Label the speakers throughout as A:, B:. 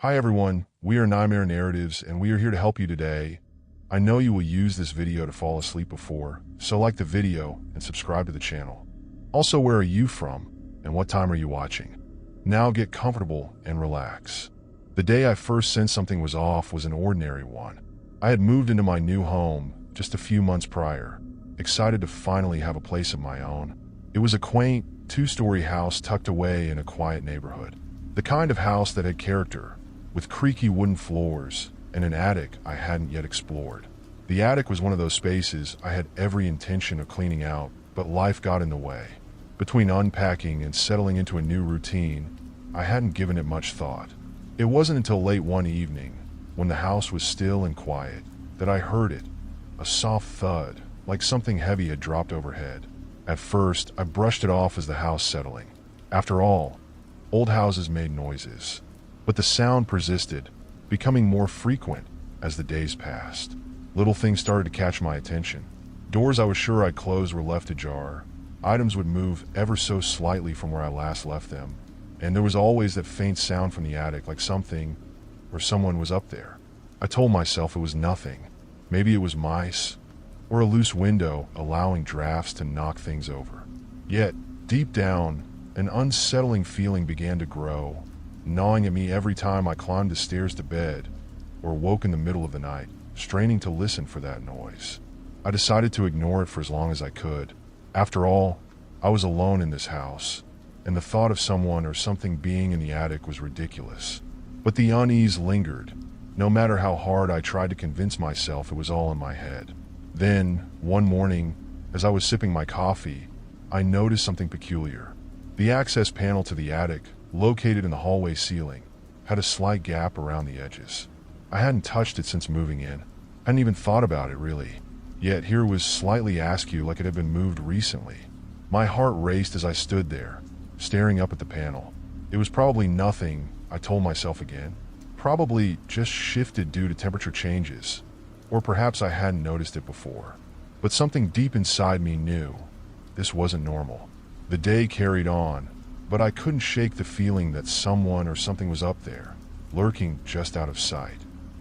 A: Hi everyone, we are Nightmare Narratives and we are here to help you today. I know you will use this video to fall asleep before, so like the video and subscribe to the channel. Also, where are you from and what time are you watching? Now get comfortable and relax. The day I first sensed something was off was an ordinary one. I had moved into my new home just a few months prior, excited to finally have a place of my own. It was a quaint, two-story house tucked away in a quiet neighborhood. The kind of house that had character, with creaky wooden floors and an attic I hadn't yet explored. The attic was one of those spaces I had every intention of cleaning out, but life got in the way. Between unpacking and settling into a new routine, I hadn't given it much thought. It wasn't until late one evening, when the house was still and quiet, that I heard it, a soft thud, like something heavy had dropped overhead. At first, I brushed it off as the house settling. After all, old houses made noises. But the sound persisted, becoming more frequent as the days passed. Little things started to catch my attention. Doors I was sure I'd closed were left ajar. Items would move ever so slightly from where I last left them. And there was always that faint sound from the attic, like something or someone was up there. I told myself it was nothing. Maybe it was mice, or a loose window allowing drafts to knock things over. Yet, deep down, an unsettling feeling began to grow, gnawing at me every time I climbed the stairs to bed or woke in the middle of the night, straining to listen for that noise. I decided to ignore it for as long as I could. After all, I was alone in this house, and the thought of someone or something being in the attic was ridiculous. But the unease lingered, no matter how hard I tried to convince myself it was all in my head. Then, one morning, as I was sipping my coffee, I noticed something peculiar. The access panel to the attic, located in the hallway ceiling, had a slight gap around the edges. I hadn't touched it since moving in. Hadn't even thought about it, really. Yet here it was slightly askew, like it had been moved recently. My heart raced as I stood there, staring up at the panel. It was probably nothing, I told myself again. Probably just shifted due to temperature changes. Or perhaps I hadn't noticed it before. But something deep inside me knew this wasn't normal. The day carried on, but I couldn't shake the feeling that someone or something was up there, lurking just out of sight.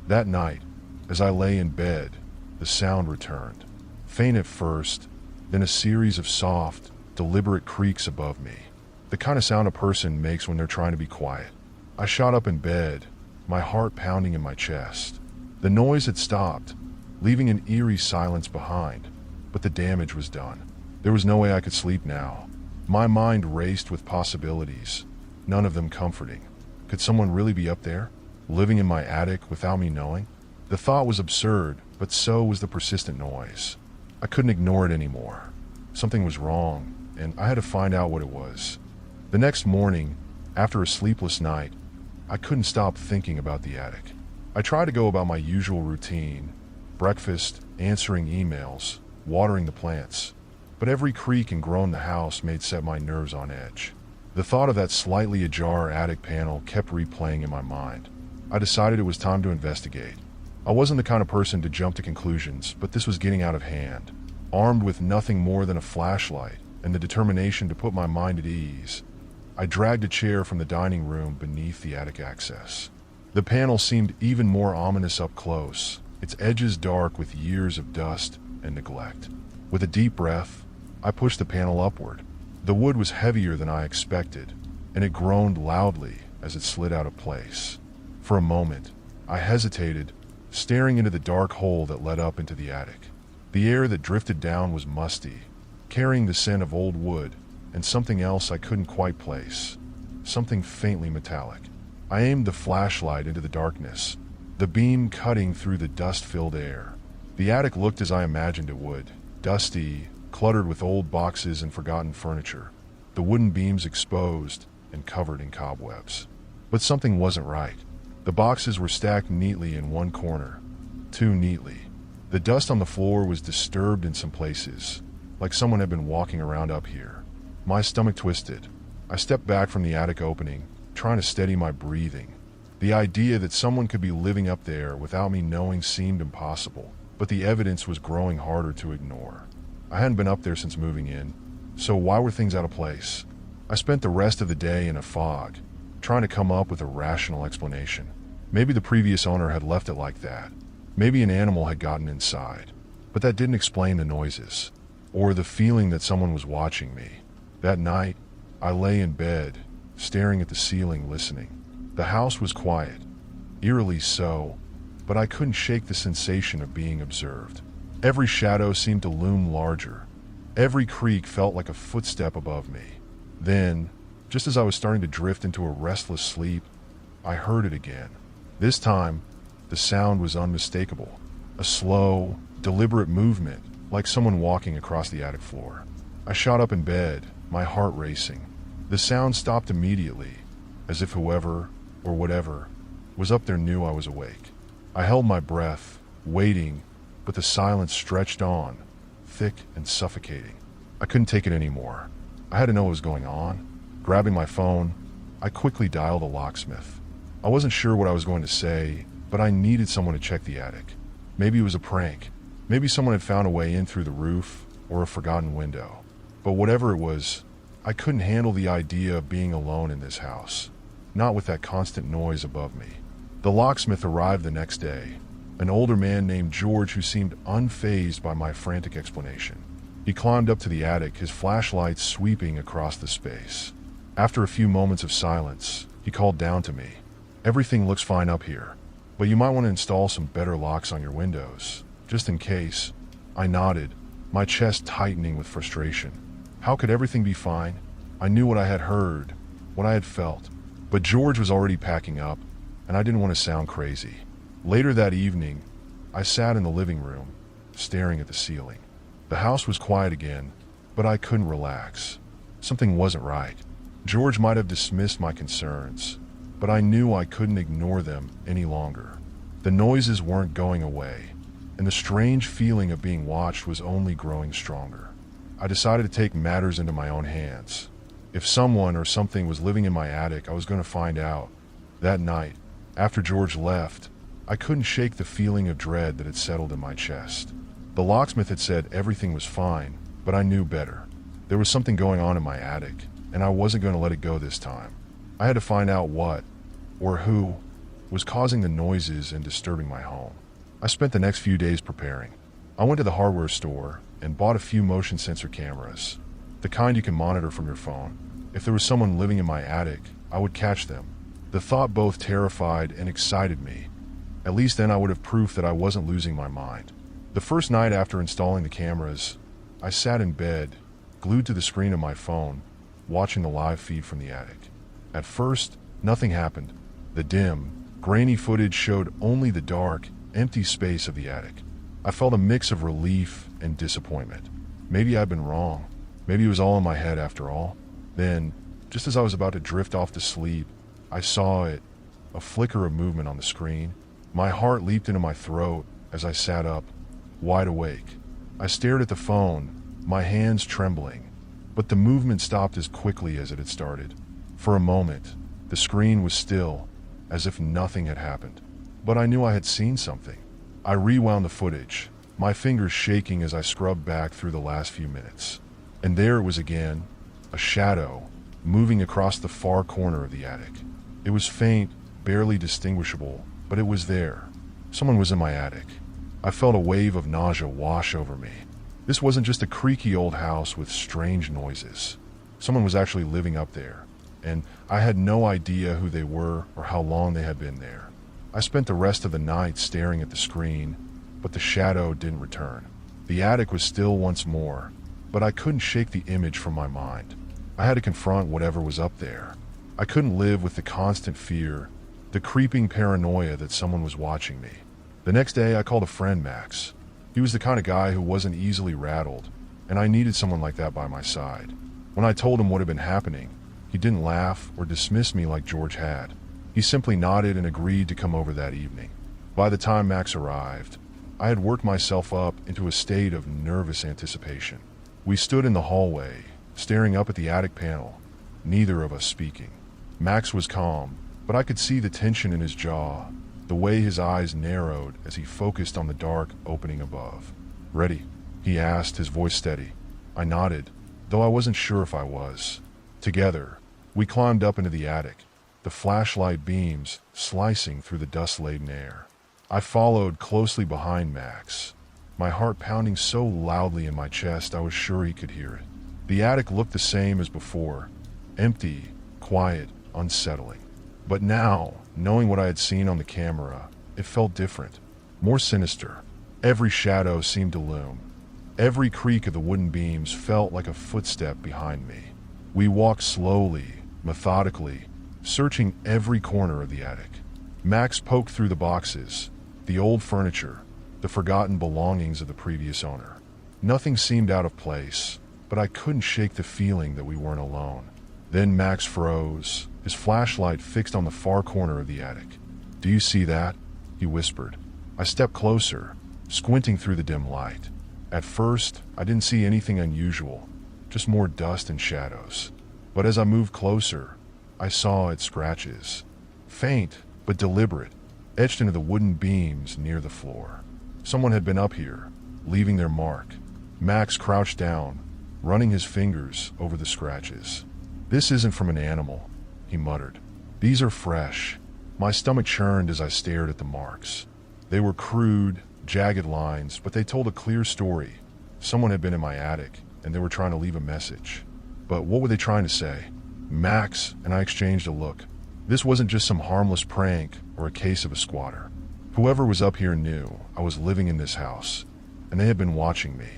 A: That night, as I lay in bed, the sound returned. Faint at first, then a series of soft, deliberate creaks above me. The kind of sound a person makes when they're trying to be quiet. I shot up in bed, my heart pounding in my chest. The noise had stopped, leaving an eerie silence behind, but the damage was done. There was no way I could sleep now. My mind raced with possibilities, none of them comforting. Could someone really be up there, living in my attic without me knowing? The thought was absurd, but so was the persistent noise. I couldn't ignore it anymore. Something was wrong, and I had to find out what it was. The next morning, after a sleepless night, I couldn't stop thinking about the attic. I tried to go about my usual routine, breakfast, answering emails, watering the plants. But every creak and groan in the house set my nerves on edge. The thought of that slightly ajar attic panel kept replaying in my mind. I decided it was time to investigate. I wasn't the kind of person to jump to conclusions, but this was getting out of hand. Armed with nothing more than a flashlight and the determination to put my mind at ease, I dragged a chair from the dining room beneath the attic access. The panel seemed even more ominous up close, its edges dark with years of dust and neglect. With a deep breath, I pushed the panel upward. The wood was heavier than I expected, and it groaned loudly as it slid out of place. For a moment, I hesitated, staring into the dark hole that led up into the attic. The air that drifted down was musty, carrying the scent of old wood and something else I couldn't quite place, something faintly metallic. I aimed the flashlight into the darkness, the beam cutting through the dust-filled air. The attic looked as I imagined it would, dusty, cluttered with old boxes and forgotten furniture, the wooden beams exposed and covered in cobwebs. But something wasn't right. The boxes were stacked neatly in one corner, too neatly. The dust on the floor was disturbed in some places, like someone had been walking around up here. My stomach twisted. I stepped back from the attic opening, trying to steady my breathing. The idea that someone could be living up there without me knowing seemed impossible, but the evidence was growing harder to ignore. I hadn't been up there since moving in, so why were things out of place? I spent the rest of the day in a fog, trying to come up with a rational explanation. Maybe the previous owner had left it like that. Maybe an animal had gotten inside. But that didn't explain the noises, or the feeling that someone was watching me. That night, I lay in bed, staring at the ceiling, listening. The house was quiet, eerily so, but I couldn't shake the sensation of being observed. Every shadow seemed to loom larger. Every creak felt like a footstep above me. Then, just as I was starting to drift into a restless sleep, I heard it again. This time, the sound was unmistakable. A slow, deliberate movement, like someone walking across the attic floor. I shot up in bed, my heart racing. The sound stopped immediately, as if whoever, or whatever, was up there knew I was awake. I held my breath, waiting, but the silence stretched on, thick and suffocating. I couldn't take it anymore. I had to know what was going on. Grabbing my phone, I quickly dialed a locksmith. I wasn't sure what I was going to say, but I needed someone to check the attic. Maybe it was a prank. Maybe someone had found a way in through the roof or a forgotten window. But whatever it was, I couldn't handle the idea of being alone in this house, not with that constant noise above me. The locksmith arrived the next day, an older man named George who seemed unfazed by my frantic explanation. He climbed up to the attic, his flashlight sweeping across the space. After a few moments of silence, he called down to me. "Everything looks fine up here, but you might want to install some better locks on your windows, just in case." I nodded, my chest tightening with frustration. How could everything be fine? I knew what I had heard, what I had felt, but George was already packing up, and I didn't want to sound crazy. Later that evening, I sat in the living room, staring at the ceiling. The house was quiet again, but I couldn't relax. Something wasn't right. George might have dismissed my concerns, but I knew I couldn't ignore them any longer. The noises weren't going away, and the strange feeling of being watched was only growing stronger. I decided to take matters into my own hands. If someone or something was living in my attic, I was going to find out. That night, after George left, I couldn't shake the feeling of dread that had settled in my chest. The locksmith had said everything was fine, but I knew better. There was something going on in my attic, and I wasn't going to let it go this time. I had to find out what, or who, was causing the noises and disturbing my home. I spent the next few days preparing. I went to the hardware store and bought a few motion sensor cameras, the kind you can monitor from your phone. If there was someone living in my attic, I would catch them. The thought both terrified and excited me. At least then I would have proof that I wasn't losing my mind. The first night after installing the cameras, I sat in bed, glued to the screen of my phone, watching the live feed from the attic. At first, nothing happened. The dim, grainy footage showed only the dark, empty space of the attic. I felt a mix of relief and disappointment. Maybe I'd been wrong. Maybe it was all in my head after all. Then, just as I was about to drift off to sleep, I saw it, a flicker of movement on the screen. My heart leaped into my throat as I sat up, wide awake. I stared at the phone, my hands trembling, but the movement stopped as quickly as it had started. For a moment, the screen was still, as if nothing had happened. But I knew I had seen something. I rewound the footage, my fingers shaking as I scrubbed back through the last few minutes. And there it was again, a shadow, moving across the far corner of the attic. It was faint, barely distinguishable, but it was there. Someone was in my attic. I felt a wave of nausea wash over me. This wasn't just a creaky old house with strange noises. Someone was actually living up there, and I had no idea who they were or how long they had been there. I spent the rest of the night staring at the screen, but the shadow didn't return. The attic was still once more, but I couldn't shake the image from my mind. I had to confront whatever was up there. I couldn't live with the constant fear, the creeping paranoia that someone was watching me. The next day, I called a friend, Max. He was the kind of guy who wasn't easily rattled, and I needed someone like that by my side. When I told him what had been happening, he didn't laugh or dismiss me like George had. He simply nodded and agreed to come over that evening. By the time Max arrived, I had worked myself up into a state of nervous anticipation. We stood in the hallway, staring up at the attic panel, neither of us speaking. Max was calm, but I could see the tension in his jaw, the way his eyes narrowed as he focused on the dark opening above. "Ready?" he asked, his voice steady. I nodded, though I wasn't sure if I was. Together, we climbed up into the attic. the flashlight beams slicing through the dust-laden air. I followed closely behind Max, my heart pounding so loudly in my chest I was sure he could hear it. The attic looked the same as before, empty, quiet, unsettling. But now, knowing what I had seen on the camera, it felt different, more sinister. Every shadow seemed to loom. Every creak of the wooden beams felt like a footstep behind me. We walked slowly, methodically, searching every corner of the attic. Max poked through the boxes, the old furniture, the forgotten belongings of the previous owner. Nothing seemed out of place, but I couldn't shake the feeling that we weren't alone. Then Max froze, his flashlight fixed on the far corner of the attic. "Do you see that?" he whispered. I stepped closer, squinting through the dim light. At first, I didn't see anything unusual, just more dust and shadows. But as I moved closer, I saw its scratches, faint but deliberate, etched into the wooden beams near the floor. Someone had been up here, leaving their mark. Max crouched down, running his fingers over the scratches. "This isn't from an animal," he muttered. "These are fresh." My stomach churned as I stared at the marks. They were crude, jagged lines, but they told a clear story. Someone had been in my attic, and they were trying to leave a message. But what were they trying to say? Max and I exchanged a look. This wasn't just some harmless prank or a case of a squatter. Whoever was up here knew I was living in this house, and they had been watching me.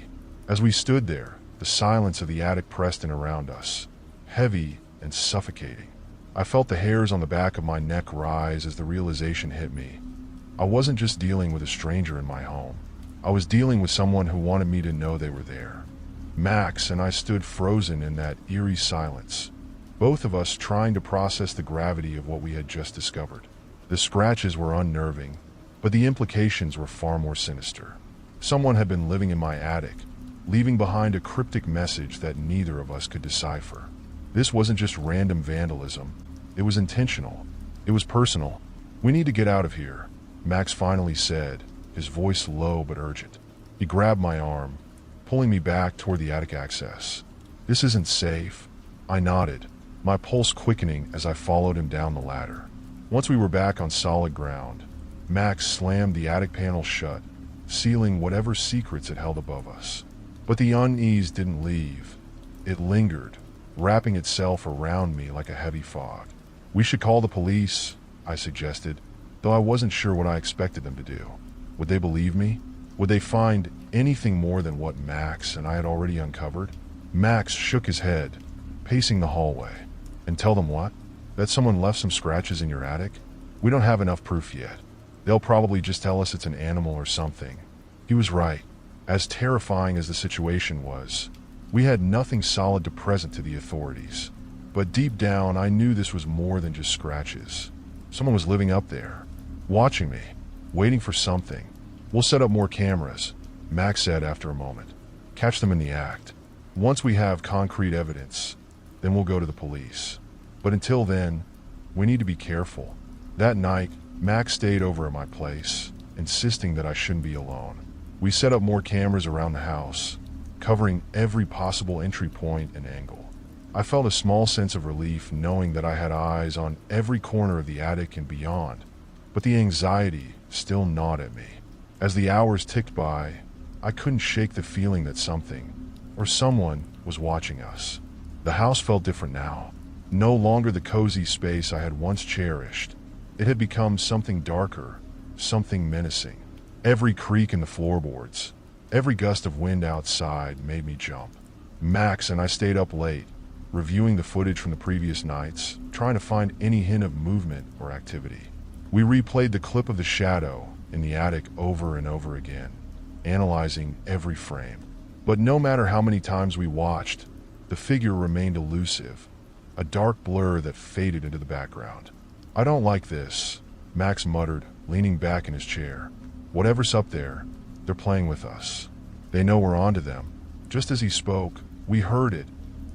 A: As we stood there, the silence of the attic pressed in around us, heavy and suffocating. I felt the hairs on the back of my neck rise as the realization hit me. I wasn't just dealing with a stranger in my home. I was dealing with someone who wanted me to know they were there. Max and I stood frozen in that eerie silence, both of us trying to process the gravity of what we had just discovered. The scratches were unnerving, but the implications were far more sinister. Someone had been living in my attic, leaving behind a cryptic message that neither of us could decipher. This wasn't just random vandalism. It was intentional. It was personal. "We need to get out of here," Max finally said, his voice low but urgent. He grabbed my arm, pulling me back toward the attic access. "This isn't safe." I nodded, my pulse quickening as I followed him down the ladder. Once we were back on solid ground, Max slammed the attic panel shut, sealing whatever secrets it held above us. But the unease didn't leave. It lingered, wrapping itself around me like a heavy fog. "We should call the police," I suggested, though I wasn't sure what I expected them to do. Would they believe me? Would they find anything more than what Max and I had already uncovered? Max shook his head, pacing the hallway. "And tell them what? That someone left some scratches in your attic? We don't have enough proof yet. They'll probably just tell us it's an animal or something." He was right. As terrifying as the situation was, we had nothing solid to present to the authorities. But deep down, I knew this was more than just scratches. Someone was living up there, watching me, waiting for something. "We'll set up more cameras," Max said after a moment. "Catch them in the act. Once we have concrete evidence, then we'll go to the police. But until then, we need to be careful." That night, Max stayed over at my place, insisting that I shouldn't be alone. We set up more cameras around the house, covering every possible entry point and angle. I felt a small sense of relief knowing that I had eyes on every corner of the attic and beyond, but the anxiety still gnawed at me. As the hours ticked by, I couldn't shake the feeling that something, or someone, was watching us. The house felt different now. No longer the cozy space I had once cherished. It had become something darker, something menacing. Every creak in the floorboards, every gust of wind outside made me jump. Max and I stayed up late, reviewing the footage from the previous nights, trying to find any hint of movement or activity. We replayed the clip of the shadow in the attic over and over again, analyzing every frame. But no matter how many times we watched, the figure remained elusive, a dark blur that faded into the background. "I don't like this," Max muttered, leaning back in his chair. "Whatever's up there, they're playing with us. They know we're onto them." Just as he spoke, we heard it,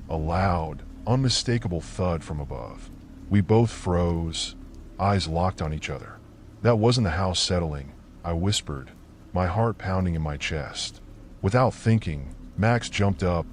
A: a loud, unmistakable thud from above. We both froze, eyes locked on each other. "That wasn't the house settling," I whispered, my heart pounding in my chest. Without thinking, Max jumped up,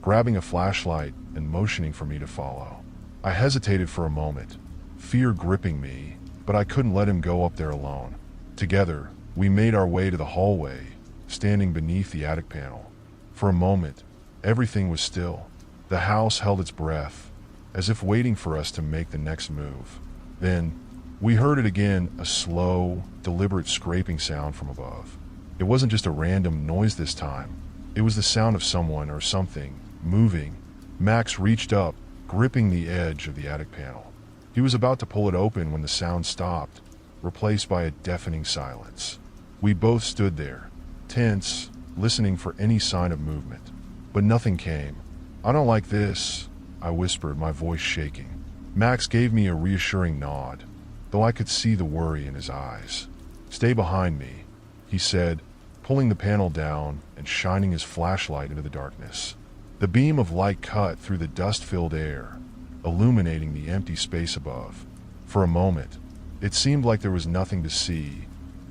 A: grabbing a flashlight and motioning for me to follow. I hesitated for a moment, fear gripping me, but I couldn't let him go up there alone. Together, we made our way to the hallway, standing beneath the attic panel. For a moment, everything was still. The house held its breath, as if waiting for us to make the next move. Then, we heard it again, a slow, deliberate scraping sound from above. It wasn't just a random noise this time. It was the sound of someone or something moving. Max reached up, gripping the edge of the attic panel. He was about to pull it open when the sound stopped, replaced by a deafening silence. We both stood there, tense, listening for any sign of movement. But nothing came. "I don't like this," I whispered, my voice shaking. Max gave me a reassuring nod, though I could see the worry in his eyes. "Stay behind me," he said, pulling the panel down and shining his flashlight into the darkness. The beam of light cut through the dust-filled air, illuminating the empty space above. For a moment, it seemed like there was nothing to see,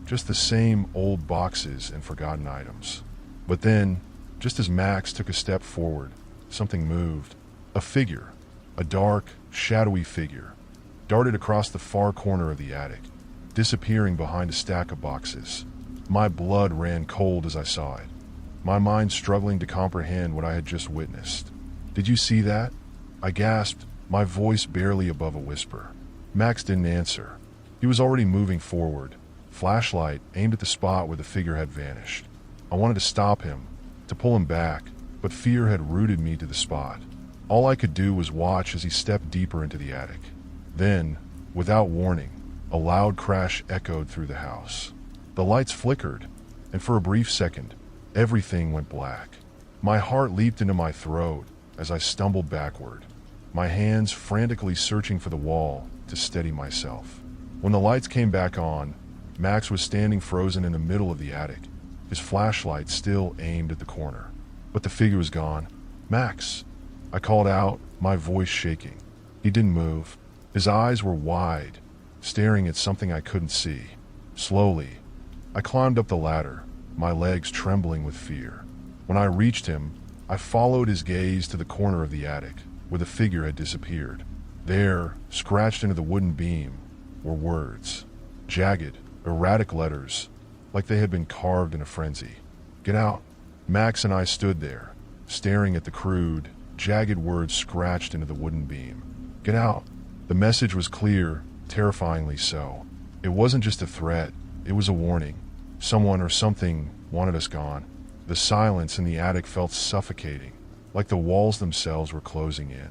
A: just the same old boxes and forgotten items. But then, just as Max took a step forward, something moved. A figure, a dark, shadowy figure, darted across the far corner of the attic, disappearing behind a stack of boxes. My blood ran cold as I saw it, my mind struggling to comprehend what I had just witnessed. "Did you see that?" I gasped, my voice barely above a whisper. Max didn't answer. He was already moving forward, flashlight aimed at the spot where the figure had vanished. I wanted to stop him, to pull him back, but fear had rooted me to the spot. All I could do was watch as he stepped deeper into the attic. Then, without warning, a loud crash echoed through the house. The lights flickered, and for a brief second, everything went black. My heart leaped into my throat as I stumbled backward, my hands frantically searching for the wall to steady myself. When the lights came back on, Max was standing frozen in the middle of the attic, his flashlight still aimed at the corner. But the figure was gone. "Max!" I called out, my voice shaking. He didn't move. His eyes were wide, staring at something I couldn't see. Slowly, I climbed up the ladder, my legs trembling with fear. When I reached him, I followed his gaze to the corner of the attic, where the figure had disappeared. There, scratched into the wooden beam, were words. Jagged, erratic letters, like they had been carved in a frenzy. "Get out." Max and I stood there, staring at the crude, jagged words scratched into the wooden beam. "Get out." The message was clear, terrifyingly so. It wasn't just a threat, it was a warning. Someone or something wanted us gone. The silence in the attic felt suffocating, like the walls themselves were closing in.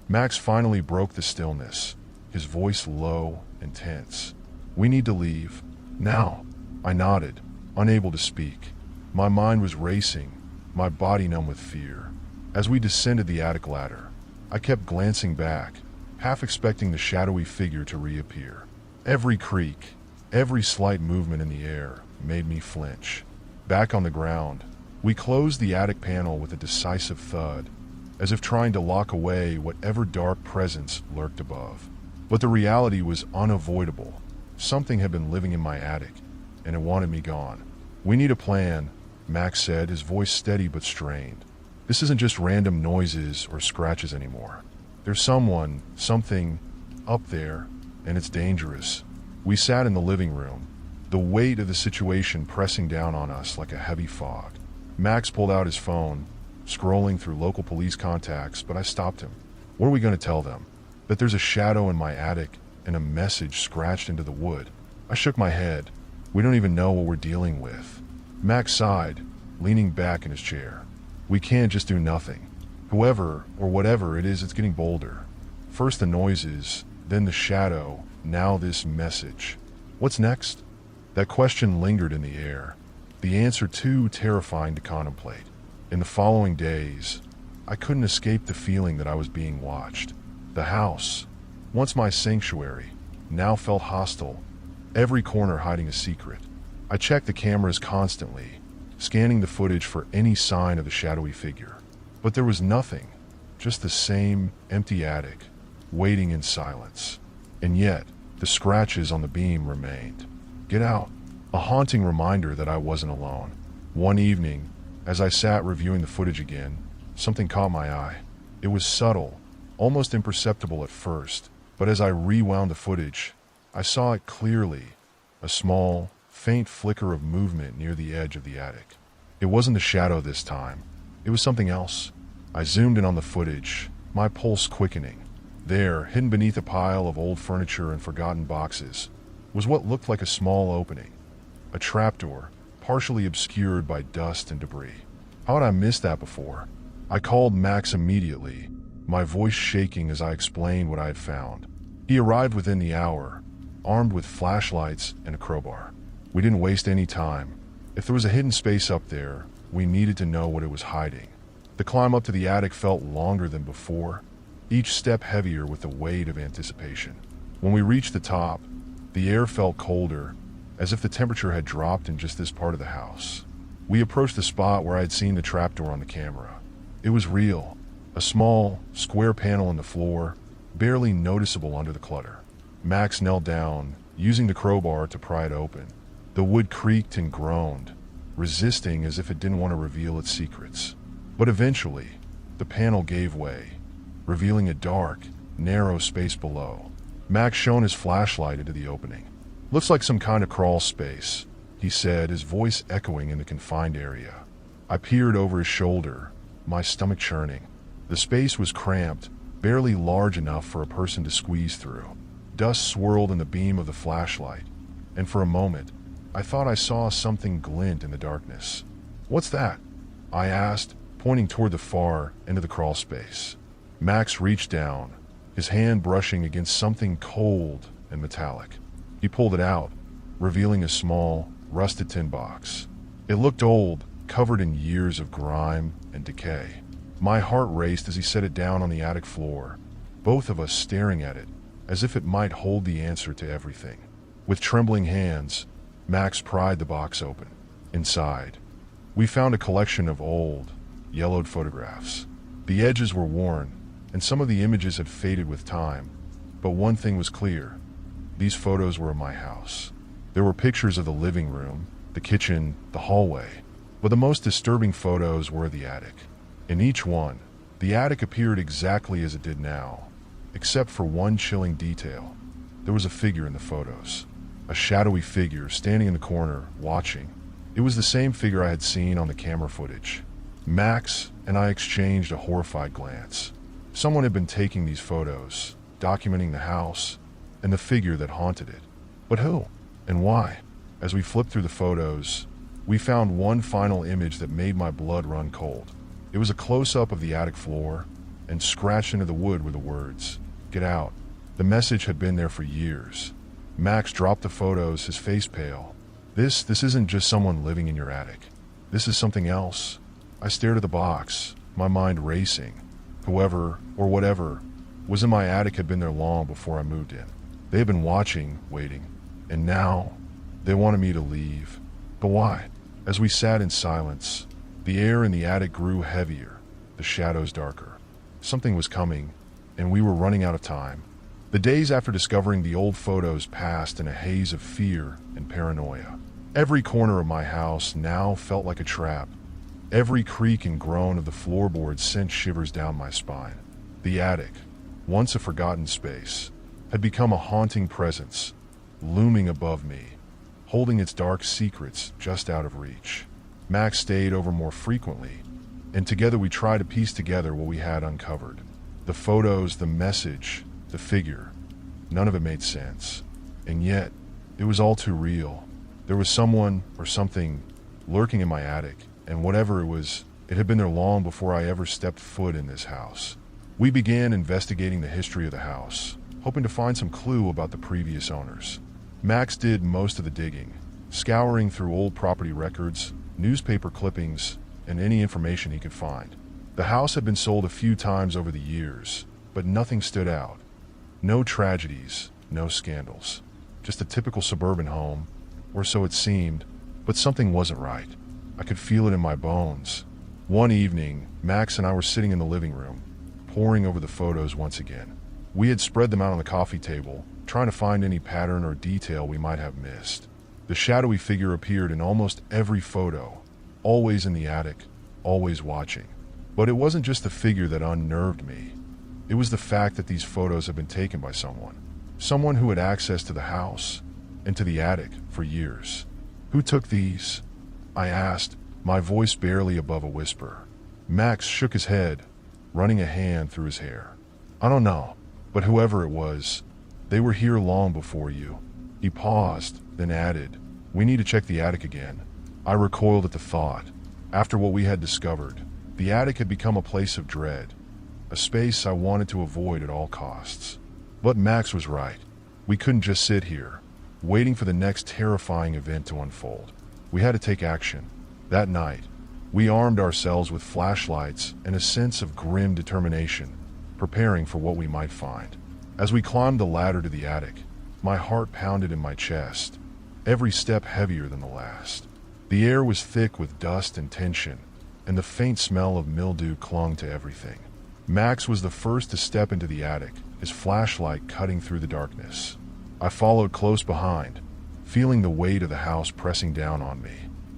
A: Max finally broke the stillness, his voice low and tense. "We need to leave. Now." I nodded, unable to speak. My mind was racing, my body numb with fear. As we descended the attic ladder, I kept glancing back, half expecting the shadowy figure to reappear. Every creak, every slight movement in the air made me flinch. Back on the ground, we closed the attic panel with a decisive thud, as if trying to lock away whatever dark presence lurked above. But the reality was unavoidable. Something had been living in my attic, and it wanted me gone. "We need a plan," Max said, his voice steady but strained. "This isn't just random noises or scratches anymore. There's someone, something, up there, and it's dangerous." We sat in the living room, the weight of the situation pressing down on us like a heavy fog. Max pulled out his phone, scrolling through local police contacts, but I stopped him. "What are we going to tell them? That there's a shadow in my attic and a message scratched into the wood?" I shook my head. "We don't even know what we're dealing with." Max sighed, leaning back in his chair. "We can't just do nothing. Whoever or whatever it is, it's getting bolder. First the noises, then the shadow, now this message. What's next?" That question lingered in the air, the answer too terrifying to contemplate. In the following days, I couldn't escape the feeling that I was being watched. The house, once my sanctuary, now felt hostile, every corner hiding a secret. I checked the cameras constantly, scanning the footage for any sign of the shadowy figure. But there was nothing, just the same empty attic, waiting in silence. And yet, the scratches on the beam remained. "Get out," a haunting reminder that I wasn't alone. One evening, as I sat reviewing the footage again, something caught my eye. It was subtle, almost imperceptible at first, But as I rewound the footage, I saw it clearly, a small, faint flicker of movement near the edge of the attic. It wasn't a shadow this time. It was something else. I zoomed in on the footage, my pulse quickening. There, hidden beneath a pile of old furniture and forgotten boxes, was what looked like a small opening. A trapdoor, partially obscured by dust and debris. How had I missed that before? I called Max immediately, my voice shaking as I explained what I had found. He arrived within the hour, armed with flashlights and a crowbar. We didn't waste any time. If there was a hidden space up there, we needed to know what it was hiding. The climb up to the attic felt longer than before, each step heavier with the weight of anticipation. When we reached the top, the air felt colder, as if the temperature had dropped in just this part of the house. We approached the spot where I had seen the trapdoor on the camera. It was real, a small, square panel in the floor, barely noticeable under the clutter. Max knelt down, using the crowbar to pry it open. The wood creaked and groaned, resisting as if it didn't want to reveal its secrets. But eventually, the panel gave way, revealing a dark, narrow space below. Max shone his flashlight into the opening. "Looks like some kind of crawl space," he said, his voice echoing in the confined area. I peered over his shoulder, my stomach churning. The space was cramped, barely large enough for a person to squeeze through. Dust swirled in the beam of the flashlight, and for a moment, I thought I saw something glint in the darkness. "What's that?" I asked, pointing toward the far end of the crawl space. Max reached down, his hand brushing against something cold and metallic. He pulled it out, revealing a small, rusted tin box. It looked old, covered in years of grime and decay. My heart raced as he set it down on the attic floor, both of us staring at it, as if it might hold the answer to everything. With trembling hands, Max pried the box open. Inside, we found a collection of old, yellowed photographs. The edges were worn, and some of the images had faded with time, but one thing was clear. These photos were of my house. There were pictures of the living room, the kitchen, the hallway, but the most disturbing photos were of the attic. In each one, the attic appeared exactly as it did now, except for one chilling detail. There was a figure in the photos, a shadowy figure standing in the corner, watching. It was the same figure I had seen on the camera footage. Max and I exchanged a horrified glance. Someone had been taking these photos, documenting the house, and the figure that haunted it. But who? And why? As we flipped through the photos, we found one final image that made my blood run cold. It was a close-up of the attic floor, and scratched into the wood were the words, "Get out." The message had been there for years. Max dropped the photos, his face pale. This isn't just someone living in your attic. This is something else." I stared at the box, my mind racing. Whoever, or whatever, was in my attic had been there long before I moved in. They had been watching, waiting, and now they wanted me to leave. But why? As we sat in silence, the air in the attic grew heavier, the shadows darker. Something was coming, and we were running out of time. The days after discovering the old photos passed in a haze of fear and paranoia. Every corner of my house now felt like a trap. Every creak and groan of the floorboards sent shivers down my spine. The attic, once a forgotten space, had become a haunting presence, looming above me, holding its dark secrets just out of reach. Max stayed over more frequently, and together we tried to piece together what we had uncovered. The photos, the message, the figure. None of it made sense. And yet, it was all too real. There was someone or something lurking in my attic, and whatever it was, it had been there long before I ever stepped foot in this house. We began investigating the history of the house, hoping to find some clue about the previous owners. Max did most of the digging, scouring through old property records, newspaper clippings, and any information he could find. The house had been sold a few times over the years, but nothing stood out. No tragedies, no scandals. Just a typical suburban home, or so it seemed, but something wasn't right. I could feel it in my bones. One evening, Max and I were sitting in the living room, poring over the photos once again. We had spread them out on the coffee table, trying to find any pattern or detail we might have missed. The shadowy figure appeared in almost every photo, always in the attic, always watching. But it wasn't just the figure that unnerved me. It was the fact that these photos had been taken by someone. Someone who had access to the house and to the attic for years. Who took these? I asked, my voice barely above a whisper. Max shook his head, running a hand through his hair. I don't know, but whoever it was, they were here long before you. He paused, then added, we need to check the attic again. I recoiled at the thought. After what we had discovered, the attic had become a place of dread, a space I wanted to avoid at all costs. But Max was right. We couldn't just sit here, waiting for the next terrifying event to unfold. We had to take action. That night, we armed ourselves with flashlights and a sense of grim determination, preparing for what we might find. As we climbed the ladder to the attic, my heart pounded in my chest, every step heavier than the last. The air was thick with dust and tension, and the faint smell of mildew clung to everything. Max was the first to step into the attic, his flashlight cutting through the darkness. I followed close behind, feeling the weight of the house pressing down on me.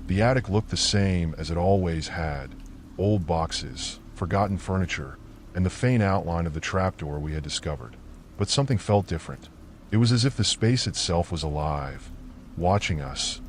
A: The attic looked the same as it always had, old boxes, forgotten furniture, and the faint outline of the trapdoor we had discovered. But something felt different. It was as if the space itself was alive, watching us,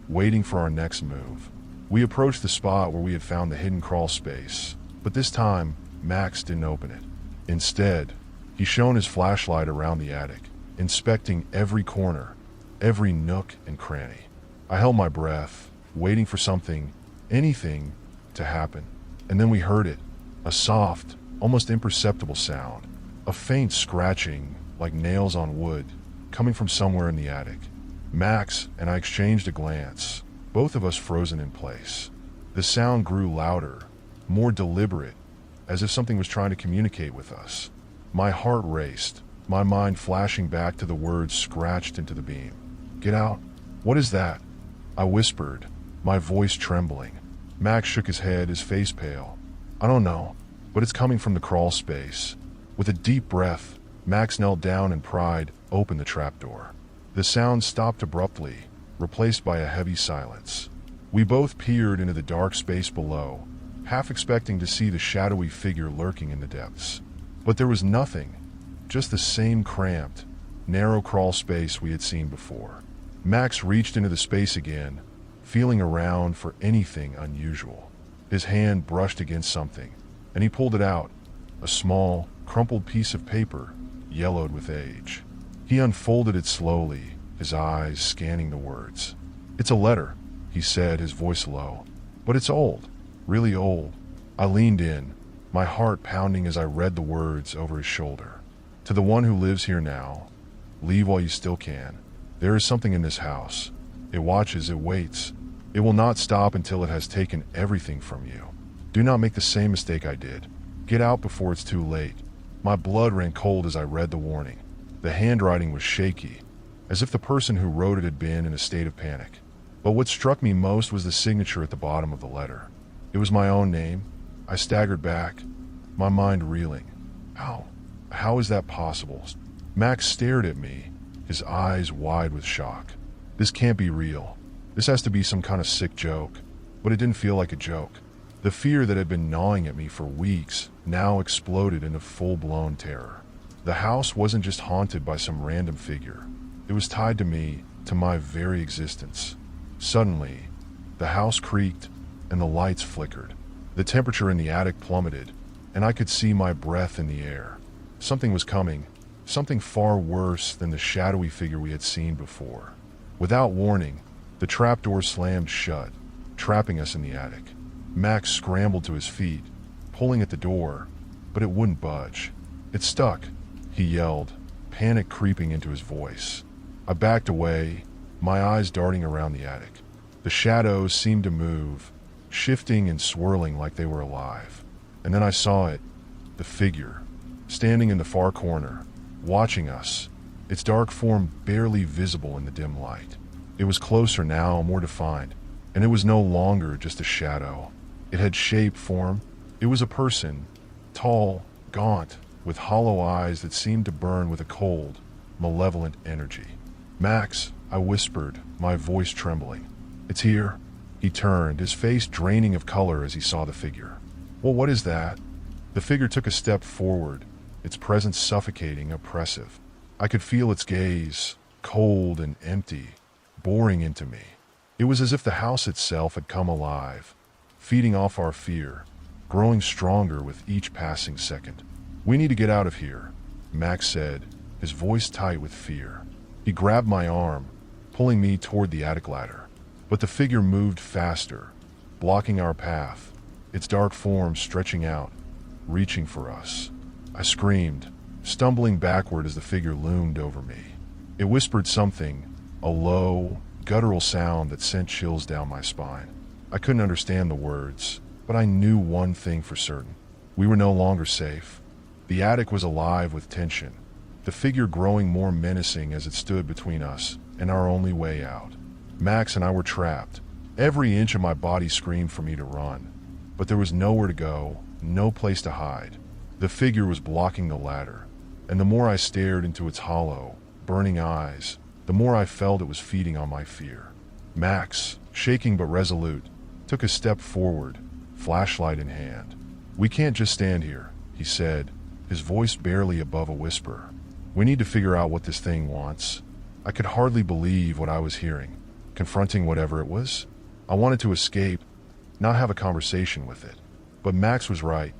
A: waiting for our next move. We approached the spot where we had found the hidden crawl space, but this time, Max didn't open it. Instead, he shone his flashlight around the attic, inspecting every corner, every nook and cranny. I held my breath, waiting for something, anything, to happen. And then we heard it, a soft, almost imperceptible sound, a faint scratching like nails on wood, coming from somewhere in the attic. Max and I exchanged a glance, both of us frozen in place. The sound grew louder, more deliberate, as if something was trying to communicate with us. My heart raced, my mind flashing back to the words scratched into the beam. Get out. What is that? I whispered, my voice trembling. Max shook his head, his face pale. I don't know, but it's coming from the crawl space. With a deep breath, Max knelt down and pried open the trapdoor. The sound stopped abruptly, replaced by a heavy silence. We both peered into the dark space below, half expecting to see the shadowy figure lurking in the depths. But there was nothing, just the same cramped, narrow crawl space we had seen before. Max reached into the space again, feeling around for anything unusual. His hand brushed against something, and he pulled it out, a small, crumpled piece of paper, yellowed with age. He unfolded it slowly, his eyes scanning the words. It's a letter, he said, his voice low. But it's old, really old. I leaned in, my heart pounding as I read the words over his shoulder. To the one who lives here now, leave while you still can. There is something in this house. It watches, it waits. It will not stop until it has taken everything from you. Do not make the same mistake I did. Get out before it's too late. My blood ran cold as I read the warning. The handwriting was shaky, as if the person who wrote it had been in a state of panic. But what struck me most was the signature at the bottom of the letter. It was my own name. I staggered back, my mind reeling. How is that possible? Max stared at me, his eyes wide with shock. This can't be real. This has to be some kind of sick joke. But it didn't feel like a joke. The fear that had been gnawing at me for weeks now exploded into full-blown terror. The house wasn't just haunted by some random figure. It was tied to me, to my very existence. Suddenly, the house creaked and the lights flickered. The temperature in the attic plummeted, and I could see my breath in the air. Something was coming, something far worse than the shadowy figure we had seen before. Without warning, the trapdoor slammed shut, trapping us in the attic. Max scrambled to his feet, pulling at the door, but it wouldn't budge. It stuck, he yelled, panic creeping into his voice. I backed away, my eyes darting around the attic. The shadows seemed to move, shifting and swirling like they were alive. And then I saw it, the figure, standing in the far corner, watching us, its dark form barely visible in the dim light. It was closer now, more defined, and it was no longer just a shadow. It had shape, form. It was a person, tall, gaunt, with hollow eyes that seemed to burn with a cold, malevolent energy. Max, I whispered, my voice trembling. It's here. He turned, his face draining of color as he saw the figure. Well, what is that? The figure took a step forward, its presence suffocating, oppressive. I could feel its gaze, cold and empty, boring into me. It was as if the house itself had come alive, feeding off our fear, growing stronger with each passing second. "We need to get out of here," Max said, his voice tight with fear. He grabbed my arm, pulling me toward the attic ladder. But the figure moved faster, blocking our path, its dark form stretching out, reaching for us. I screamed, stumbling backward as the figure loomed over me. It whispered something, a low, guttural sound that sent chills down my spine. I couldn't understand the words, but I knew one thing for certain. We were no longer safe. The attic was alive with tension, the figure growing more menacing as it stood between us and our only way out. Max and I were trapped. Every inch of my body screamed for me to run, but there was nowhere to go, no place to hide. The figure was blocking the ladder, and the more I stared into its hollow, burning eyes, the more I felt it was feeding on my fear. Max, shaking but resolute, took a step forward, flashlight in hand. "We can't just stand here," he said, his voice barely above a whisper. "We need to figure out what this thing wants." I could hardly believe what I was hearing. Confronting whatever it was? I wanted to escape, not have a conversation with it. But Max was right.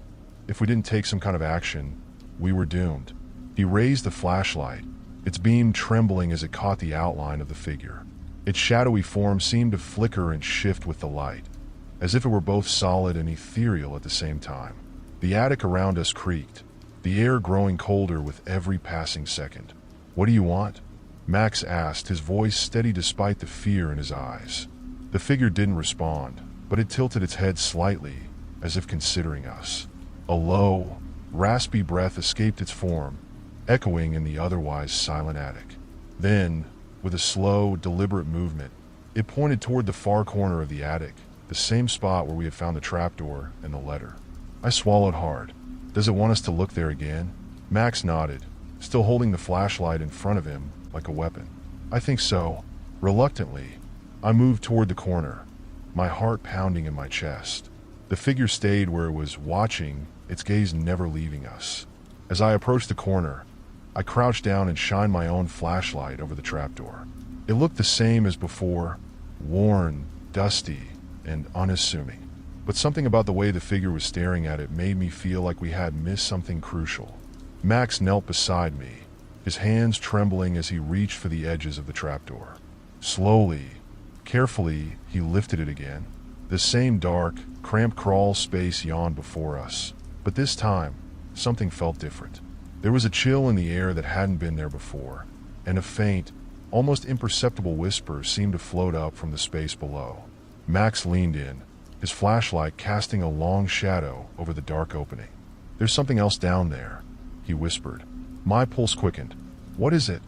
A: If we didn't take some kind of action, we were doomed. He raised the flashlight, its beam trembling as it caught the outline of the figure. Its shadowy form seemed to flicker and shift with the light, as if it were both solid and ethereal at the same time. The attic around us creaked, the air growing colder with every passing second. "What do you want?" Max asked, his voice steady despite the fear in his eyes. The figure didn't respond, but it tilted its head slightly, as if considering us. A low, raspy breath escaped its form, echoing in the otherwise silent attic. Then, with a slow, deliberate movement, it pointed toward the far corner of the attic, the same spot where we had found the trapdoor and the letter. I swallowed hard. "Does it want us to look there again?" Max nodded, still holding the flashlight in front of him like a weapon. "I think so." Reluctantly, I moved toward the corner, my heart pounding in my chest. The figure stayed where it was, watching, its gaze never leaving us. As I approached the corner, I crouched down and shined my own flashlight over the trapdoor. It looked the same as before, worn, dusty, and unassuming. But something about the way the figure was staring at it made me feel like we had missed something crucial. Max knelt beside me, his hands trembling as he reached for the edges of the trapdoor. Slowly, carefully, he lifted it again. The same dark, cramped crawl space yawned before us, but this time, something felt different. There was a chill in the air that hadn't been there before, and a faint, almost imperceptible whisper seemed to float up from the space below. Max leaned in, his flashlight casting a long shadow over the dark opening. "There's something else down there," he whispered. My pulse quickened. "What is it?"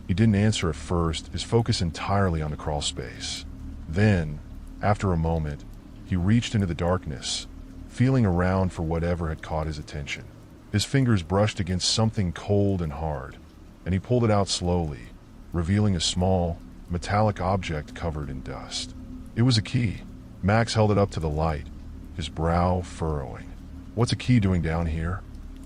A: He didn't answer at first, his focus entirely on the crawl space. Then, after a moment, he reached into the darkness, feeling around for whatever had caught his attention. His fingers brushed against something cold and hard, and he pulled it out slowly, revealing a small, metallic object covered in dust. It was a key. Max held it up to the light, his brow furrowing. "What's a key doing down here?"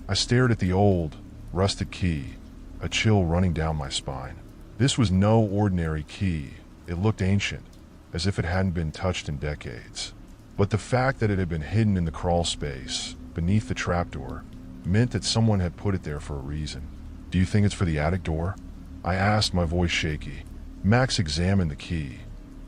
A: I stared at the old, rusted key, a chill running down my spine. This was no ordinary key. It looked ancient, as if it hadn't been touched in decades. But the fact that it had been hidden in the crawl space, beneath the trapdoor, meant that someone had put it there for a reason. "Do you think it's for the attic door?" I asked, my voice shaky. Max examined the key,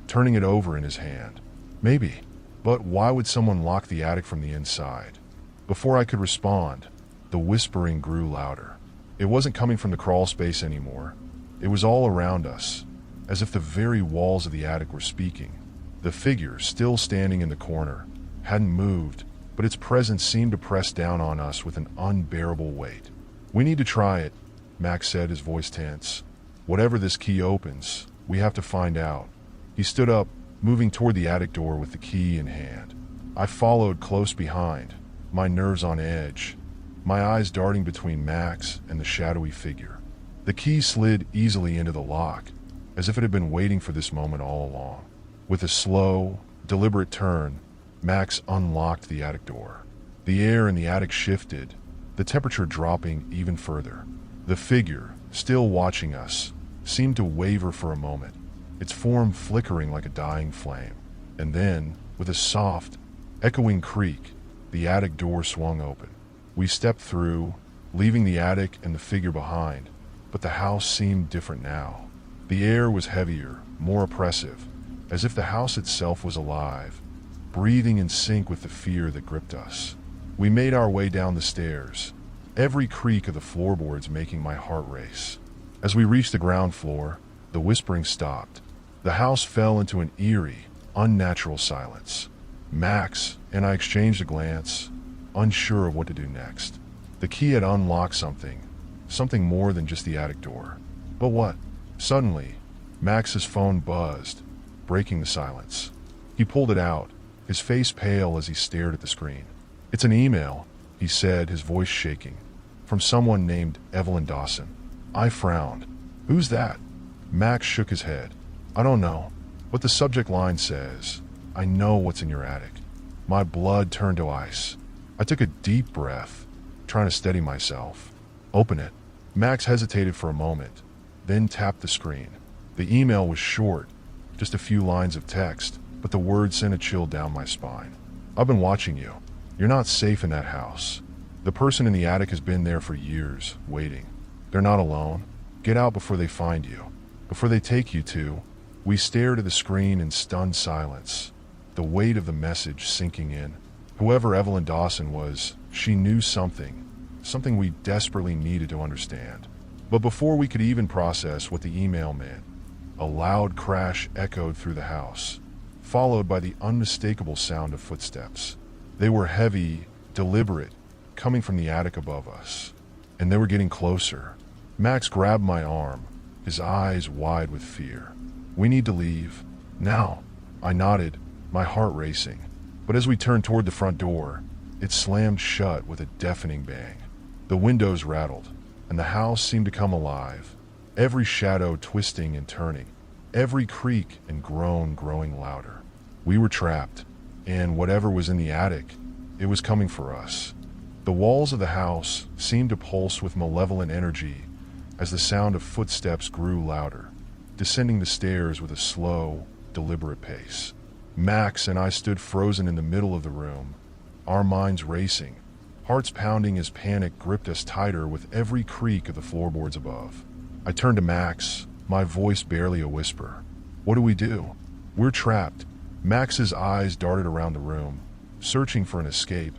A: turning it over in his hand. "Maybe, but why would someone lock the attic from the inside?" Before I could respond, the whispering grew louder. It wasn't coming from the crawl space anymore. It was all around us, as if the very walls of the attic were speaking. The figure, still standing in the corner, hadn't moved, but its presence seemed to press down on us with an unbearable weight. "We need to try it," Max said, his voice tense. "Whatever this key opens, we have to find out." He stood up, moving toward the attic door with the key in hand. I followed close behind, my nerves on edge, my eyes darting between Max and the shadowy figure. The key slid easily into the lock, as if it had been waiting for this moment all along. With a slow, deliberate turn, Max unlocked the attic door. The air in the attic shifted, the temperature dropping even further. The figure, still watching us, seemed to waver for a moment, its form flickering like a dying flame. And then, with a soft, echoing creak, the attic door swung open. We stepped through, leaving the attic and the figure behind, but the house seemed different now. The air was heavier, more oppressive, as if the house itself was alive, breathing in sync with the fear that gripped us. We made our way down the stairs, every creak of the floorboards making my heart race. As we reached the ground floor, the whispering stopped. The house fell into an eerie, unnatural silence. Max and I exchanged a glance, unsure of what to do next. The key had unlocked something more than just the attic door. But what? Suddenly, Max's phone buzzed, breaking the silence. He pulled it out, his face pale as he stared at the screen. "It's an email," he said, his voice shaking. "From someone named Evelyn Dawson." I frowned. "Who's that?" Max shook his head. "I don't know, but the subject line says, 'I know what's in your attic.'" My blood turned to ice. I took a deep breath, trying to steady myself. "Open it." Max hesitated for a moment, then tapped the screen. The email was short, just a few lines of text, but the words sent a chill down my spine. "I've been watching you. You're not safe in that house. The person in the attic has been there for years, waiting. They're not alone. Get out before they find you, before they take you to..." We stared at the screen in stunned silence, the weight of the message sinking in. Whoever Evelyn Dawson was, she knew something we desperately needed to understand. But before we could even process what the email meant, a loud crash echoed through the house, followed by the unmistakable sound of footsteps. They were heavy, deliberate, coming from the attic above us, and they were getting closer. Max grabbed my arm, his eyes wide with fear. "We need to leave. Now." I nodded, my heart racing. But as we turned toward the front door, it slammed shut with a deafening bang. The windows rattled, and the house seemed to come alive, every shadow twisting and turning, every creak and groan growing louder. We were trapped, and whatever was in the attic, it was coming for us. The walls of the house seemed to pulse with malevolent energy as the sound of footsteps grew louder, descending the stairs with a slow, deliberate pace. Max and I stood frozen in the middle of the room, our minds racing, hearts pounding as panic gripped us tighter with every creak of the floorboards above. I turned to Max, my voice barely a whisper. "What do we do? We're trapped." Max's eyes darted around the room, searching for an escape,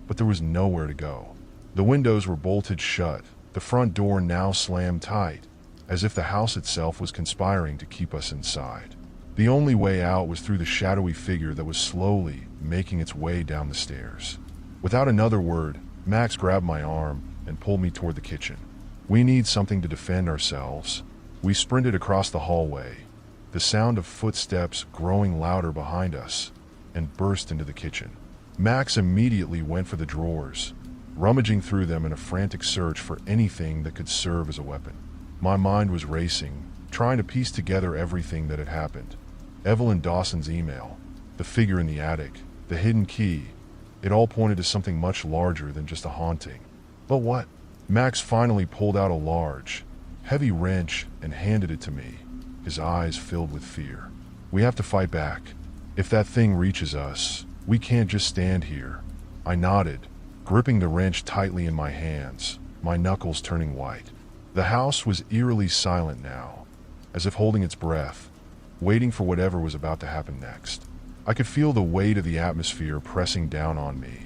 A: but there was nowhere to go. The windows were bolted shut, the front door now slammed tight, as if the house itself was conspiring to keep us inside. The only way out was through the shadowy figure that was slowly making its way down the stairs. Without another word, Max grabbed my arm and pulled me toward the kitchen. "We need something to defend ourselves." We sprinted across the hallway, the sound of footsteps growing louder behind us, and burst into the kitchen. Max immediately went for the drawers, rummaging through them in a frantic search for anything that could serve as a weapon. My mind was racing, trying to piece together everything that had happened. Evelyn Dawson's email, the figure in the attic, the hidden key, it all pointed to something much larger than just a haunting. But what? Max finally pulled out a large, heavy wrench and handed it to me, his eyes filled with fear. "We have to fight back. If that thing reaches us, we can't just stand here." I nodded, gripping the wrench tightly in my hands, my knuckles turning white. The house was eerily silent now, as if holding its breath, waiting for whatever was about to happen next. I could feel the weight of the atmosphere pressing down on me,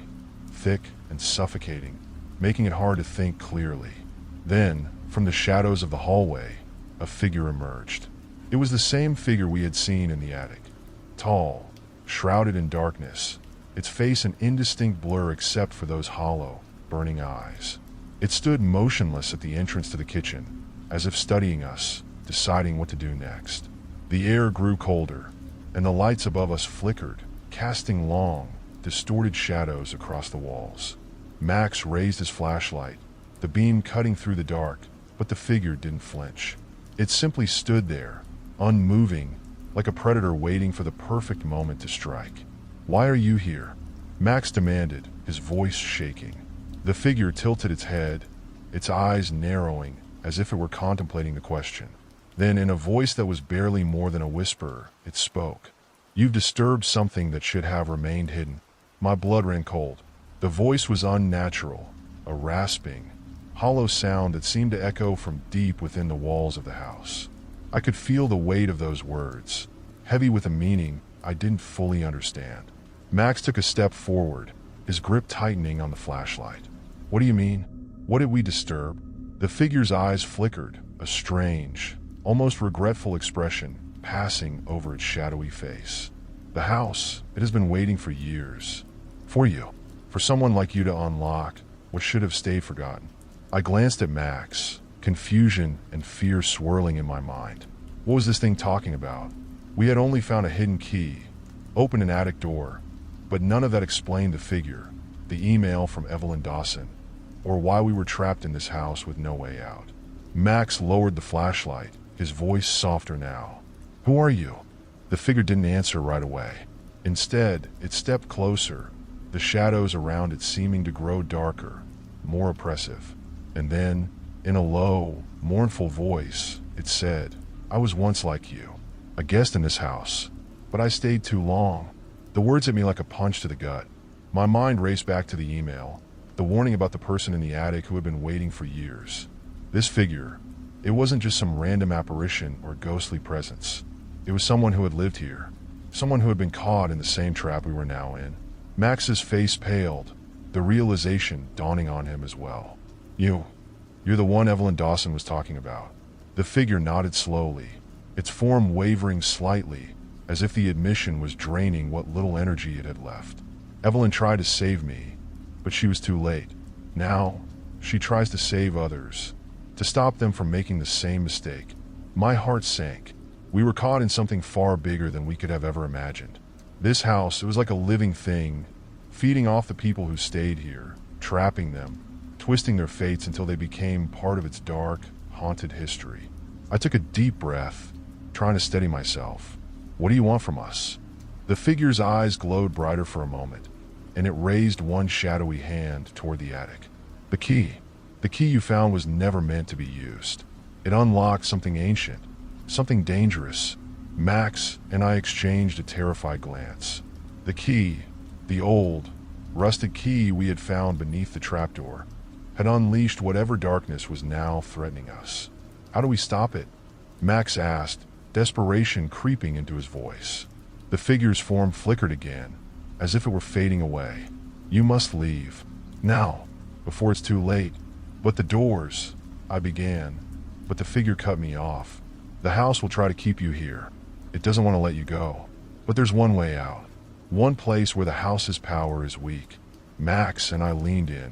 A: thick and suffocating, making it hard to think clearly. Then, from the shadows of the hallway, a figure emerged. It was the same figure we had seen in the attic. Tall, shrouded in darkness, its face an indistinct blur except for those hollow, burning eyes. It stood motionless at the entrance to the kitchen, as if studying us, deciding what to do next. The air grew colder, and the lights above us flickered, casting long, distorted shadows across the walls. Max raised his flashlight, the beam cutting through the dark, but the figure didn't flinch. It simply stood there, unmoving, like a predator waiting for the perfect moment to strike. "Why are you here?" Max demanded, his voice shaking. The figure tilted its head, its eyes narrowing as if it were contemplating the question. Then, in a voice that was barely more than a whisper, it spoke. "You've disturbed something that should have remained hidden." My blood ran cold. The voice was unnatural, a rasping, hollow sound that seemed to echo from deep within the walls of the house. I could feel the weight of those words, heavy with a meaning I didn't fully understand. Max took a step forward, his grip tightening on the flashlight. "What do you mean? What did we disturb?" The figure's eyes flickered, a strange, almost regretful expression passing over its shadowy face. "The house, it has been waiting for years. For you. For someone like you to unlock what should have stayed forgotten." I glanced at Max, confusion and fear swirling in my mind. What was this thing talking about? We had only found a hidden key, opened an attic door, but none of that explained the figure, the email from Evelyn Dawson, or why we were trapped in this house with no way out. Max lowered the flashlight, his voice softer now. "Who are you?" The figure didn't answer right away. Instead, it stepped closer, the shadows around it seeming to grow darker, more oppressive. And then, in a low, mournful voice, it said, "I was once like you, a guest in this house, but I stayed too long." The words hit me like a punch to the gut. My mind raced back to the email, the warning about the person in the attic who had been waiting for years. This figure, it wasn't just some random apparition or ghostly presence. It was someone who had lived here, someone who had been caught in the same trap we were now in. Max's face paled, the realization dawning on him as well. You're the one Evelyn Dawson was talking about." The figure nodded slowly, its form wavering slightly, as if the admission was draining what little energy it had left. "Evelyn tried to save me, but she was too late. Now, she tries to save others, to stop them from making the same mistake." My heart sank. We were caught in something far bigger than we could have ever imagined. This house, it was like a living thing, feeding off the people who stayed here, trapping them, twisting their fates until they became part of its dark, haunted history. I took a deep breath, trying to steady myself. "What do you want from us?" The figure's eyes glowed brighter for a moment, and it raised one shadowy hand toward the attic. "The key. The key you found was never meant to be used. It unlocked something ancient, something dangerous." Max and I exchanged a terrified glance. The key, the old, rusted key we had found beneath the trapdoor, had unleashed whatever darkness was now threatening us. "How do we stop it?" Max asked, desperation creeping into his voice. The figure's form flickered again, as if it were fading away. "You must leave. Now, before it's too late." "But the doors," I began, but the figure cut me off. "The house will try to keep you here. It doesn't want to let you go. But there's one way out. One place where the house's power is weak." Max and I leaned in,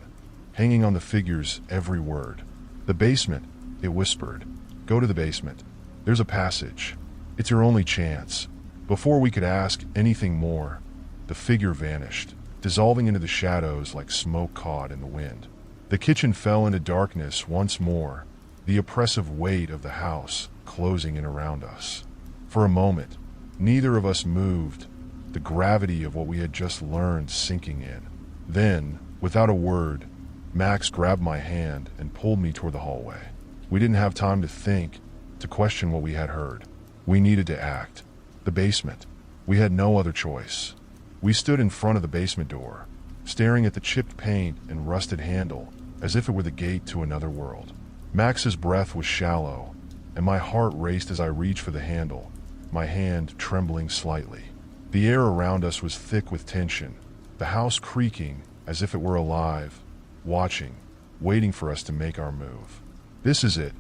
A: hanging on the figure's every word. "The basement," it whispered. "Go to the basement. There's a passage. It's your only chance." Before we could ask anything more, the figure vanished, dissolving into the shadows like smoke caught in the wind. The kitchen fell into darkness once more, the oppressive weight of the house closing in around us. For a moment, neither of us moved, the gravity of what we had just learned sinking in. Then, without a word, Max grabbed my hand and pulled me toward the hallway. We didn't have time to think, to question what we had heard. We needed to act. The basement. We had no other choice. We stood in front of the basement door, staring at the chipped paint and rusted handle as if it were the gate to another world. Max's breath was shallow, and my heart raced as I reached for the handle, my hand trembling slightly. The air around us was thick with tension, the house creaking as if it were alive, watching, waiting for us to make our move. "This is it,"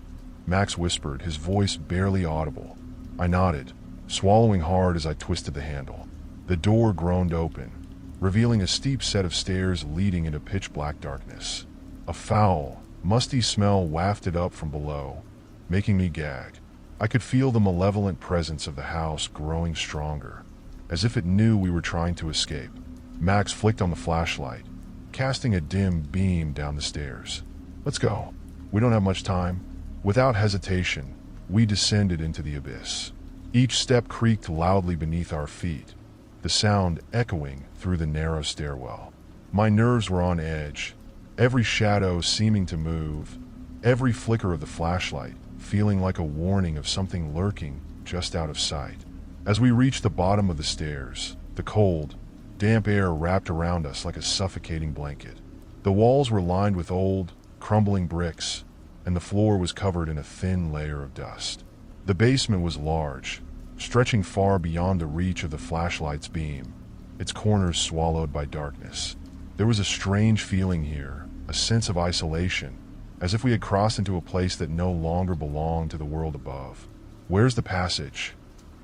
A: Max whispered, his voice barely audible. I nodded, swallowing hard as I twisted the handle. The door groaned open, revealing a steep set of stairs leading into pitch-black darkness. A foul, musty smell wafted up from below, making me gag. I could feel the malevolent presence of the house growing stronger, as if it knew we were trying to escape. Max flicked on the flashlight, casting a dim beam down the stairs. "Let's go. We don't have much time." Without hesitation, we descended into the abyss. Each step creaked loudly beneath our feet, the sound echoing through the narrow stairwell. My nerves were on edge, every shadow seeming to move, every flicker of the flashlight feeling like a warning of something lurking just out of sight. As we reached the bottom of the stairs, the cold, damp air wrapped around us like a suffocating blanket. The walls were lined with old, crumbling bricks, and the floor was covered in a thin layer of dust. The basement was large, stretching far beyond the reach of the flashlight's beam, its corners swallowed by darkness. There was a strange feeling here, a sense of isolation, as if we had crossed into a place that no longer belonged to the world above. "Where's the passage?"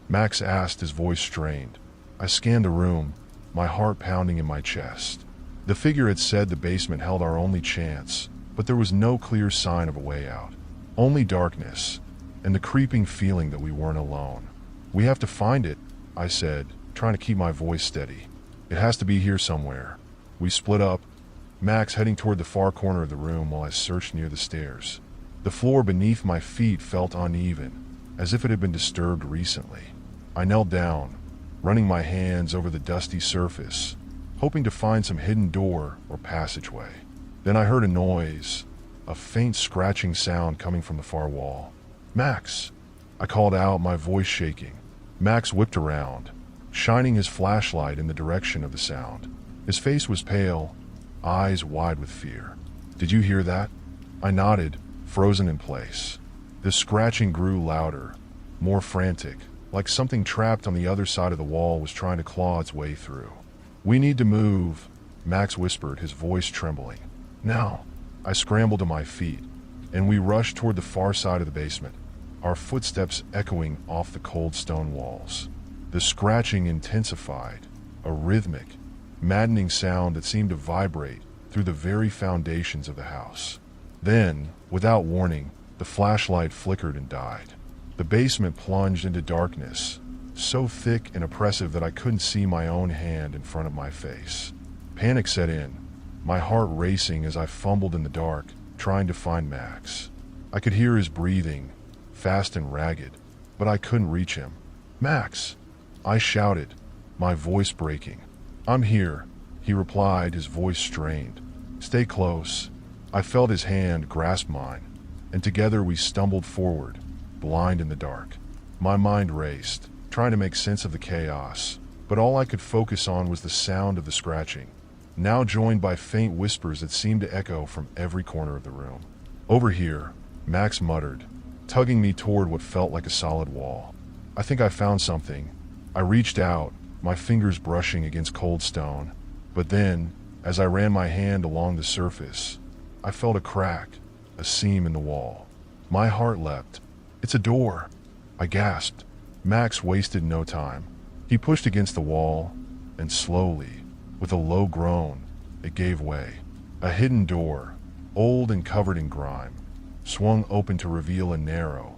A: Max asked, his voice strained. I scanned the room, my heart pounding in my chest. The figure had said the basement held our only chance, but there was no clear sign of a way out. Only darkness, and the creeping feeling that we weren't alone. "We have to find it," I said, trying to keep my voice steady. "It has to be here somewhere." We split up, Max heading toward the far corner of the room while I searched near the stairs. The floor beneath my feet felt uneven, as if it had been disturbed recently. I knelt down, running my hands over the dusty surface, hoping to find some hidden door or passageway. Then I heard a noise, a faint scratching sound coming from the far wall. "Max!" I called out, my voice shaking. Max whipped around, shining his flashlight in the direction of the sound. His face was pale, eyes wide with fear. "Did you hear that?" I nodded, frozen in place. The scratching grew louder, more frantic, like something trapped on the other side of the wall was trying to claw its way through. "We need to move," Max whispered, his voice trembling. "Now!" I scrambled to my feet, and we rushed toward the far side of the basement, our footsteps echoing off the cold stone walls. The scratching intensified, a rhythmic, maddening sound that seemed to vibrate through the very foundations of the house. Then, without warning, the flashlight flickered and died. The basement plunged into darkness, so thick and oppressive that I couldn't see my own hand in front of my face. Panic set in, my heart racing as I fumbled in the dark, trying to find Max. I could hear his breathing, fast and ragged, but I couldn't reach him. "Max!" I shouted, my voice breaking. "I'm here," he replied, his voice strained. "Stay close." I felt his hand grasp mine, and together we stumbled forward, blind in the dark. My mind raced, trying to make sense of the chaos, but all I could focus on was the sound of the scratching, now joined by faint whispers that seemed to echo from every corner of the room. "Over here," Max muttered, tugging me toward what felt like a solid wall. "I think I found something." I reached out, my fingers brushing against cold stone, but then, as I ran my hand along the surface, I felt a crack, a seam in the wall. My heart leapt. "It's a door!" I gasped. Max wasted no time. He pushed against the wall, and slowly, with a low groan, it gave way. A hidden door, old and covered in grime, swung open to reveal a narrow,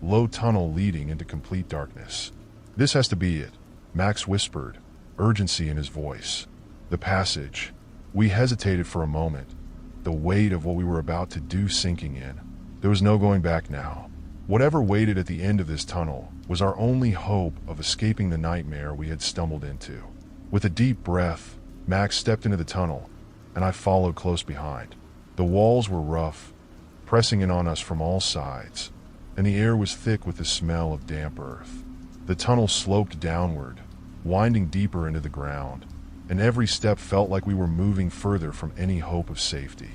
A: low tunnel leading into complete darkness. "This has to be it," Max whispered, urgency in his voice. The passage. We hesitated for a moment, the weight of what we were about to do sinking in. There was no going back now. Whatever waited at the end of this tunnel was our only hope of escaping the nightmare we had stumbled into. With a deep breath, Max stepped into the tunnel, and I followed close behind. The walls were rough, pressing in on us from all sides, and the air was thick with the smell of damp earth. The tunnel sloped downward, winding deeper into the ground, and every step felt like we were moving further from any hope of safety.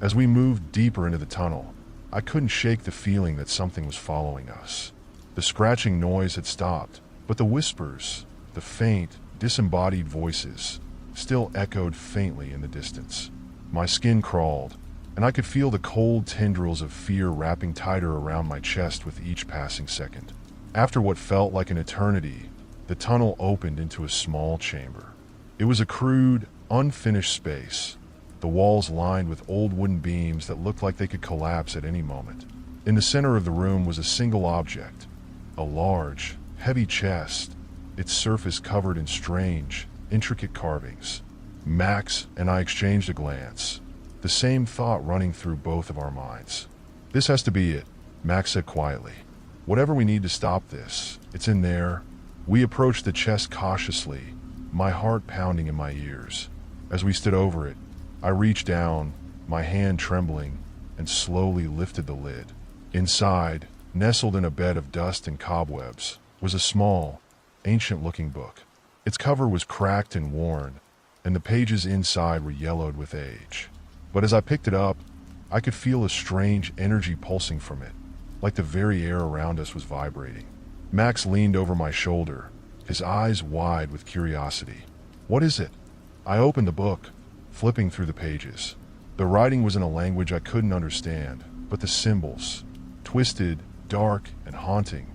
A: As we moved deeper into the tunnel, I couldn't shake the feeling that something was following us. The scratching noise had stopped, but the whispers, the faint, disembodied voices, still echoed faintly in the distance. My skin crawled, and I could feel the cold tendrils of fear wrapping tighter around my chest with each passing second. After what felt like an eternity, the tunnel opened into a small chamber. It was a crude, unfinished space, the walls lined with old wooden beams that looked like they could collapse at any moment. In the center of the room was a single object, a large, heavy chest, its surface covered in strange, intricate carvings. Max and I exchanged a glance, the same thought running through both of our minds. "This has to be it," Max said quietly. "Whatever we need to stop this, it's in there." We approached the chest cautiously, my heart pounding in my ears. As we stood over it, I reached down, my hand trembling, and slowly lifted the lid. Inside, nestled in a bed of dust and cobwebs, was a small, ancient-looking book. Its cover was cracked and worn, and the pages inside were yellowed with age. But as I picked it up, I could feel a strange energy pulsing from it, like the very air around us was vibrating. Max leaned over my shoulder, his eyes wide with curiosity. "What is it?" I opened the book, flipping through the pages. The writing was in a language I couldn't understand, but the symbols, twisted, dark, and haunting,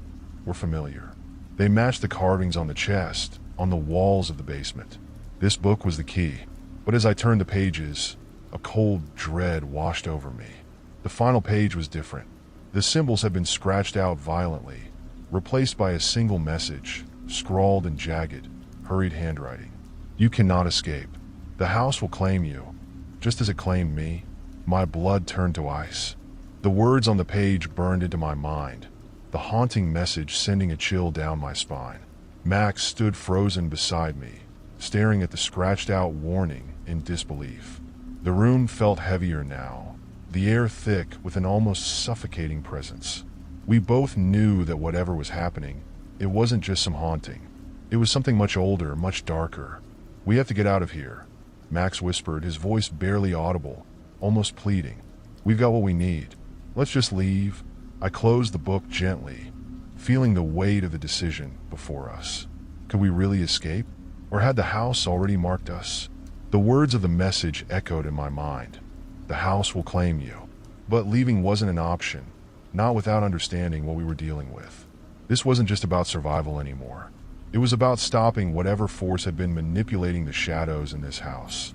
A: were familiar. They matched the carvings on the chest, on the walls of the basement. This book was the key, but as I turned the pages, a cold dread washed over me. The final page was different. The symbols had been scratched out violently, replaced by a single message, scrawled in jagged, hurried handwriting. "You cannot escape. The house will claim you, just as it claimed me." My blood turned to ice. The words on the page burned into my mind, the haunting message sending a chill down my spine. Max stood frozen beside me, staring at the scratched-out warning in disbelief. The room felt heavier now, the air thick with an almost suffocating presence. We both knew that whatever was happening, it wasn't just some haunting. It was something much older, much darker. "We have to get out of here," Max whispered, his voice barely audible, almost pleading. "We've got what we need. Let's just leave." I closed the book gently, feeling the weight of the decision before us. Could we really escape? Or had the house already marked us? The words of the message echoed in my mind. "The house will claim you." But leaving wasn't an option, not without understanding what we were dealing with. This wasn't just about survival anymore. It was about stopping whatever force had been manipulating the shadows in this house.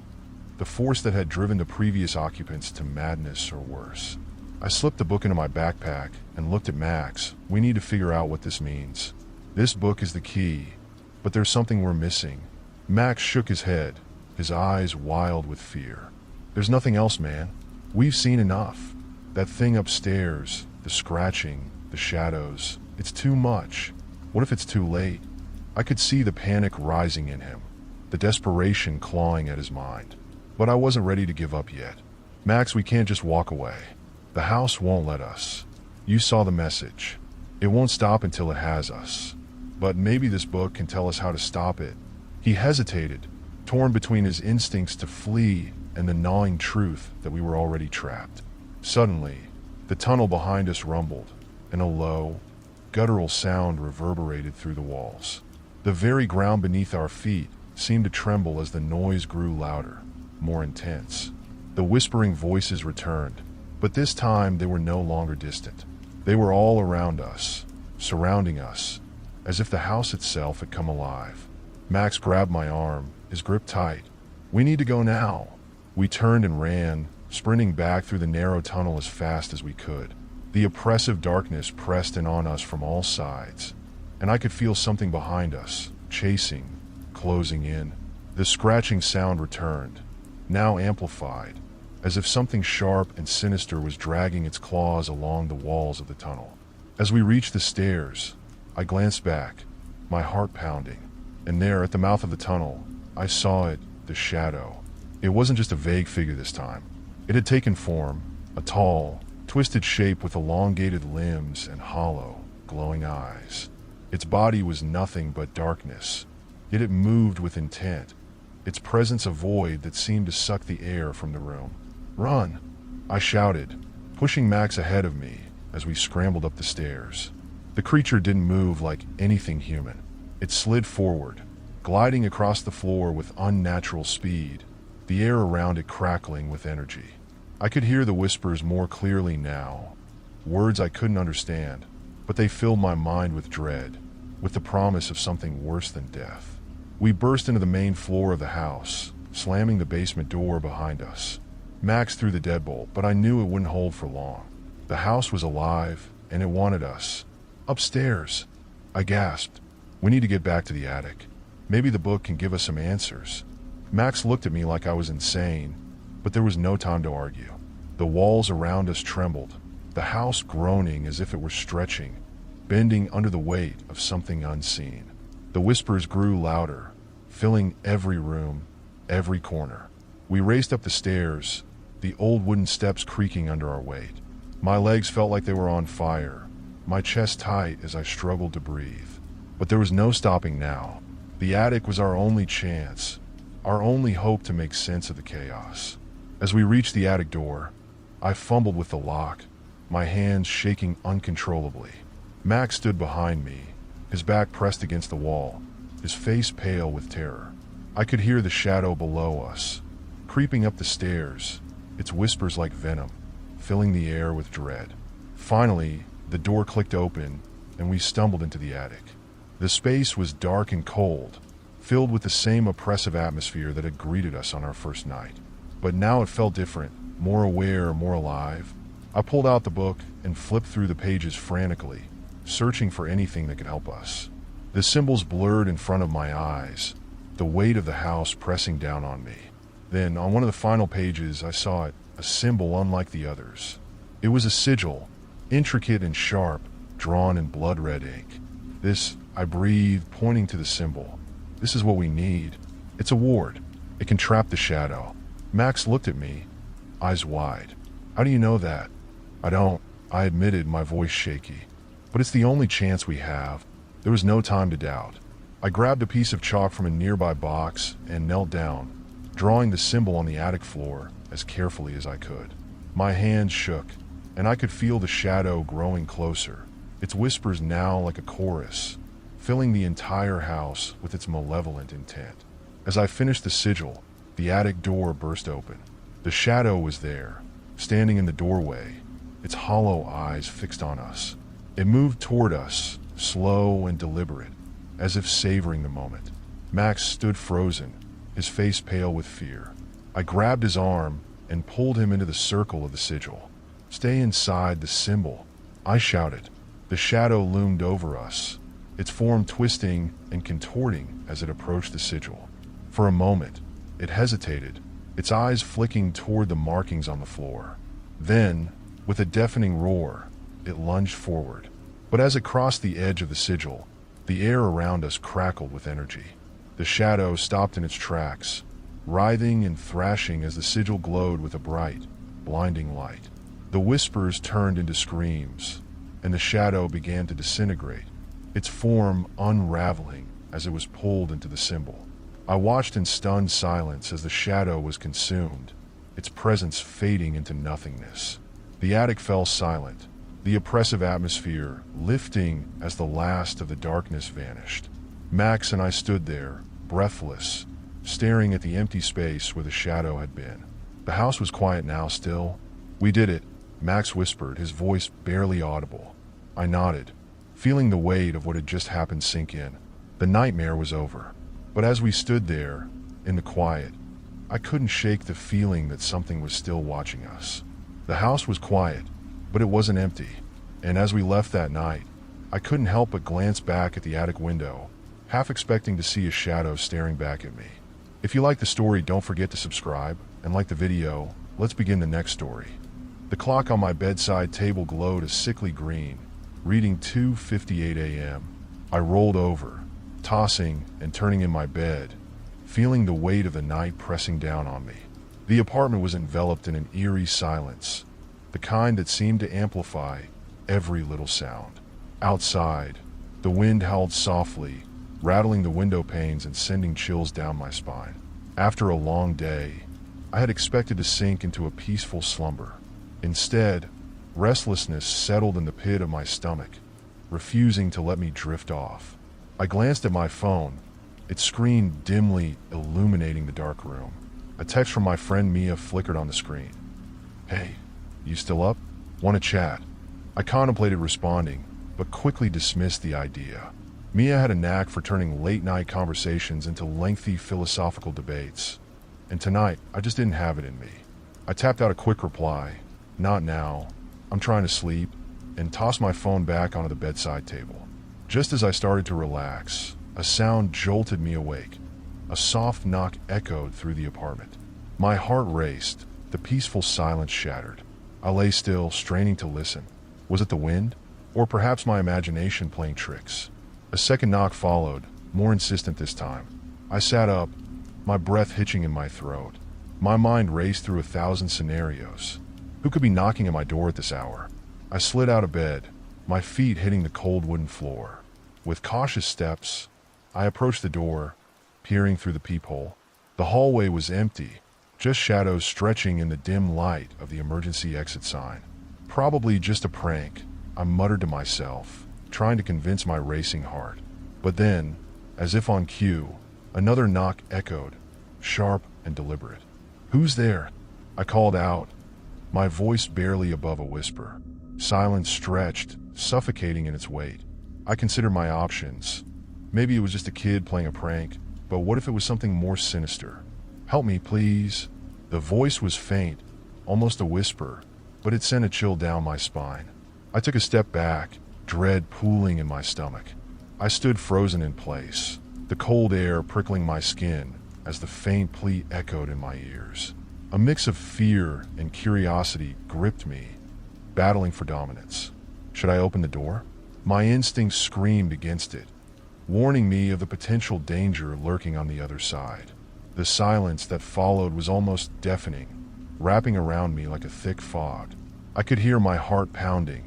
A: The force that had driven the previous occupants to madness or worse. I slipped the book into my backpack and looked at Max. "We need to figure out what this means. This book is the key, but there's something we're missing." Max shook his head, his eyes wild with fear. "There's nothing else, man. We've seen enough. That thing upstairs, the scratching, the shadows, it's too much. What if it's too late?" I could see the panic rising in him, the desperation clawing at his mind. But I wasn't ready to give up yet. "Max, we can't just walk away. The house won't let us. You saw the message. It won't stop until it has us. But maybe this book can tell us how to stop it." He hesitated, torn between his instincts to flee and the gnawing truth that we were already trapped. Suddenly, the tunnel behind us rumbled, and a low, guttural sound reverberated through the walls. The very ground beneath our feet seemed to tremble as the noise grew louder, more intense. The whispering voices returned, but this time they were no longer distant. They were all around us, surrounding us, as if the house itself had come alive. Max grabbed my arm, his grip tight. "We need to go now." We turned and ran, sprinting back through the narrow tunnel as fast as we could. The oppressive darkness pressed in on us from all sides, and I could feel something behind us, chasing, closing in. The scratching sound returned, now amplified, as if something sharp and sinister was dragging its claws along the walls of the tunnel. As we reached the stairs, I glanced back, my heart pounding, and there at the mouth of the tunnel, I saw it, the shadow. It wasn't just a vague figure this time. It had taken form, a tall, twisted shape with elongated limbs and hollow, glowing eyes. Its body was nothing but darkness, yet it moved with intent, its presence a void that seemed to suck the air from the room. "Run!" I shouted, pushing Max ahead of me as we scrambled up the stairs. The creature didn't move like anything human. It slid forward, gliding across the floor with unnatural speed, the air around it crackling with energy. I could hear the whispers more clearly now, words I couldn't understand, but they filled my mind with dread, with the promise of something worse than death. We burst into the main floor of the house, slamming the basement door behind us. Max threw the deadbolt, but I knew it wouldn't hold for long. The house was alive, and it wanted us. "Upstairs," I gasped. "We need to get back to the attic. Maybe the book can give us some answers." Max looked at me like I was insane, but there was no time to argue. The walls around us trembled, the house groaning as if it were stretching, bending under the weight of something unseen. The whispers grew louder, filling every room, every corner. We raced up the stairs, the old wooden steps creaking under our weight. My legs felt like they were on fire, my chest tight as I struggled to breathe. But there was no stopping now. The attic was our only chance, our only hope to make sense of the chaos. As we reached the attic door, I fumbled with the lock, my hands shaking uncontrollably. Max stood behind me, his back pressed against the wall, his face pale with terror. I could hear the shadow below us, creeping up the stairs, its whispers like venom, filling the air with dread. Finally, the door clicked open, and we stumbled into the attic. The space was dark and cold, filled with the same oppressive atmosphere that had greeted us on our first night. But now it felt different, more aware, more alive. I pulled out the book and flipped through the pages frantically, searching for anything that could help us. The symbols blurred in front of my eyes, the weight of the house pressing down on me. Then, on one of the final pages, I saw it, a symbol unlike the others. It was a sigil, intricate and sharp, drawn in blood-red ink. This, I breathed, pointing to the symbol. This is what we need. It's a ward. It can trap the shadow. Max looked at me, eyes wide. How do you know that? I don't, I admitted, my voice shaky. But it's the only chance we have. There was no time to doubt. I grabbed a piece of chalk from a nearby box and knelt down, drawing the symbol on the attic floor as carefully as I could. My hands shook, and I could feel the shadow growing closer, its whispers now like a chorus, filling the entire house with its malevolent intent. As I finished the sigil, the attic door burst open. The shadow was there, standing in the doorway, its hollow eyes fixed on us. It moved toward us, slow and deliberate, as if savoring the moment. Max stood frozen, his face pale with fear. I grabbed his arm and pulled him into the circle of the sigil. "Stay inside the symbol," I shouted. The shadow loomed over us, its form twisting and contorting as it approached the sigil. For a moment, it hesitated, its eyes flicking toward the markings on the floor. Then, with a deafening roar, it lunged forward. But as it crossed the edge of the sigil, the air around us crackled with energy. The shadow stopped in its tracks, writhing and thrashing as the sigil glowed with a bright, blinding light. The whispers turned into screams, and the shadow began to disintegrate, its form unraveling as it was pulled into the symbol. I watched in stunned silence as the shadow was consumed, its presence fading into nothingness. The attic fell silent, the oppressive atmosphere lifting as the last of the darkness vanished. Max and I stood there, breathless, staring at the empty space where the shadow had been. The house was quiet now still. "We did it," Max whispered, his voice barely audible. I nodded, feeling the weight of what had just happened sink in. The nightmare was over. But as we stood there, in the quiet, I couldn't shake the feeling that something was still watching us. The house was quiet, but it wasn't empty. And as we left that night, I couldn't help but glance back at the attic window, half expecting to see a shadow staring back at me. If you like the story, don't forget to subscribe, and like the video. Let's begin the next story. The clock on my bedside table glowed a sickly green, reading 2:58 a.m. I rolled over, tossing and turning in my bed, feeling the weight of the night pressing down on me. The apartment was enveloped in an eerie silence, the kind that seemed to amplify every little sound. Outside, the wind howled softly, rattling the window panes and sending chills down my spine. After a long day, I had expected to sink into a peaceful slumber. Instead, restlessness settled in the pit of my stomach, refusing to let me drift off. I glanced at my phone, its screen dimly illuminating the dark room. A text from my friend Mia flickered on the screen. "Hey, you still up? Want to chat?" I contemplated responding, but quickly dismissed the idea. Mia had a knack for turning late-night conversations into lengthy philosophical debates, and tonight I just didn't have it in me. I tapped out a quick reply, "Not now, I'm trying to sleep," and tossed my phone back onto the bedside table. Just as I started to relax, a sound jolted me awake. A soft knock echoed through the apartment. My heart raced, the peaceful silence shattered. I lay still, straining to listen. Was it the wind? Or perhaps my imagination playing tricks? A second knock followed, more insistent this time. I sat up, my breath hitching in my throat. My mind raced through 1,000 scenarios. Who could be knocking at my door at this hour? I slid out of bed, my feet hitting the cold wooden floor. With cautious steps, I approached the door, peering through the peephole. The hallway was empty, just shadows stretching in the dim light of the emergency exit sign. Probably just a prank, I muttered to myself, trying to convince my racing heart. But then, as if on cue, another knock echoed, sharp and deliberate. "Who's there?" I called out, my voice barely above a whisper. Silence stretched, suffocating in its weight. I considered my options. Maybe it was just a kid playing a prank, but what if it was something more sinister? "Help me, please." The voice was faint, almost a whisper, but it sent a chill down my spine. I took a step back, dread pooling in my stomach. I stood frozen in place, the cold air prickling my skin as the faint plea echoed in my ears. A mix of fear and curiosity gripped me, battling for dominance. Should I open the door? My instincts screamed against it, warning me of the potential danger lurking on the other side. The silence that followed was almost deafening, wrapping around me like a thick fog. I could hear my heart pounding,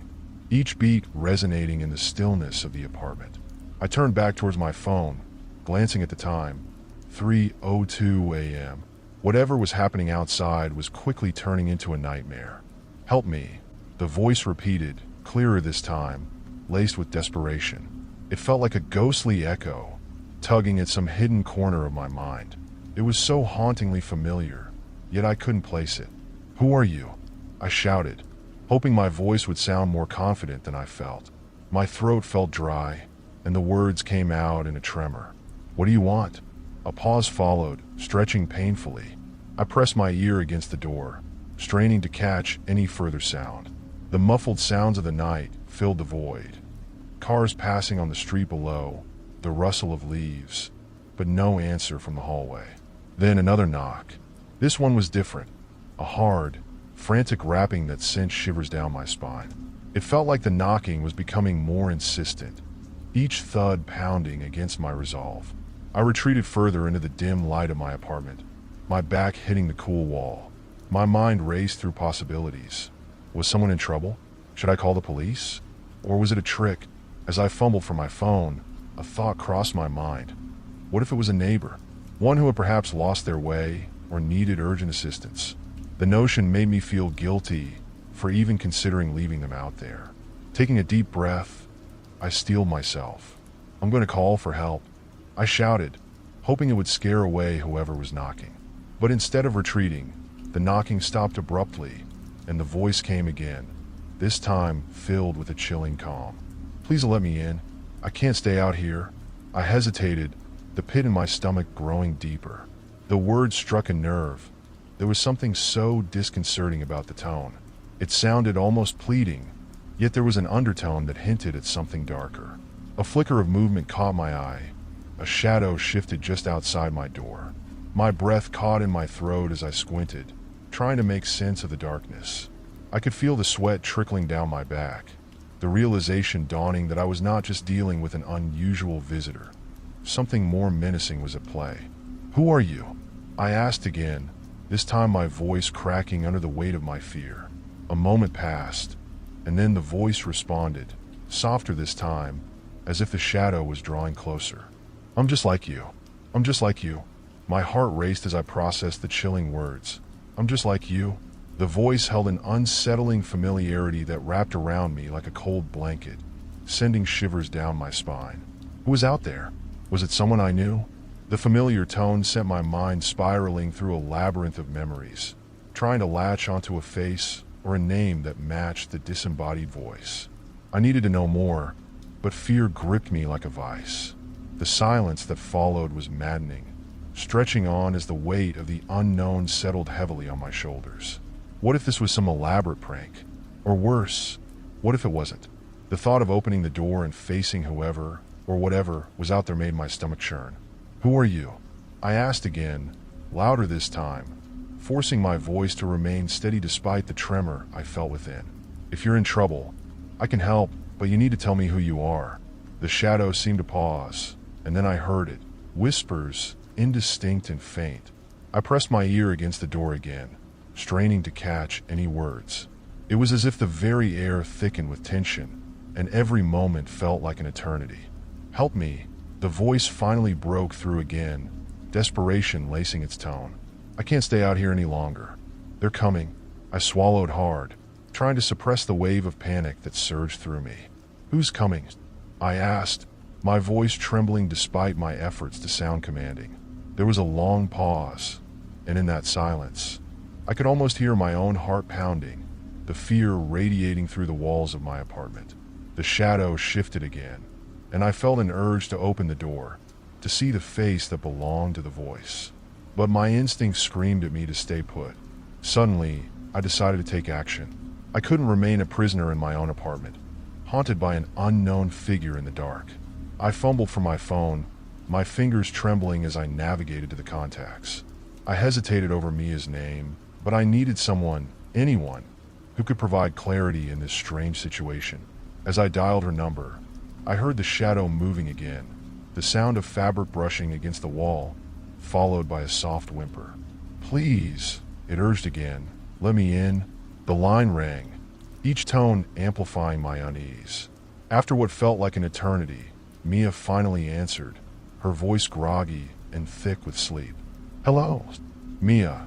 A: each beat resonating in the stillness of the apartment. I turned back towards my phone, glancing at the time, 3:02 a.m. Whatever was happening outside was quickly turning into a nightmare. "Help me," the voice repeated, clearer this time, laced with desperation. It felt like a ghostly echo, tugging at some hidden corner of my mind. It was so hauntingly familiar, yet I couldn't place it. "Who are you?" I shouted, hoping my voice would sound more confident than I felt. My throat felt dry, and the words came out in a tremor. "What do you want?" A pause followed, stretching painfully. I pressed my ear against the door, straining to catch any further sound. The muffled sounds of the night filled the void. Cars passing on the street below, the rustle of leaves, but no answer from the hallway. Then another knock. This one was different, a hard, frantic rapping that sent shivers down my spine. It felt like the knocking was becoming more insistent, each thud pounding against my resolve. I retreated further into the dim light of my apartment, my back hitting the cool wall. My mind raced through possibilities. Was someone in trouble? Should I call the police? Or was it a trick? As I fumbled for my phone, a thought crossed my mind. What if it was a neighbor? One who had perhaps lost their way or needed urgent assistance. The notion made me feel guilty for even considering leaving them out there. Taking a deep breath, I steeled myself. "I'm going to call for help," I shouted, hoping it would scare away whoever was knocking. But instead of retreating, the knocking stopped abruptly, and the voice came again, this time filled with a chilling calm. "Please let me in. I can't stay out here." I hesitated, the pit in my stomach growing deeper. The words struck a nerve. There was something so disconcerting about the tone. It sounded almost pleading, yet there was an undertone that hinted at something darker. A flicker of movement caught my eye. A shadow shifted just outside my door. My breath caught in my throat as I squinted, trying to make sense of the darkness. I could feel the sweat trickling down my back, the realization dawning that I was not just dealing with an unusual visitor. Something more menacing was at play. "Who are you?" I asked again, this time my voice cracking under the weight of my fear. A moment passed, and then the voice responded, softer this time, as if the shadow was drawing closer. "I'm just like you. I'm just like you." My heart raced as I processed the chilling words. "I'm just like you." The voice held an unsettling familiarity that wrapped around me like a cold blanket, sending shivers down my spine. Who was out there? Was it someone I knew? The familiar tone sent my mind spiraling through a labyrinth of memories, trying to latch onto a face or a name that matched the disembodied voice. I needed to know more, but fear gripped me like a vice. The silence that followed was maddening, stretching on as the weight of the unknown settled heavily on my shoulders. What if this was some elaborate prank? Or worse, what if it wasn't? The thought of opening the door and facing whoever, or whatever, was out there made my stomach churn. "Who are you?" I asked again, louder this time, forcing my voice to remain steady despite the tremor I felt within. "If you're in trouble, I can help, but you need to tell me who you are." The shadow seemed to pause, and then I heard it. Whispers, indistinct and faint. I pressed my ear against the door again, straining to catch any words. It was as if the very air thickened with tension, and every moment felt like an eternity. "Help me." The voice finally broke through again, desperation lacing its tone. "I can't stay out here any longer. They're coming." I swallowed hard, trying to suppress the wave of panic that surged through me. "Who's coming?" I asked, my voice trembling despite my efforts to sound commanding. There was a long pause, and in that silence, I could almost hear my own heart pounding, the fear radiating through the walls of my apartment. The shadow shifted again, and I felt an urge to open the door, to see the face that belonged to the voice. But my instinct screamed at me to stay put. Suddenly, I decided to take action. I couldn't remain a prisoner in my own apartment, haunted by an unknown figure in the dark. I fumbled for my phone, my fingers trembling as I navigated to the contacts. I hesitated over Mia's name, but I needed someone, anyone, who could provide clarity in this strange situation. As I dialed her number, I heard the shadow moving again, the sound of fabric brushing against the wall, followed by a soft whimper. "Please," it urged again, "let me in." The line rang, each tone amplifying my unease. After what felt like an eternity, Mia finally answered, her voice groggy and thick with sleep. "Hello." "Mia,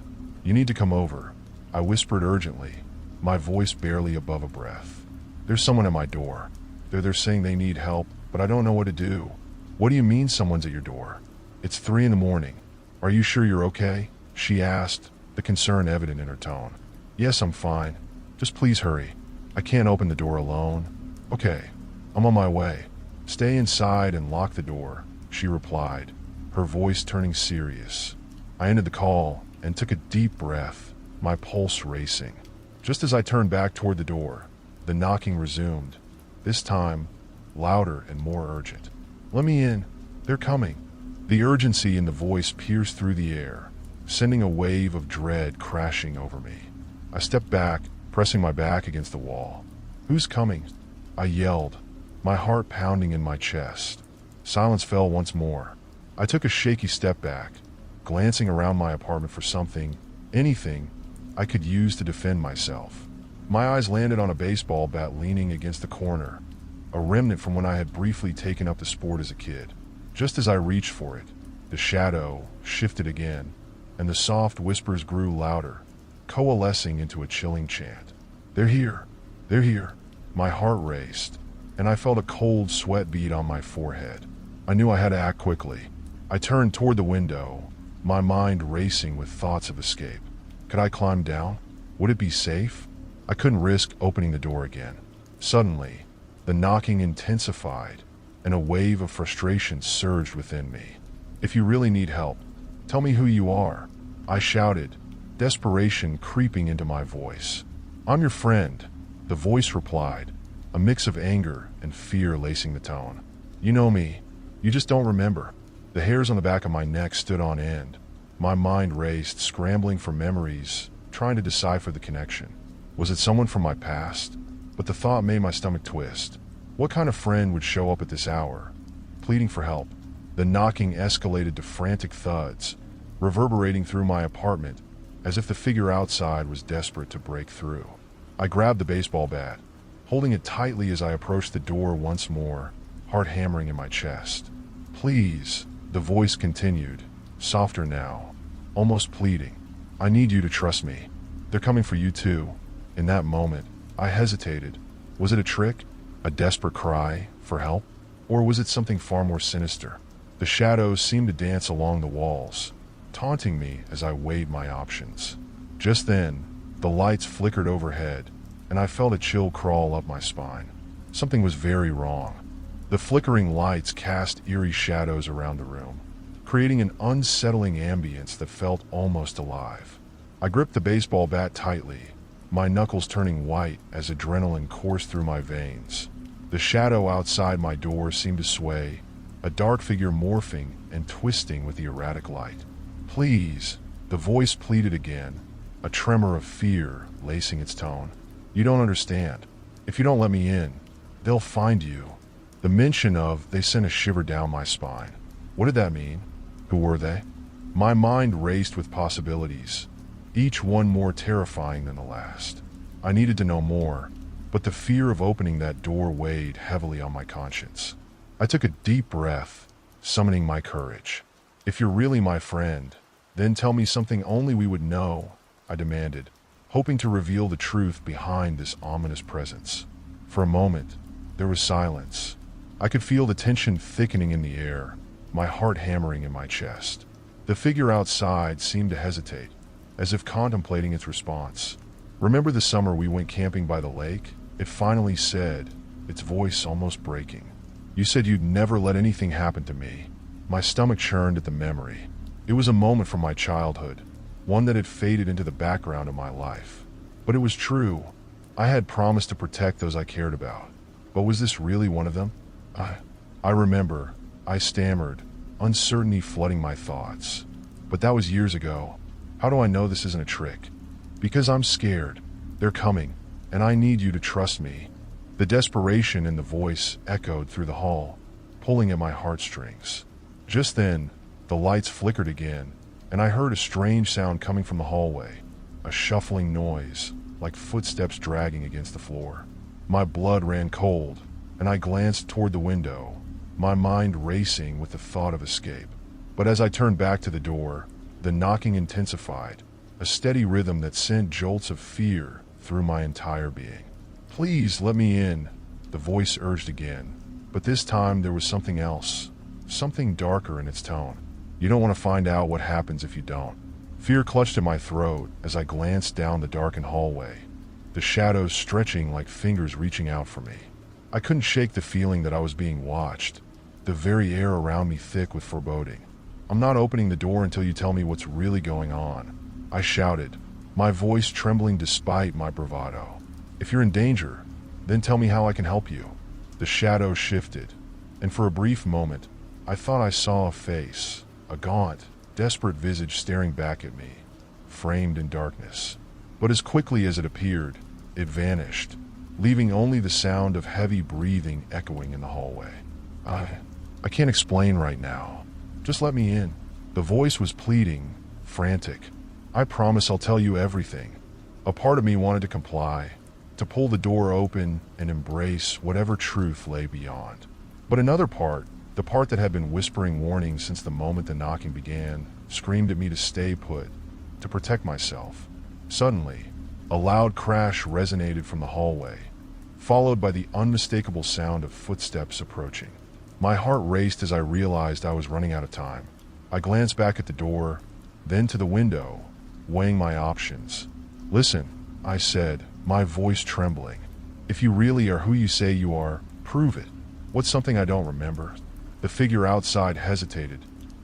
A: you need to come over," I whispered urgently, my voice barely above a breath. "There's someone at my door. They're saying they need help, but I don't know what to do." "What do you mean someone's at your door? It's 3 in the morning. Are you sure you're okay?" she asked, the concern evident in her tone. "Yes, I'm fine. Just please hurry. I can't open the door alone." "Okay, I'm on my way. Stay inside and lock the door," she replied, her voice turning serious. I ended the call and took a deep breath, my pulse racing. Just as I turned back toward the door, the knocking resumed, this time louder and more urgent. "Let me in. They're coming." The urgency in the voice pierced through the air, sending a wave of dread crashing over me. I stepped back, pressing my back against the wall. "Who's coming?" I yelled, my heart pounding in my chest. Silence fell once more. I took a shaky step back, glancing around my apartment for something, anything, I could use to defend myself. My eyes landed on a baseball bat leaning against the corner, a remnant from when I had briefly taken up the sport as a kid. Just as I reached for it, the shadow shifted again, and the soft whispers grew louder, coalescing into a chilling chant. "They're here! They're here!" My heart raced, and I felt a cold sweat bead on my forehead. I knew I had to act quickly. I turned toward the window, my mind racing with thoughts of escape. Could I climb down? Would it be safe? I couldn't risk opening the door again. Suddenly, the knocking intensified, and a wave of frustration surged within me. "If you really need help, tell me who you are," I shouted, desperation creeping into my voice. "I'm your friend," the voice replied, a mix of anger and fear lacing the tone. "You know me. You just don't remember." The hairs on the back of my neck stood on end. My mind raced, scrambling for memories, trying to decipher the connection. Was it someone from my past? But the thought made my stomach twist. What kind of friend would show up at this hour, pleading for help? The knocking escalated to frantic thuds, reverberating through my apartment, as if the figure outside was desperate to break through. I grabbed the baseball bat, holding it tightly as I approached the door once more, heart hammering in my chest. "Please," the voice continued, softer now, almost pleading. "I need you to trust me. They're coming for you too." In that moment, I hesitated. Was it a trick? A desperate cry for help? Or was it something far more sinister? The shadows seemed to dance along the walls, taunting me as I weighed my options. Just then, the lights flickered overhead, and I felt a chill crawl up my spine. Something was very wrong. The flickering lights cast eerie shadows around the room, creating an unsettling ambience that felt almost alive. I gripped the baseball bat tightly, my knuckles turning white as adrenaline coursed through my veins. The shadow outside my door seemed to sway, a dark figure morphing and twisting with the erratic light. "Please," the voice pleaded again, a tremor of fear lacing its tone. "You don't understand. If you don't let me in, they'll find you." The mention of "they" sent a shiver down my spine. What did that mean? Who were they? My mind raced with possibilities, each one more terrifying than the last. I needed to know more, but the fear of opening that door weighed heavily on my conscience. I took a deep breath, summoning my courage. "If you're really my friend, then tell me something only we would know," I demanded, hoping to reveal the truth behind this ominous presence. For a moment, there was silence. I could feel the tension thickening in the air, my heart hammering in my chest. The figure outside seemed to hesitate, as if contemplating its response. "Remember the summer we went camping by the lake?" It finally said, its voice almost breaking. "You said you'd never let anything happen to me." My stomach churned at the memory. It was a moment from my childhood, one that had faded into the background of my life. But it was true. I had promised to protect those I cared about. But was this really one of them? I remember, I stammered, uncertainty flooding my thoughts. But that was years ago. How do I know this isn't a trick? "Because I'm scared. They're coming, and I need you to trust me." The desperation in the voice echoed through the hall, pulling at my heartstrings. Just then, the lights flickered again, and I heard a strange sound coming from the hallway, a shuffling noise, like footsteps dragging against the floor. My blood ran cold, and I glanced toward the window, my mind racing with the thought of escape. But as I turned back to the door, the knocking intensified, a steady rhythm that sent jolts of fear through my entire being. "Please let me in," the voice urged again, but this time there was something else, something darker in its tone. "You don't want to find out what happens if you don't." Fear clutched at my throat as I glanced down the darkened hallway, the shadows stretching like fingers reaching out for me. I couldn't shake the feeling that I was being watched, the very air around me thick with foreboding. "I'm not opening the door until you tell me what's really going on," I shouted, my voice trembling despite my bravado. "If you're in danger, then tell me how I can help you." The shadows shifted, and for a brief moment, I thought I saw a face, a gaunt, desperate visage staring back at me, framed in darkness. But as quickly as it appeared, it vanished, leaving only the sound of heavy breathing echoing in the hallway. I can't explain right now. Just let me in." The voice was pleading, frantic. "I promise I'll tell you everything." A part of me wanted to comply, to pull the door open and embrace whatever truth lay beyond. But another part, the part that had been whispering warnings since the moment the knocking began, screamed at me to stay put, to protect myself. Suddenly, a loud crash resonated from the hallway, followed by the unmistakable sound of footsteps approaching. My heart raced as I realized I was running out of time. I glanced back at the door, then to the window, weighing my options. "Listen," I said, my voice trembling. "If you really are who you say you are, prove it." "What's something I don't remember?" The figure outside hesitated,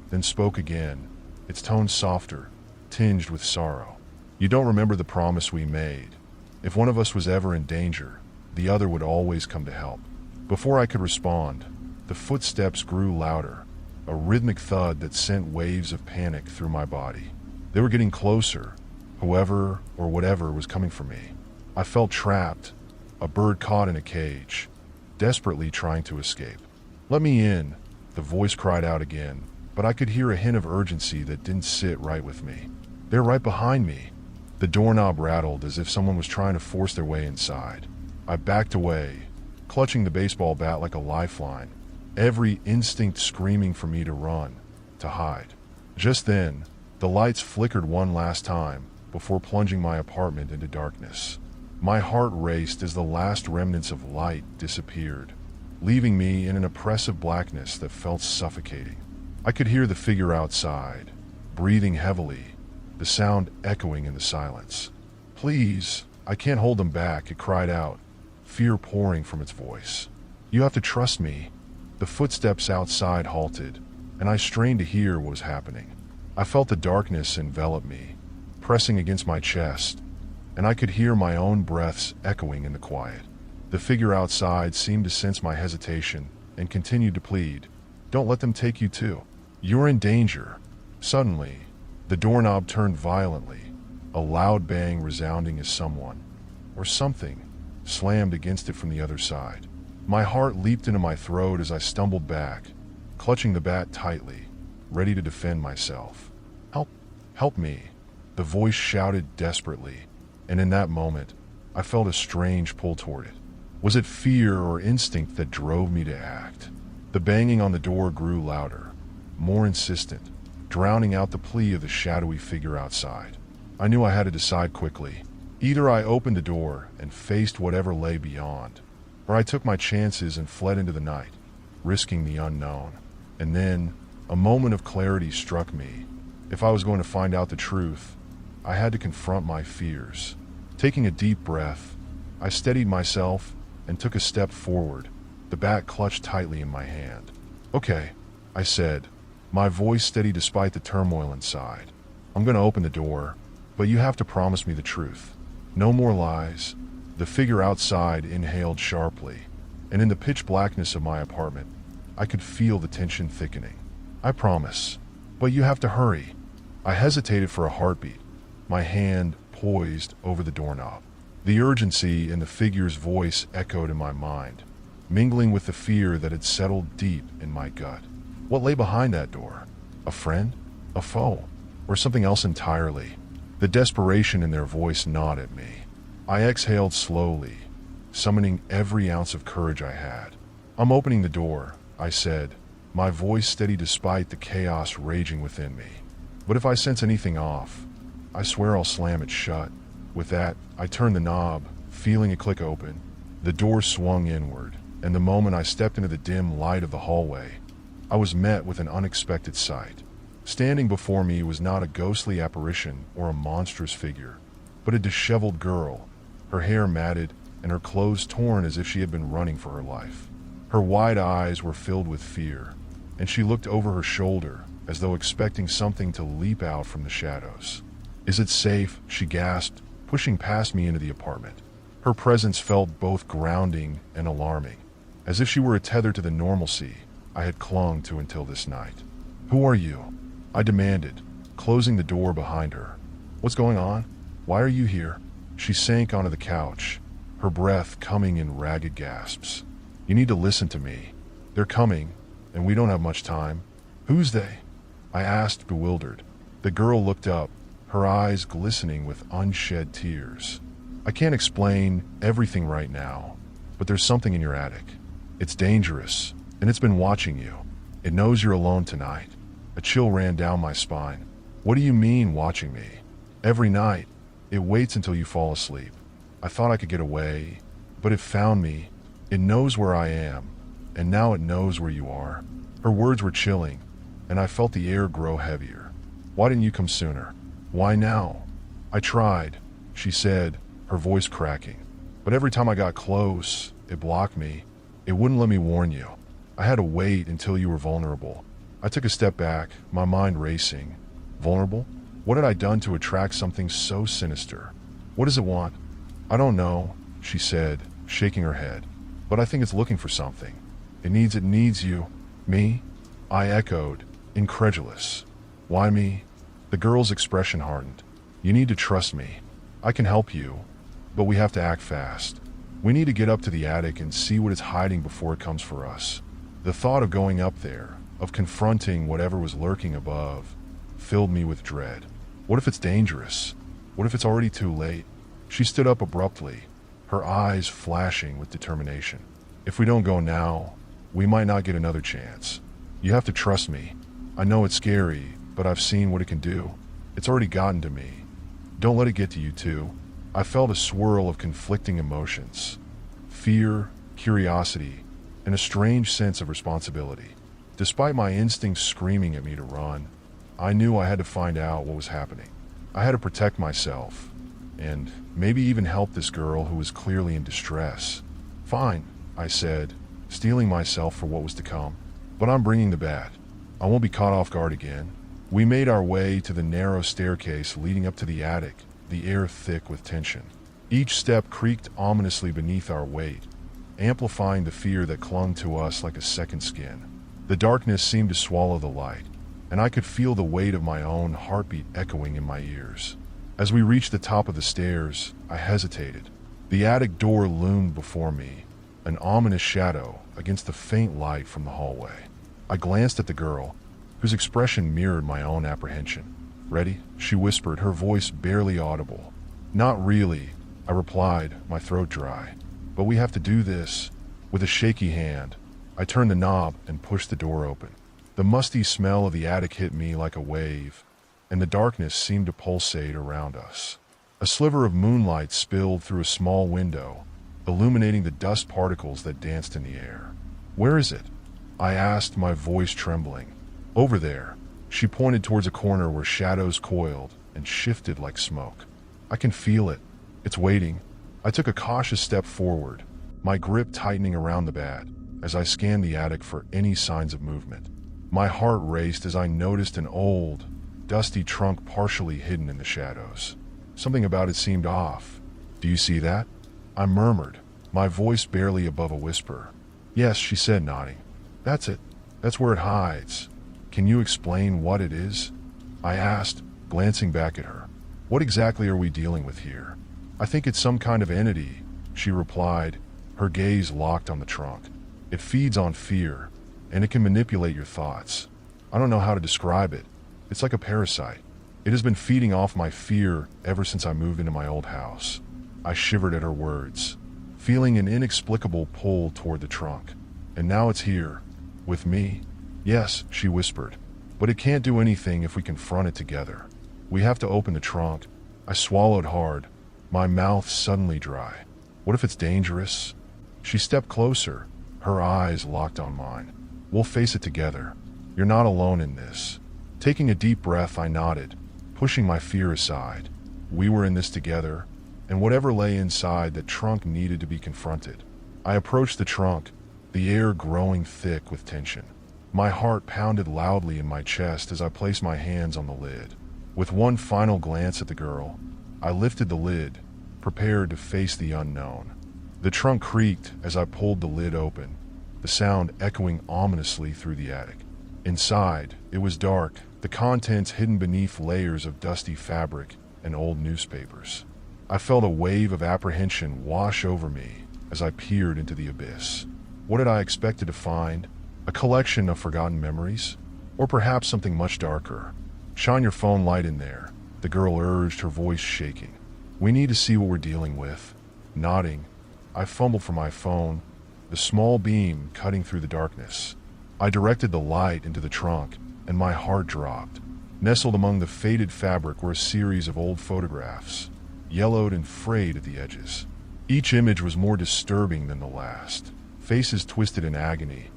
A: then spoke again, its tone softer, tinged with sorrow. "You don't remember the promise we made. If one of us was ever in danger, the other would always come to help." Before I could respond, the footsteps grew louder, a rhythmic thud that sent waves of panic through my body. They were getting closer, whoever or whatever was coming for me. I felt trapped, a bird caught in a cage, desperately trying to escape. "Let me in," the voice cried out again, but I could hear a hint of urgency that didn't sit right with me. "They're right behind me." The doorknob rattled as if someone was trying to force their way inside. I backed away, clutching the baseball bat like a lifeline, every instinct screaming for me to run, to hide. Just then, the lights flickered one last time before plunging my apartment into darkness. My heart raced as the last remnants of light disappeared, leaving me in an oppressive blackness that felt suffocating. I could hear the figure outside, breathing heavily, the sound echoing in the silence. "Please, I can't hold them back," it cried out, fear pouring from its voice. "You have to trust me." The footsteps outside halted, and I strained to hear what was happening. I felt the darkness envelop me, pressing against my chest, and I could hear my own breaths echoing in the quiet. The figure outside seemed to sense my hesitation and continued to plead, "Don't let them take you too. You're in danger." Suddenly, the doorknob turned violently, a loud bang resounding as someone, or something, slammed against it from the other side. My heart leaped into my throat as I stumbled back, clutching the bat tightly, ready to defend myself. Help me, the voice shouted desperately, and in that moment, I felt a strange pull toward it. Was it fear or instinct that drove me to act? The banging on the door grew louder, more insistent, drowning out the plea of the shadowy figure outside. I knew I had to decide quickly. Either I opened the door and faced whatever lay beyond, or I took my chances and fled into the night, risking the unknown. And then, a moment of clarity struck me. If I was going to find out the truth, I had to confront my fears. Taking a deep breath, I steadied myself and took a step forward, the bat clutched tightly in my hand. "Okay," I said, my voice steady despite the turmoil inside. "I'm going to open the door, but you have to promise me the truth. No more lies." The figure outside inhaled sharply, and in the pitch blackness of my apartment, I could feel the tension thickening. "I promise, but you have to hurry." I hesitated for a heartbeat, my hand poised over the doorknob. The urgency in the figure's voice echoed in my mind, mingling with the fear that had settled deep in my gut. What lay behind that door? A friend? A foe? Or something else entirely? The desperation in their voice gnawed at me. I exhaled slowly, summoning every ounce of courage I had. "I'm opening the door," I said, my voice steady despite the chaos raging within me. "But if I sense anything off, I swear I'll slam it shut." With that, I turned the knob, feeling it click open. The door swung inward, and the moment I stepped into the dim light of the hallway, I was met with an unexpected sight. Standing before me was not a ghostly apparition or a monstrous figure, but a disheveled girl, her hair matted and her clothes torn as if she had been running for her life. Her wide eyes were filled with fear, and she looked over her shoulder as though expecting something to leap out from the shadows. "Is it safe?" she gasped, pushing past me into the apartment. Her presence felt both grounding and alarming, as if she were a tether to the normalcy I had clung to until this night. "Who are you?" I demanded, closing the door behind her. "What's going on? Why are you here?" She sank onto the couch, her breath coming in ragged gasps. "You need to listen to me. They're coming, and we don't have much time." "Who's they?" I asked, bewildered. The girl looked up, her eyes glistening with unshed tears. "I can't explain everything right now, but there's something in your attic. It's dangerous, and it's been watching you. It knows you're alone tonight." A chill ran down my spine. "What do you mean, watching me?" "Every night. It waits until you fall asleep. I thought I could get away, but it found me. It knows where I am, and now it knows where you are." Her words were chilling, and I felt the air grow heavier. "Why didn't you come sooner? Why now?" "I tried," she said, her voice cracking. "But every time I got close, it blocked me. It wouldn't let me warn you. I had to wait until you were vulnerable." I took a step back, my mind racing. Vulnerable? What had I done to attract something so sinister? "What does it want?" "I don't know," she said, shaking her head. "But I think it's looking for something. It needs you." "Me?" I echoed, incredulous. "Why me?" The girl's expression hardened. "You need to trust me. I can help you, but we have to act fast. We need to get up to the attic and see what it's hiding before it comes for us." The thought of going up there, of confronting whatever was lurking above, filled me with dread. What if it's dangerous? What if it's already too late? She stood up abruptly, her eyes flashing with determination. "If we don't go now, we might not get another chance. You have to trust me. I know it's scary, but I've seen what it can do. It's already gotten to me. Don't let it get to you too." I felt a swirl of conflicting emotions. Fear, curiosity, and a strange sense of responsibility. Despite my instincts screaming at me to run, I knew I had to find out what was happening. I had to protect myself, and maybe even help this girl who was clearly in distress. "Fine," I said, steeling myself for what was to come. "But I'm bringing the bat. I won't be caught off guard again." We made our way to the narrow staircase leading up to the attic, the air thick with tension. Each step creaked ominously beneath our weight, amplifying the fear that clung to us like a second skin. The darkness seemed to swallow the light, and I could feel the weight of my own heartbeat echoing in my ears. As we reached the top of the stairs, I hesitated. The attic door loomed before me, an ominous shadow against the faint light from the hallway. I glanced at the girl, whose expression mirrored my own apprehension. Ready? She whispered, her voice barely audible. Not really, I replied, my throat dry. But we have to do this. With a shaky hand, I turned the knob and pushed the door open. The musty smell of the attic hit me like a wave, and the darkness seemed to pulsate around us. A sliver of moonlight spilled through a small window, illuminating the dust particles that danced in the air. Where is it? I asked, my voice trembling. Over there. She pointed towards a corner where shadows coiled and shifted like smoke. I can feel it. It's waiting. I took a cautious step forward, my grip tightening around the bed as I scanned the attic for any signs of movement. My heart raced as I noticed an old, dusty trunk partially hidden in the shadows. Something about it seemed off. Do you see that? I murmured, my voice barely above a whisper. Yes, she said, nodding. That's it. That's where it hides. Can you explain what it is? I asked, glancing back at her. What exactly are we dealing with here? I think it's some kind of entity, she replied, her gaze locked on the trunk. It feeds on fear, and it can manipulate your thoughts. I don't know how to describe it. It's like a parasite. It has been feeding off my fear ever since I moved into my old house. I shivered at her words, feeling an inexplicable pull toward the trunk. And now it's here, with me. Yes, she whispered, but it can't do anything if we confront it together. We have to open the trunk. I swallowed hard, my mouth suddenly dry. What if it's dangerous? She stepped closer, her eyes locked on mine. We'll face it together. You're not alone in this. Taking a deep breath, I nodded, pushing my fear aside. We were in this together, and whatever lay inside the trunk needed to be confronted. I approached the trunk, the air growing thick with tension. My heart pounded loudly in my chest as I placed my hands on the lid. With one final glance at the girl, I lifted the lid, prepared to face the unknown. The trunk creaked as I pulled the lid open, the sound echoing ominously through the attic. Inside, it was dark, the contents hidden beneath layers of dusty fabric and old newspapers. I felt a wave of apprehension wash over me as I peered into the abyss. What had I expected to find? A collection of forgotten memories? Or perhaps something much darker? Shine your phone light in there, the girl urged, her voice shaking. We need to see what we're dealing with. Nodding, I fumbled for my phone, the small beam cutting through the darkness. I directed the light into the trunk, and my heart dropped. Nestled among the faded fabric were a series of old photographs, yellowed and frayed at the edges. Each image was more disturbing than the last. Faces twisted in agony,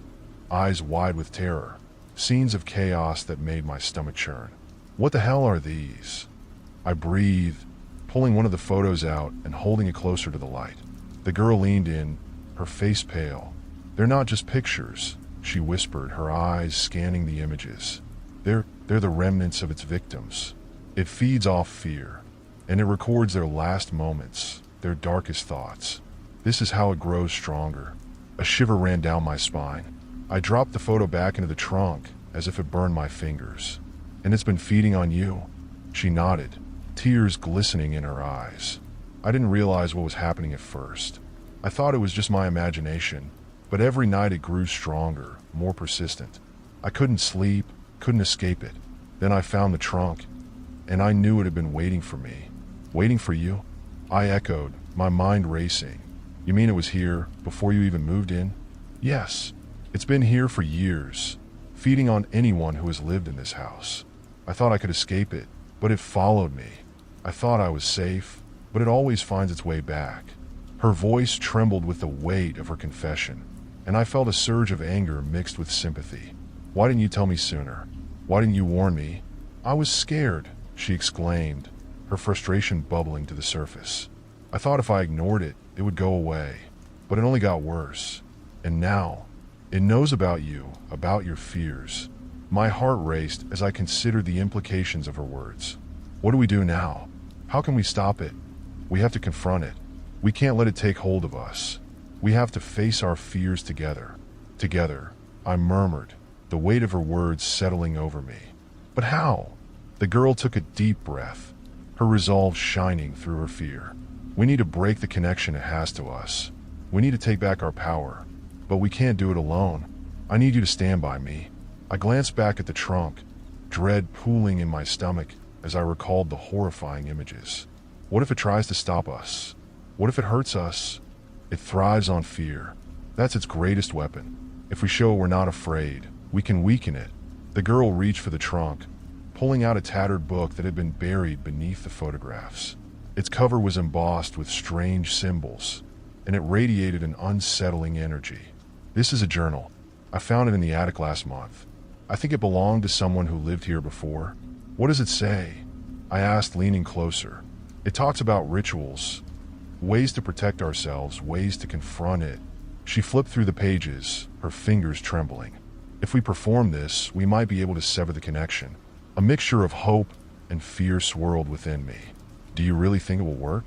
A: eyes wide with terror, scenes of chaos that made my stomach churn. What the hell are these? I breathed, pulling one of the photos out and holding it closer to the light. The girl leaned in, her face pale. They're not just pictures, she whispered, her eyes scanning the images. They're the remnants of its victims. It feeds off fear, and it records their last moments, their darkest thoughts. This is how it grows stronger. A shiver ran down my spine. I dropped the photo back into the trunk as if it burned my fingers. And it's been feeding on you. She nodded, tears glistening in her eyes. I didn't realize what was happening at first. I thought it was just my imagination, but every night it grew stronger, more persistent. I couldn't sleep, couldn't escape it. Then I found the trunk, and I knew it had been waiting for me. Waiting for you? I echoed, my mind racing. You mean it was here, before you even moved in? Yes. It's been here for years, feeding on anyone who has lived in this house. I thought I could escape it, but it followed me. I thought I was safe, but it always finds its way back. Her voice trembled with the weight of her confession, and I felt a surge of anger mixed with sympathy. Why didn't you tell me sooner? Why didn't you warn me? I was scared, she exclaimed, her frustration bubbling to the surface. I thought if I ignored it, it would go away, but it only got worse. And now, it knows about you, about your fears. My heart raced as I considered the implications of her words. What do we do now? How can we stop it? We have to confront it. We can't let it take hold of us. We have to face our fears together. Together, I murmured, the weight of her words settling over me. But how? The girl took a deep breath, her resolve shining through her fear. We need to break the connection it has to us. We need to take back our power, but we can't do it alone. I need you to stand by me. I glanced back at the trunk, dread pooling in my stomach as I recalled the horrifying images. What if it tries to stop us? What if it hurts us? It thrives on fear. That's its greatest weapon. If we show we're not afraid, we can weaken it. The girl reached for the trunk, pulling out a tattered book that had been buried beneath the photographs. Its cover was embossed with strange symbols, and it radiated an unsettling energy. This is a journal. I found it in the attic last month. I think it belonged to someone who lived here before. What does it say? I asked, leaning closer. It talks about rituals, ways to protect ourselves, ways to confront it. She flipped through the pages, her fingers trembling. If we perform this, we might be able to sever the connection. A mixture of hope and fear swirled within me. Do you really think it will work?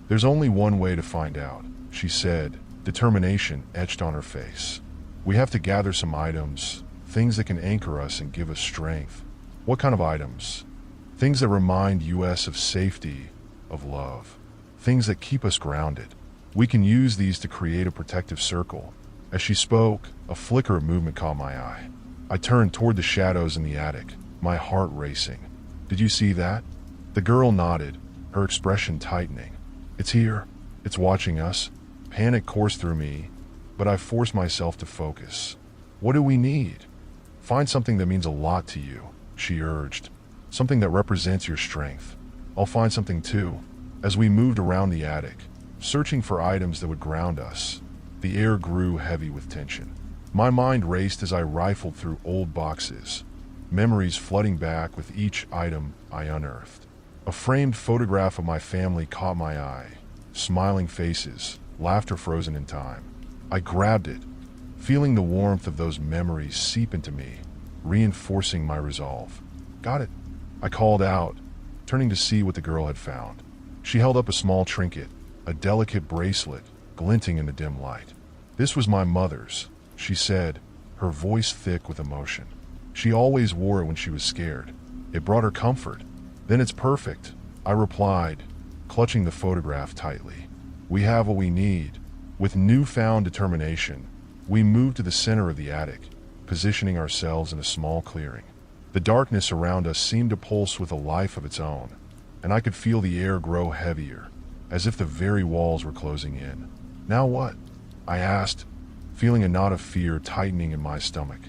A: There's only one way to find out, she said, determination etched on her face. We have to gather some items, things that can anchor us and give us strength. What kind of items? Things that remind us of safety, of love. Things that keep us grounded. We can use these to create a protective circle. As she spoke, a flicker of movement caught my eye. I turned toward the shadows in the attic, my heart racing. Did you see that? The girl nodded, her expression tightening. It's here. It's watching us. Panic coursed through me, but I forced myself to focus. What do we need? Find something that means a lot to you, she urged. Something that represents your strength. I'll find something too. As we moved around the attic, searching for items that would ground us, the air grew heavy with tension. My mind raced as I rifled through old boxes, memories flooding back with each item I unearthed. A framed photograph of my family caught my eye, smiling faces, laughter frozen in time. I grabbed it, feeling the warmth of those memories seep into me, reinforcing my resolve. Got it, I called out, turning to see what the girl had found. She held up a small trinket, a delicate bracelet, glinting in the dim light. This was my mother's, she said, her voice thick with emotion. She always wore it when she was scared. It brought her comfort. Then it's perfect, I replied, clutching the photograph tightly. We have what we need. With newfound determination, we moved to the center of the attic, positioning ourselves in a small clearing. The darkness around us seemed to pulse with a life of its own, and I could feel the air grow heavier, as if the very walls were closing in. Now what? I asked, feeling a knot of fear tightening in my stomach.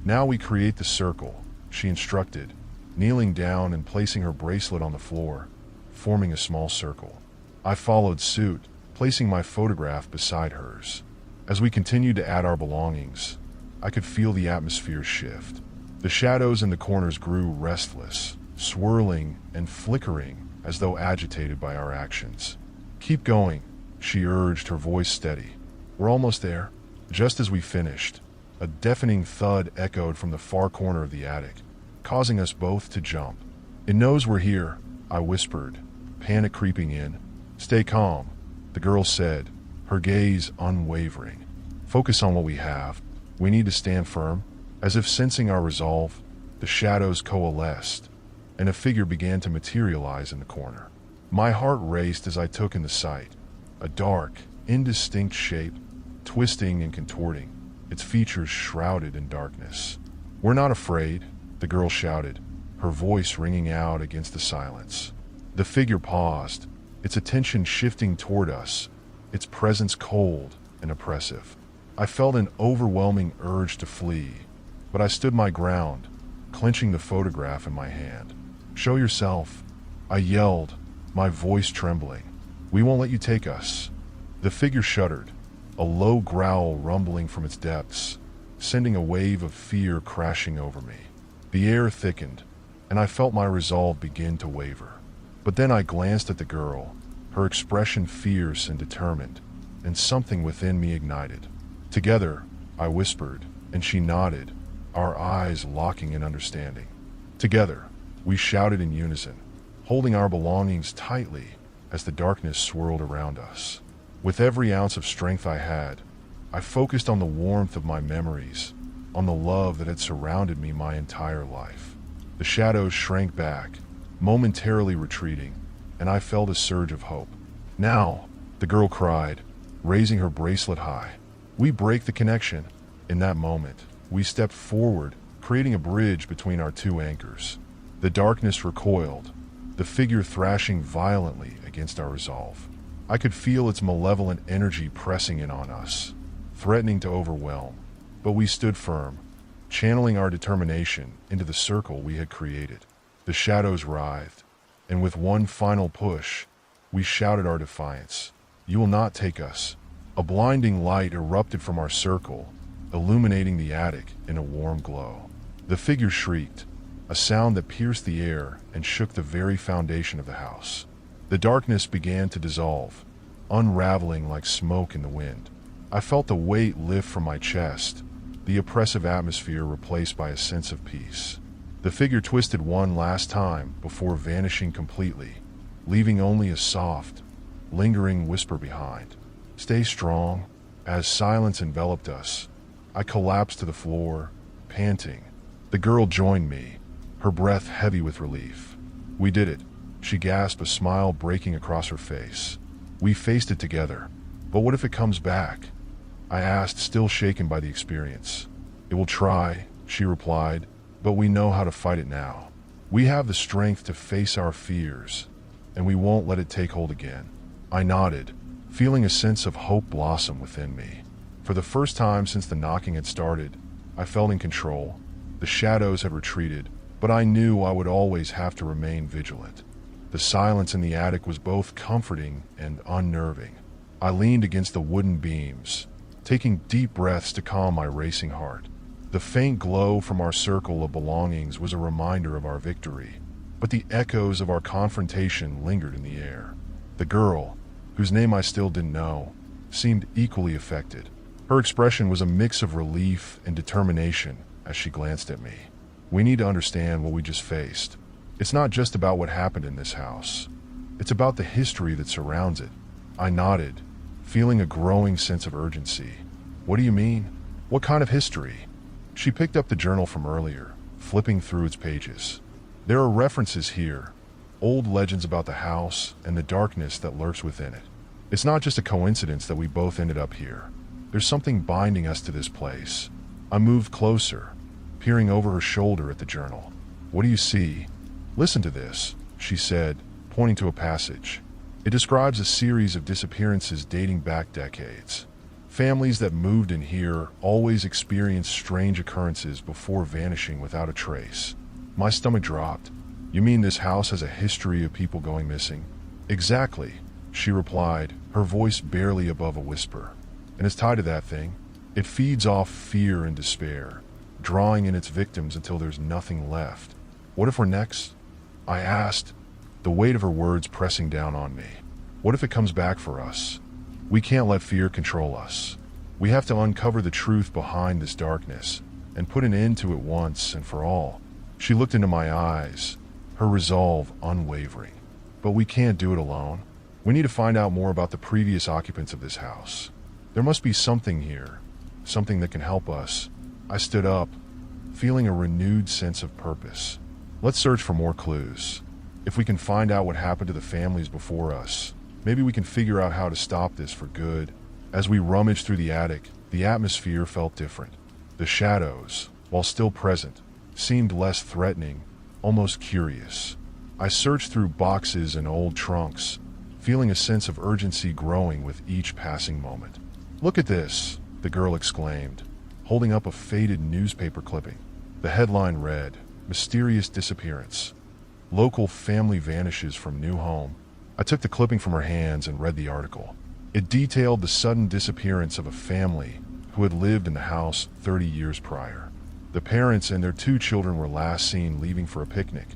A: Now we create the circle, she instructed, kneeling down and placing her bracelet on the floor, forming a small circle. I followed suit, placing my photograph beside hers. As we continued to add our belongings, I could feel the atmosphere shift. The shadows in the corners grew restless, swirling and flickering as though agitated by our actions. Keep going, she urged, her voice steady. We're almost there. Just as we finished, a deafening thud echoed from the far corner of the attic, causing us both to jump. It knows we're here, I whispered, panic creeping in. Stay calm, the girl said, her gaze unwavering. Focus on what we have. We need to stand firm. As if sensing our resolve, the shadows coalesced, and a figure began to materialize in the corner. My heart raced as I took in the sight. A dark, indistinct shape, twisting and contorting, its features shrouded in darkness. We're not afraid, the girl shouted, her voice ringing out against the silence. The figure paused, its attention shifting toward us, its presence cold and oppressive. I felt an overwhelming urge to flee, but I stood my ground, clenching the photograph in my hand. Show yourself, I yelled, my voice trembling. We won't let you take us. The figure shuddered, a low growl rumbling from its depths, sending a wave of fear crashing over me. The air thickened, and I felt my resolve begin to waver. But then I glanced at the girl, her expression fierce and determined, and something within me ignited. Together, I whispered, and she nodded, our eyes locking in understanding. Together, we shouted in unison, holding our belongings tightly as the darkness swirled around us. With every ounce of strength I had, I focused on the warmth of my memories, on the love that had surrounded me my entire life. The shadows shrank back, momentarily retreating, and I felt a surge of hope. Now, the girl cried, raising her bracelet high. We break the connection. In that moment, we stepped forward, creating a bridge between our two anchors. The darkness recoiled, the figure thrashing violently against our resolve. I could feel its malevolent energy pressing in on us, threatening to overwhelm, but we stood firm, channeling our determination into the circle we had created. The shadows writhed, and with one final push, we shouted our defiance. "You will not take us." A blinding light erupted from our circle, illuminating the attic in a warm glow. The figure shrieked, a sound that pierced the air and shook the very foundation of the house. The darkness began to dissolve, unraveling like smoke in the wind. I felt the weight lift from my chest, the oppressive atmosphere replaced by a sense of peace. The figure twisted one last time before vanishing completely, leaving only a soft, lingering whisper behind. "Stay strong." As silence enveloped us, I collapsed to the floor, panting. The girl joined me, her breath heavy with relief. "We did it," she gasped, a smile breaking across her face. "We faced it together. But what if it comes back?" I asked, still shaken by the experience. "It will try," she replied, "but we know how to fight it now. We have the strength to face our fears, and we won't let it take hold again." I nodded, feeling a sense of hope blossom within me. For the first time since the knocking had started, I felt in control. The shadows had retreated, but I knew I would always have to remain vigilant. The silence in the attic was both comforting and unnerving. I leaned against the wooden beams, taking deep breaths to calm my racing heart. The faint glow from our circle of belongings was a reminder of our victory, but the echoes of our confrontation lingered in the air. The girl, whose name I still didn't know, seemed equally affected. Her expression was a mix of relief and determination as she glanced at me. "We need to understand what we just faced. It's not just about what happened in this house. It's about the history that surrounds it." I nodded, feeling a growing sense of urgency. "What do you mean? What kind of history?" She picked up the journal from earlier, flipping through its pages. "There are references here, old legends about the house and the darkness that lurks within it. It's not just a coincidence that we both ended up here. There's something binding us to this place." I moved closer, peering over her shoulder at the journal. "What do you see?" "Listen to this," she said, pointing to a passage. "It describes a series of disappearances dating back decades. Families that moved in here always experienced strange occurrences before vanishing without a trace." My stomach dropped. "You mean this house has a history of people going missing?" "Exactly," she replied, her voice barely above a whisper. "And it's tied to that thing. It feeds off fear and despair, drawing in its victims until there's nothing left." "What if we're next?" I asked, the weight of her words pressing down on me. "What if it comes back for us? We can't let fear control us. We have to uncover the truth behind this darkness and put an end to it once and for all." She looked into my eyes, her resolve unwavering. "But we can't do it alone. We need to find out more about the previous occupants of this house. There must be something here, something that can help us." I stood up, feeling a renewed sense of purpose. "Let's search for more clues. If we can find out what happened to the families before us, maybe we can figure out how to stop this for good." As we rummaged through the attic, the atmosphere felt different. The shadows, while still present, seemed less threatening, almost curious. I searched through boxes and old trunks, feeling a sense of urgency growing with each passing moment. "Look at this," the girl exclaimed, holding up a faded newspaper clipping. The headline read, "Mysterious Disappearance. Local family vanishes from new home." I took the clipping from her hands and read the article. It detailed the sudden disappearance of a family who had lived in the house 30 years prior. The parents and their 2 children were last seen leaving for a picnic,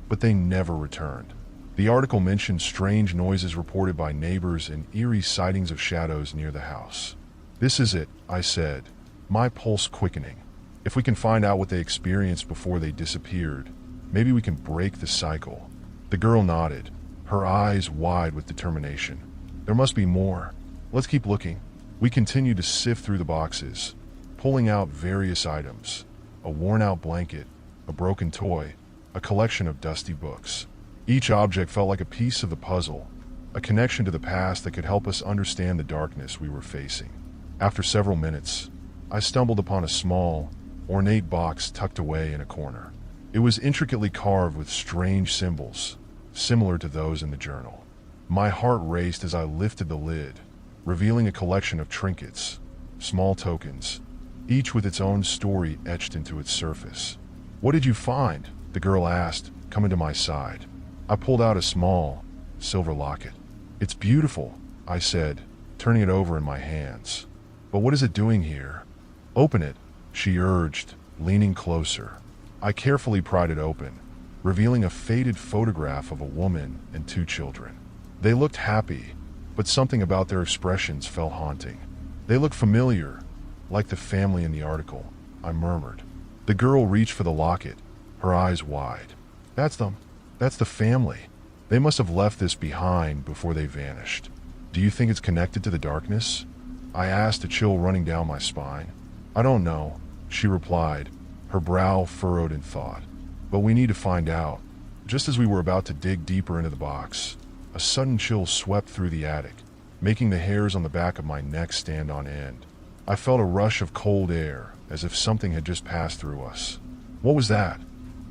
A: but they never returned. The article mentioned strange noises reported by neighbors and eerie sightings of shadows near the house. "This is it," I said, my pulse quickening. "If we can find out what they experienced before they disappeared, maybe we can break the cycle." The girl nodded, her eyes wide with determination. "There must be more. Let's keep looking." We continued to sift through the boxes, pulling out various items: a worn-out blanket, a broken toy, a collection of dusty books. Each object felt like a piece of the puzzle, a connection to the past that could help us understand the darkness we were facing. After several minutes, I stumbled upon a small, ornate box tucked away in a corner. It was intricately carved with strange symbols, similar to those in the journal. My heart raced as I lifted the lid, revealing a collection of trinkets, small tokens, each with its own story etched into its surface. "What did you find?" the girl asked, coming to my side. I pulled out a small, silver locket. "It's beautiful," I said, turning it over in my hands. "But what is it doing here?" "Open it," she urged, leaning closer. I carefully pried it open, revealing a faded photograph of a woman and 2 children. They looked happy, but something about their expressions felt haunting. "They look familiar, like the family in the article," I murmured. The girl reached for the locket, her eyes wide. That's them. That's the family. They must have left this behind before they vanished." "Do you think it's connected to the darkness?" I asked, a chill running down my spine. "I don't know," she replied, her brow furrowed in thought. "But we need to find out." Just as we were about to dig deeper into the box, a sudden chill swept through the attic, making the hairs on the back of my neck stand on end. I felt a rush of cold air, as if something had just passed through us. "What was that?"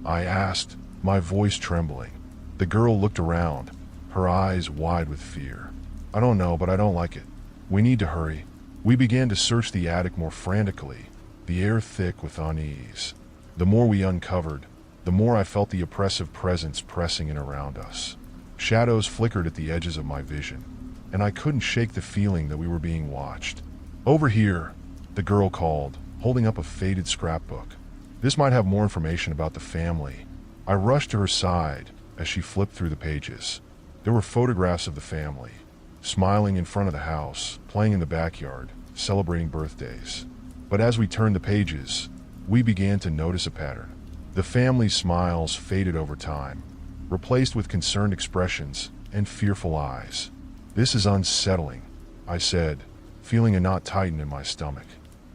A: I asked, my voice trembling. The girl looked around, her eyes wide with fear. "I don't know, but I don't like it. We need to hurry." We began to search the attic more frantically, the air thick with unease. The more we uncovered, the more I felt the oppressive presence pressing in around us. Shadows flickered at the edges of my vision, and I couldn't shake the feeling that we were being watched. "Over here," the girl called, holding up a faded scrapbook. "This might have more information about the family." I rushed to her side as she flipped through the pages. There were photographs of the family, smiling in front of the house, playing in the backyard, celebrating birthdays. But as we turned the pages, we began to notice a pattern. The family's smiles faded over time, replaced with concerned expressions and fearful eyes. "This is unsettling," I said, feeling a knot tighten in my stomach.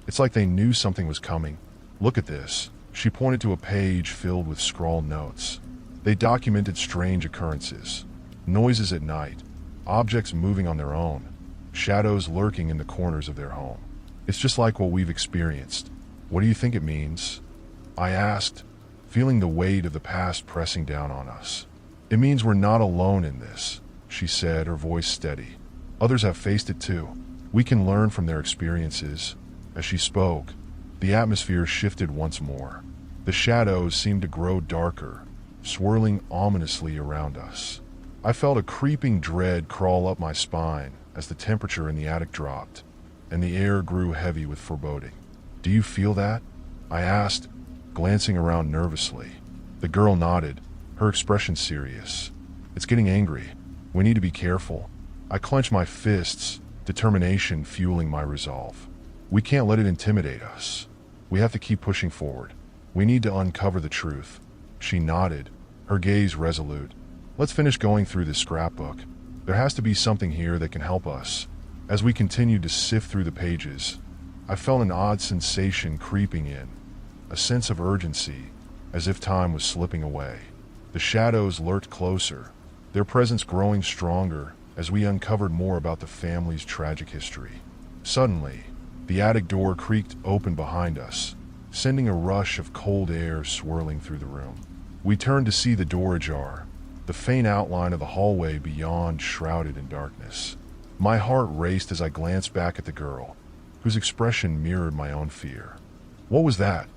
A: "It's like they knew something was coming. Look at this." She pointed to a page filled with scrawled notes. They documented strange occurrences, noises at night, objects moving on their own, shadows lurking in the corners of their home. "It's just like what we've experienced. What do you think it means?" I asked, feeling the weight of the past pressing down on us. "It means we're not alone in this," she said, her voice steady. "Others have faced it too. We can learn from their experiences." As she spoke, the atmosphere shifted once more. The shadows seemed to grow darker, swirling ominously around us. I felt a creeping dread crawl up my spine as the temperature in the attic dropped, and the air grew heavy with foreboding. "Do you feel that?" I asked, glancing around nervously. The girl nodded, her expression serious. "It's getting angry. We need to be careful." I clenched my fists, determination fueling my resolve. "We can't let it intimidate us. We have to keep pushing forward. We need to uncover the truth." She nodded, her gaze resolute. "Let's finish going through this scrapbook. There has to be something here that can help us." As we continued to sift through the pages, I felt an odd sensation creeping in, a sense of urgency, as if time was slipping away. The shadows lurked closer, their presence growing stronger as we uncovered more about the family's tragic history. Suddenly, the attic door creaked open behind us, sending a rush of cold air swirling through the room. We turned to see the door ajar, the faint outline of the hallway beyond shrouded in darkness. My heart raced as I glanced back at the girl, whose expression mirrored my own fear. "What was that?"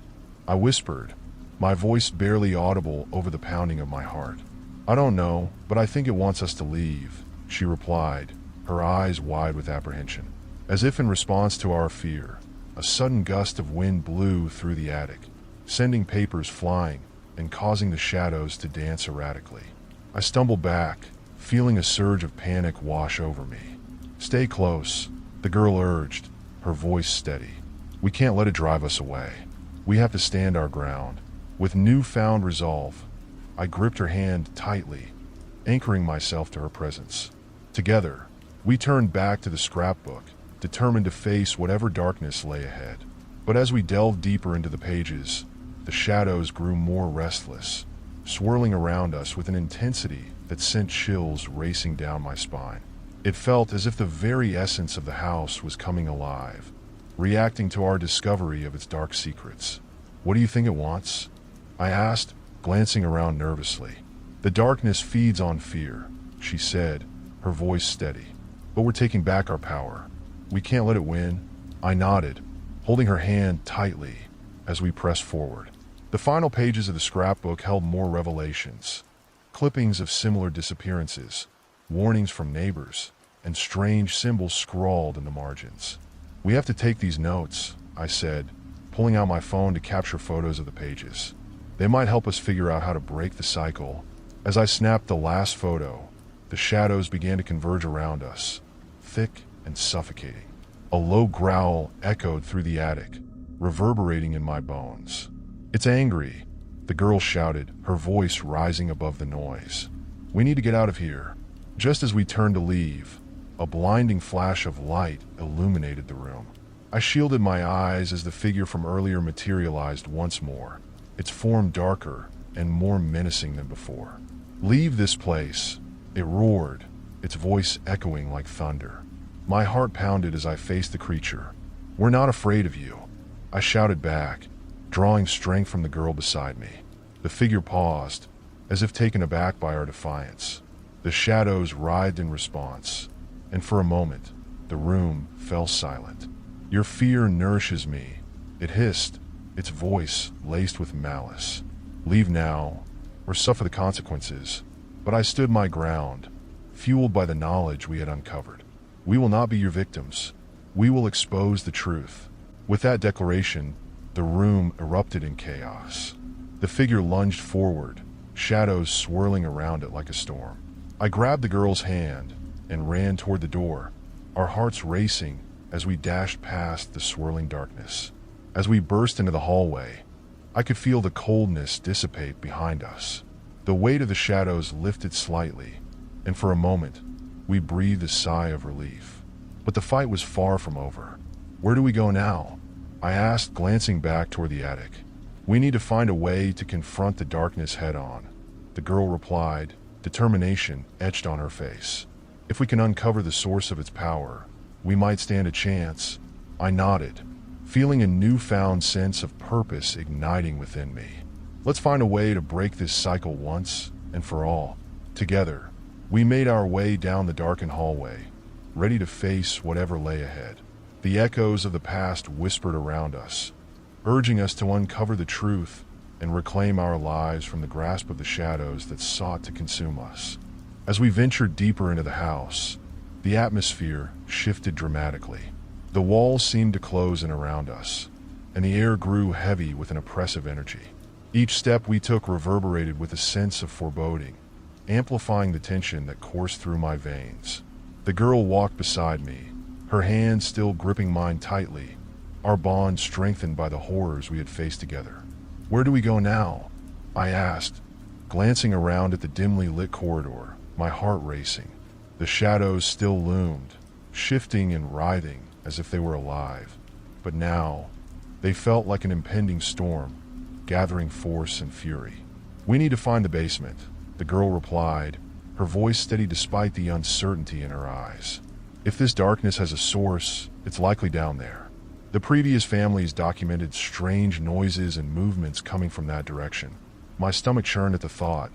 A: I whispered, my voice barely audible over the pounding of my heart. "I don't know, but I think it wants us to leave," she replied, her eyes wide with apprehension. As if in response to our fear, a sudden gust of wind blew through the attic, sending papers flying and causing the shadows to dance erratically. I stumbled back, feeling a surge of panic wash over me. "Stay close," the girl urged, her voice steady. "We can't let it drive us away. We have to stand our ground." With newfound resolve, I gripped her hand tightly, anchoring myself to her presence. Together, we turned back to the scrapbook, determined to face whatever darkness lay ahead. But as we delved deeper into the pages, the shadows grew more restless, swirling around us with an intensity that sent chills racing down my spine. It felt as if the very essence of the house was coming alive, reacting to our discovery of its dark secrets. "What do you think it wants?" I asked, glancing around nervously. "The darkness feeds on fear," she said, her voice steady. "But we're taking back our power. We can't let it win." I nodded, holding her hand tightly as we pressed forward. The final pages of the scrapbook held more revelations, clippings of similar disappearances, warnings from neighbors, and strange symbols scrawled in the margins. "We have to take these notes," I said, pulling out my phone to capture photos of the pages. "They might help us figure out how to break the cycle." As I snapped the last photo, the shadows began to converge around us, thick and suffocating. A low growl echoed through the attic, reverberating in my bones. "It's angry," the girl shouted, her voice rising above the noise. "We need to get out of here." Just as we turned to leave, a blinding flash of light illuminated the room. I shielded my eyes as the figure from earlier materialized once more, its form darker and more menacing than before. "Leave this place," it roared, its voice echoing like thunder. My heart pounded as I faced the creature. "We're not afraid of you," I shouted back, drawing strength from the girl beside me. The figure paused, as if taken aback by our defiance. The shadows writhed in response, and for a moment, the room fell silent. "Your fear nourishes me," it hissed, its voice laced with malice. "Leave now, or suffer the consequences." But I stood my ground, fueled by the knowledge we had uncovered. "We will not be your victims. We will expose the truth." With that declaration, the room erupted in chaos. The figure lunged forward, shadows swirling around it like a storm. I grabbed the girl's hand and ran toward the door, our hearts racing as we dashed past the swirling darkness. As we burst into the hallway, I could feel the coldness dissipate behind us. The weight of the shadows lifted slightly, and for a moment, we breathed a sigh of relief. But the fight was far from over. "Where do we go now?" I asked, glancing back toward the attic. "We need to find a way to confront the darkness head-on," the girl replied, determination etched on her face. "If we can uncover the source of its power, we might stand a chance." I nodded, feeling a newfound sense of purpose igniting within me. "Let's find a way to break this cycle once and for all." Together, we made our way down the darkened hallway, ready to face whatever lay ahead. The echoes of the past whispered around us, urging us to uncover the truth and reclaim our lives from the grasp of the shadows that sought to consume us. As we ventured deeper into the house, the atmosphere shifted dramatically. The walls seemed to close in around us, and the air grew heavy with an oppressive energy. Each step we took reverberated with a sense of foreboding, amplifying the tension that coursed through my veins. The girl walked beside me, her hand still gripping mine tightly, our bond strengthened by the horrors we had faced together. "Where do we go now?" I asked, glancing around at the dimly lit corridor, my heart racing. The shadows still loomed, shifting and writhing as if they were alive, but now they felt like an impending storm, gathering force and fury. "We need to find the basement," the girl replied, her voice steady despite the uncertainty in her eyes. "If this darkness has a source, it's likely down there. The previous families documented strange noises and movements coming from that direction." My stomach churned at the thought,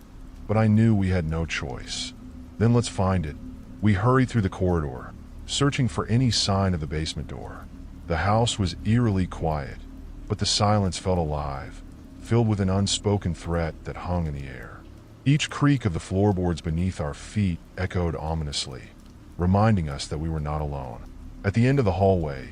A: but I knew we had no choice. "Then let's find it." We hurried through the corridor, searching for any sign of the basement door. The house was eerily quiet, but the silence felt alive, filled with an unspoken threat that hung in the air. Each creak of the floorboards beneath our feet echoed ominously, reminding us that we were not alone. At the end of the hallway,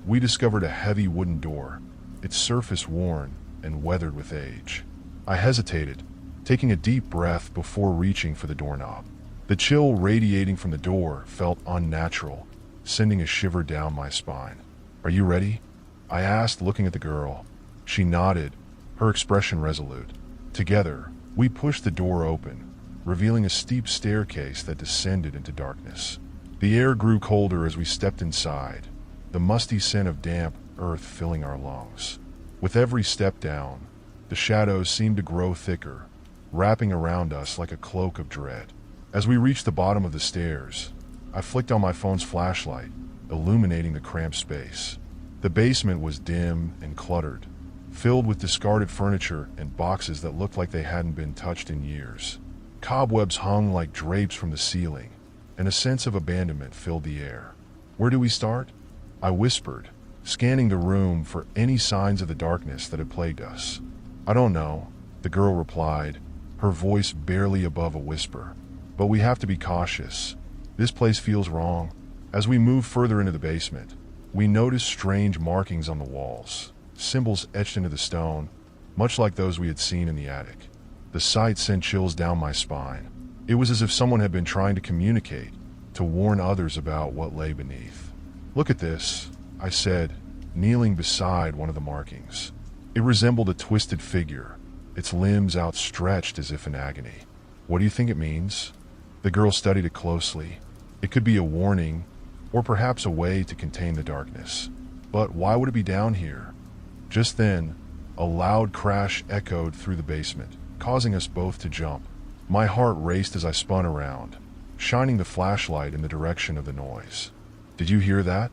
A: we discovered a heavy wooden door, its surface worn and weathered with age. I hesitated, taking a deep breath before reaching for the doorknob. The chill radiating from the door felt unnatural, sending a shiver down my spine. "Are you ready?" I asked, looking at the girl. She nodded, her expression resolute. Together, we pushed the door open, revealing a steep staircase that descended into darkness. The air grew colder as we stepped inside, the musty scent of damp earth filling our lungs. With every step down, the shadows seemed to grow thicker, wrapping around us like a cloak of dread. As we reached the bottom of the stairs, I flicked on my phone's flashlight, illuminating the cramped space. The basement was dim and cluttered, filled with discarded furniture and boxes that looked like they hadn't been touched in years. Cobwebs hung like drapes from the ceiling, and a sense of abandonment filled the air. "Where do we start?" I whispered, scanning the room for any signs of the darkness that had plagued us. "I don't know," the girl replied, her voice barely above a whisper. "But we have to be cautious. This place feels wrong." As we moved further into the basement, we noticed strange markings on the walls, symbols etched into the stone, much like those we had seen in the attic. The sight sent chills down my spine. It was as if someone had been trying to communicate, to warn others about what lay beneath. "Look at this," I said, kneeling beside one of the markings. It resembled a twisted figure, its limbs outstretched as if in agony. "What do you think it means?" The girl studied it closely. It could be a warning, or perhaps a way to contain the darkness. But why would it be down here? Just then, a loud crash echoed through the basement, causing us both to jump. My heart raced as I spun around, shining the flashlight in the direction of the noise. "Did you hear that?"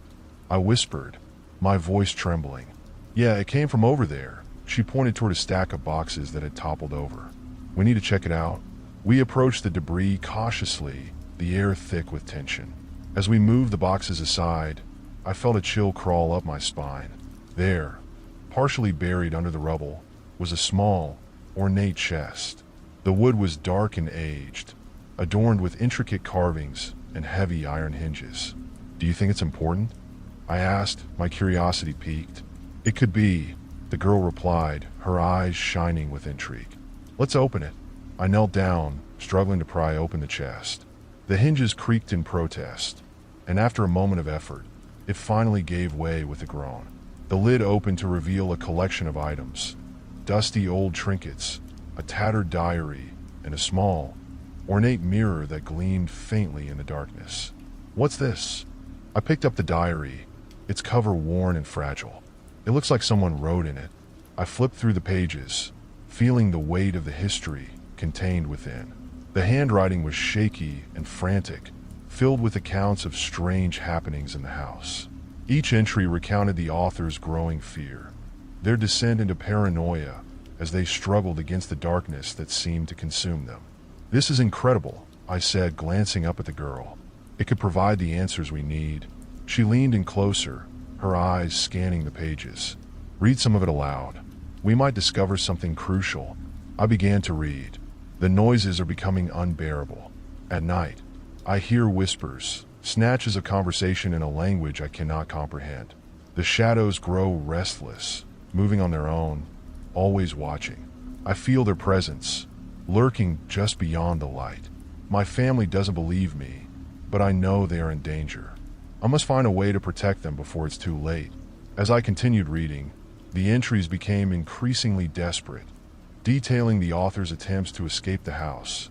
A: I whispered, my voice trembling. "Yeah, it came from over there." She pointed toward a stack of boxes that had toppled over. "We need to check it out." We approached the debris cautiously, the air thick with tension. As we moved the boxes aside, I felt a chill crawl up my spine. There, partially buried under the rubble, was a small, ornate chest. The wood was dark and aged, adorned with intricate carvings and heavy iron hinges. "Do you think it's important?" I asked, my curiosity piqued. "It could be," the girl replied, her eyes shining with intrigue. "Let's open it." I knelt down, struggling to pry open the chest. The hinges creaked in protest, and after a moment of effort, it finally gave way with a groan. The lid opened to reveal a collection of items: dusty old trinkets, a tattered diary, and a small, ornate mirror that gleamed faintly in the darkness. "What's this?" I picked up the diary, its cover worn and fragile. It looks like someone wrote in it. I flipped through the pages, feeling the weight of the history contained within. The handwriting was shaky and frantic, filled with accounts of strange happenings in the house. Each entry recounted the author's growing fear, their descent into paranoia as they struggled against the darkness that seemed to consume them. "This is incredible," I said, glancing up at the girl. "It could provide the answers we need." She leaned in closer, her eyes scanning the pages. "Read some of it aloud. We might discover something crucial." I began to read. "The noises are becoming unbearable. At night, I hear whispers, snatches of conversation in a language I cannot comprehend. The shadows grow restless, moving on their own, always watching. I feel their presence, lurking just beyond the light. My family doesn't believe me, but I know they are in danger. I must find a way to protect them before it's too late." As I continued reading, the entries became increasingly desperate, detailing the author's attempts to escape the house,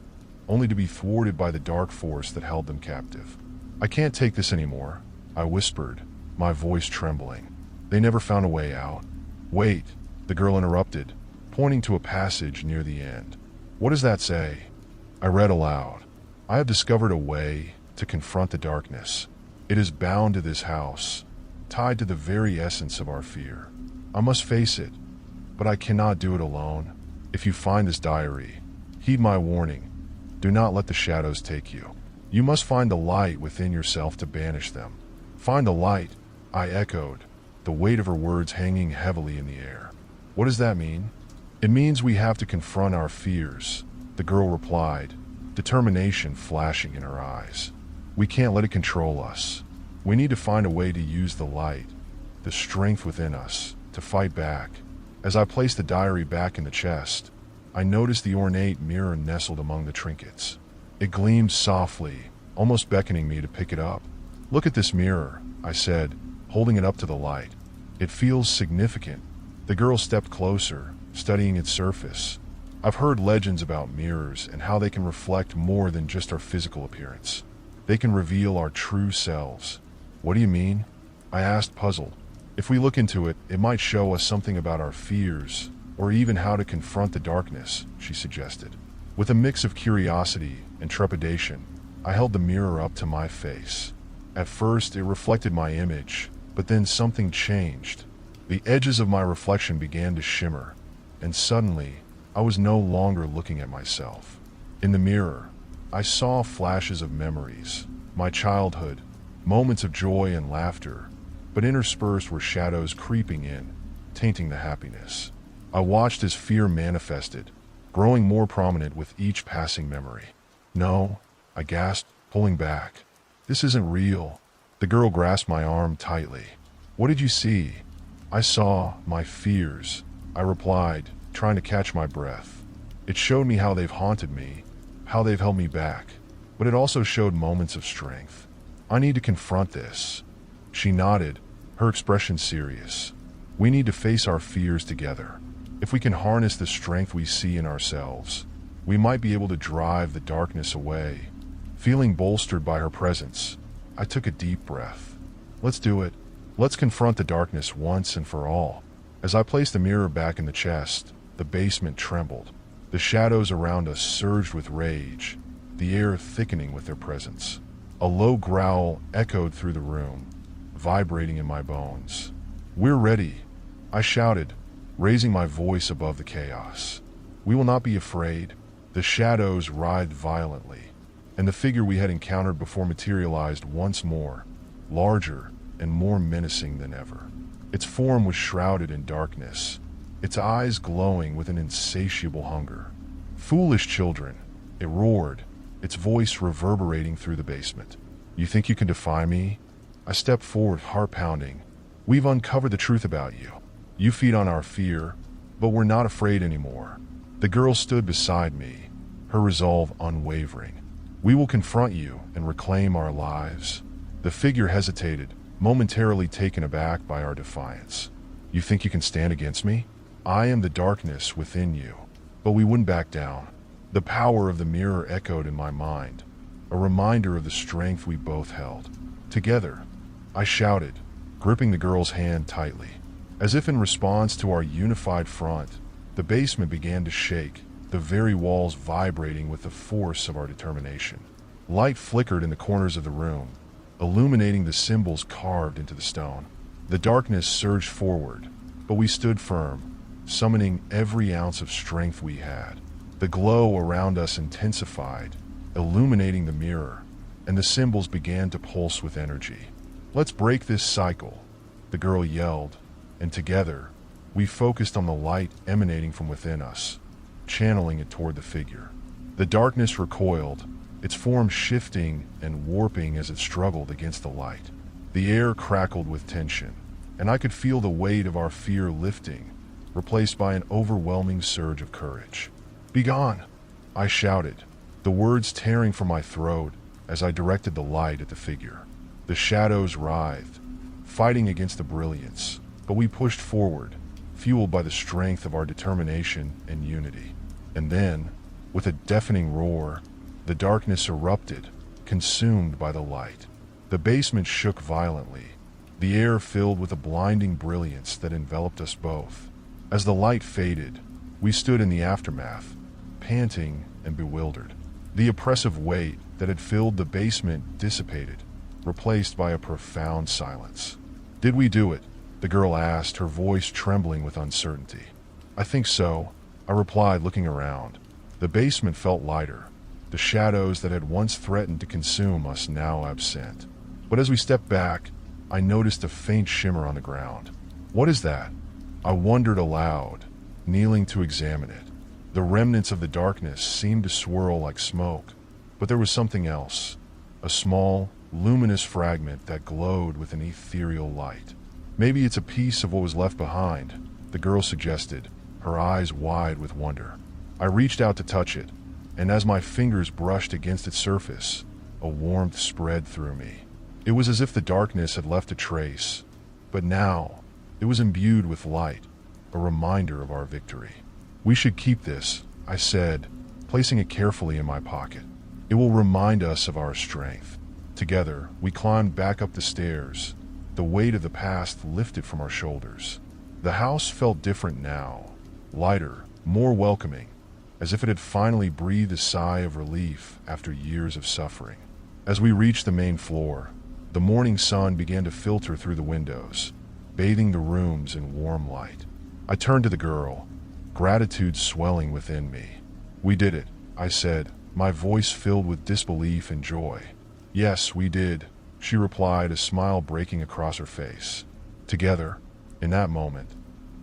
A: only to be thwarted by the dark force that held them captive. "I can't take this anymore," I whispered, my voice trembling. "They never found a way out." "Wait," the girl interrupted, pointing to a passage near the end. "What does that say?" I read aloud. "I have discovered a way to confront the darkness. It is bound to this house, tied to the very essence of our fear. I must face it, but I cannot do it alone. If you find this diary, heed my warning. Do not let the shadows take you. You must find the light within yourself to banish them." "Find the light," I echoed, the weight of her words hanging heavily in the air. "What does that mean?" "It means we have to confront our fears," the girl replied, determination flashing in her eyes. "We can't let it control us. We need to find a way to use the light, the strength within us, to fight back." As I placed the diary back in the chest, I noticed the ornate mirror nestled among the trinkets. It gleamed softly, almost beckoning me to pick it up. "Look at this mirror," I said, holding it up to the light. "It feels significant." The girl stepped closer, studying its surface. "I've heard legends about mirrors and how they can reflect more than just our physical appearance. They can reveal our true selves." "What do you mean?" I asked, puzzled. "If we look into it, it might show us something about our fears, or even how to confront the darkness," she suggested. With a mix of curiosity and trepidation, I held the mirror up to my face. At first, it reflected my image, but then something changed. The edges of my reflection began to shimmer, and suddenly, I was no longer looking at myself. In the mirror, I saw flashes of memories, my childhood, moments of joy and laughter, but interspersed were shadows creeping in, tainting the happiness. I watched as fear manifested, growing more prominent with each passing memory. "No," I gasped, pulling back. "This isn't real." The girl grasped my arm tightly. "What did you see?" "I saw my fears," I replied, trying to catch my breath. "It showed me how they've haunted me, how they've held me back, but it also showed moments of strength. I need to confront this." She nodded, her expression serious. "We need to face our fears together. If we can harness the strength we see in ourselves, we might be able to drive the darkness away." Feeling bolstered by her presence, I took a deep breath. "Let's do it. Let's confront the darkness once and for all." As I placed the mirror back in the chest, the basement trembled. The shadows around us surged with rage, the air thickening with their presence. A low growl echoed through the room, vibrating in my bones. "We're ready," I shouted, raising my voice above the chaos. "We will not be afraid." The shadows writhed violently, and the figure we had encountered before materialized once more, larger and more menacing than ever. Its form was shrouded in darkness, its eyes glowing with an insatiable hunger. "Foolish children," it roared, its voice reverberating through the basement. "You think you can defy me?" I stepped forward, heart pounding. "We've uncovered the truth about you. You feed on our fear, but we're not afraid anymore." The girl stood beside me, her resolve unwavering. "We will confront you and reclaim our lives." The figure hesitated, momentarily taken aback by our defiance. "You think you can stand against me? I am the darkness within you." But we wouldn't back down. The power of the mirror echoed in my mind, a reminder of the strength we both held. "Together," I shouted, gripping the girl's hand tightly. As if in response to our unified front, the basement began to shake, the very walls vibrating with the force of our determination. Light flickered in the corners of the room, illuminating the symbols carved into the stone. The darkness surged forward, but we stood firm, summoning every ounce of strength we had. The glow around us intensified, illuminating the mirror, and the symbols began to pulse with energy. "Let's break this cycle," the girl yelled, and together, we focused on the light emanating from within us, channeling it toward the figure. The darkness recoiled, its form shifting and warping as it struggled against the light. The air crackled with tension, and I could feel the weight of our fear lifting, replaced by an overwhelming surge of courage. "Begone!" I shouted, the words tearing from my throat as I directed the light at the figure. The shadows writhed, fighting against the brilliance, but we pushed forward, fueled by the strength of our determination and unity. And then, with a deafening roar, the darkness erupted, consumed by the light. The basement shook violently, the air filled with a blinding brilliance that enveloped us both. As the light faded, we stood in the aftermath, panting and bewildered. The oppressive weight that had filled the basement dissipated, replaced by a profound silence. "Did we do it?" the girl asked, her voice trembling with uncertainty. "I think so," I replied, looking around. The basement felt lighter, the shadows that had once threatened to consume us now absent. But as we stepped back, I noticed a faint shimmer on the ground. "What is that?" I wondered aloud, kneeling to examine it. The remnants of the darkness seemed to swirl like smoke, but there was something else, a small, luminous fragment that glowed with an ethereal light. "Maybe it's a piece of what was left behind," the girl suggested, her eyes wide with wonder. I reached out to touch it, and as my fingers brushed against its surface, a warmth spread through me. It was as if the darkness had left a trace, but now it was imbued with light, a reminder of our victory. "We should keep this," I said, placing it carefully in my pocket. "It will remind us of our strength." Together, we climbed back up the stairs, the weight of the past lifted from our shoulders. The house felt different now, lighter, more welcoming, as if it had finally breathed a sigh of relief after years of suffering. As we reached the main floor, the morning sun began to filter through the windows, bathing the rooms in warm light. I turned to the girl, gratitude swelling within me. "We did it," I said, my voice filled with disbelief and joy. "Yes, we did," she replied, a smile breaking across her face. Together, in that moment,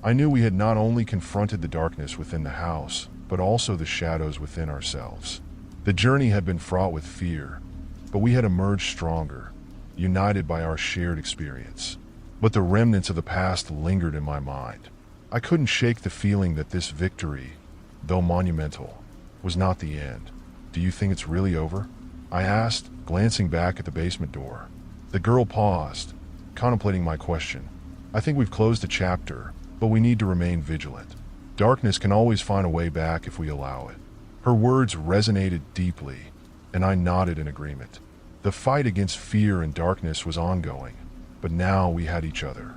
A: I knew we had not only confronted the darkness within the house, but also the shadows within ourselves. The journey had been fraught with fear, but we had emerged stronger, united by our shared experience. But the remnants of the past lingered in my mind. I couldn't shake the feeling that this victory, though monumental, was not the end. "Do you think it's really over?" I asked, glancing back at the basement door. The girl paused, contemplating my question. "I think we've closed a chapter, but we need to remain vigilant. Darkness can always find a way back if we allow it." Her words resonated deeply, and I nodded in agreement. The fight against fear and darkness was ongoing, but now we had each other.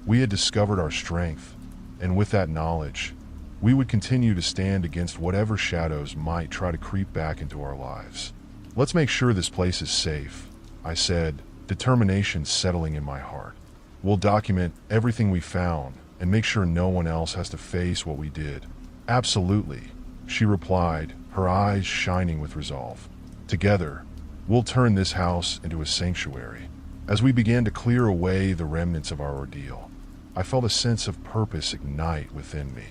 A: We had discovered our strength, and with that knowledge, we would continue to stand against whatever shadows might try to creep back into our lives. "Let's make sure this place is safe," I said, determination settling in my heart. "We'll document everything we found and make sure no one else has to face what we did." "Absolutely," she replied, her eyes shining with resolve. "Together, we'll turn this house into a sanctuary." As we began to clear away the remnants of our ordeal, I felt a sense of purpose ignite within me.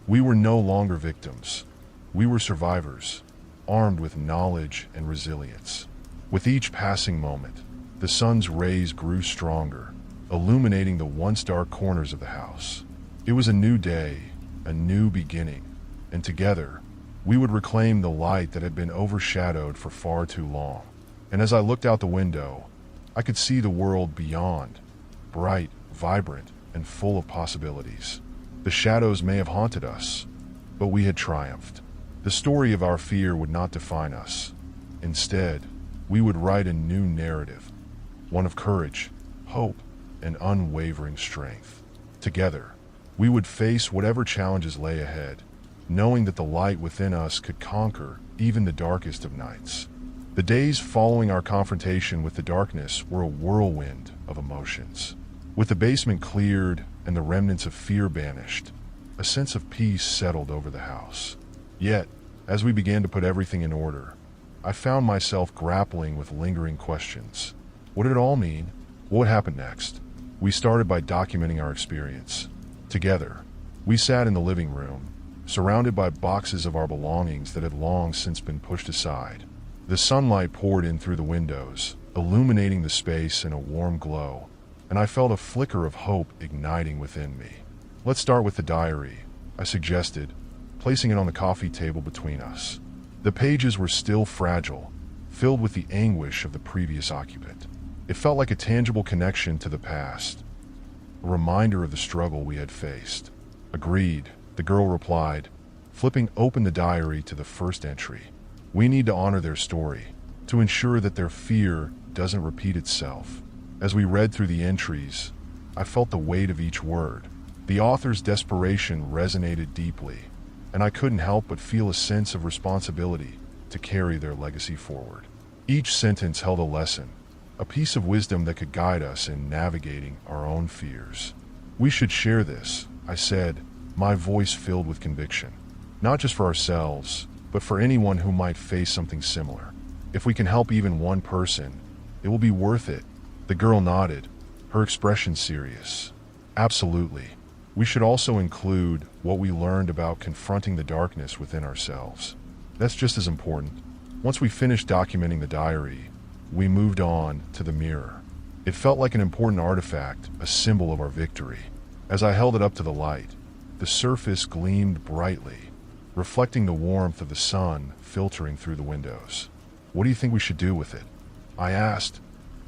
A: We were no longer victims. We were survivors, armed with knowledge and resilience. With each passing moment, the sun's rays grew stronger, illuminating the once dark corners of the house. It was a new day, a new beginning, and together, we would reclaim the light that had been overshadowed for far too long. And as I looked out the window, I could see the world beyond, bright, vibrant, and full of possibilities. The shadows may have haunted us, but we had triumphed. The story of our fear would not define us. Instead, we would write a new narrative, one of courage, hope, and unwavering strength. Together, we would face whatever challenges lay ahead, knowing that the light within us could conquer even the darkest of nights. The days following our confrontation with the darkness were a whirlwind of emotions. With the basement cleared and the remnants of fear banished, a sense of peace settled over the house. Yet, as we began to put everything in order, I found myself grappling with lingering questions. What did it all mean? What happened next? We started by documenting our experience. Together, we sat in the living room, surrounded by boxes of our belongings that had long since been pushed aside. The sunlight poured in through the windows, illuminating the space in a warm glow, and I felt a flicker of hope igniting within me. "Let's start with the diary," I suggested, placing it on the coffee table between us. The pages were still fragile, filled with the anguish of the previous occupant. It felt like a tangible connection to the past, a reminder of the struggle we had faced. "Agreed," the girl replied, flipping open the diary to the first entry. "We need to honor their story, to ensure that their fear doesn't repeat itself." As we read through the entries, I felt the weight of each word. The author's desperation resonated deeply, and I couldn't help but feel a sense of responsibility to carry their legacy forward. Each sentence held a lesson, a piece of wisdom that could guide us in navigating our own fears. "We should share this," I said, my voice filled with conviction. "Not just for ourselves, but for anyone who might face something similar. If we can help even one person, it will be worth it." The girl nodded, her expression serious. "Absolutely. We should also include what we learned about confronting the darkness within ourselves. That's just as important." Once we finished documenting the diary, we moved on to the mirror. It felt like an important artifact, a symbol of our victory. As I held it up to the light, the surface gleamed brightly, reflecting the warmth of the sun filtering through the windows. "What do you think we should do with it?" I asked,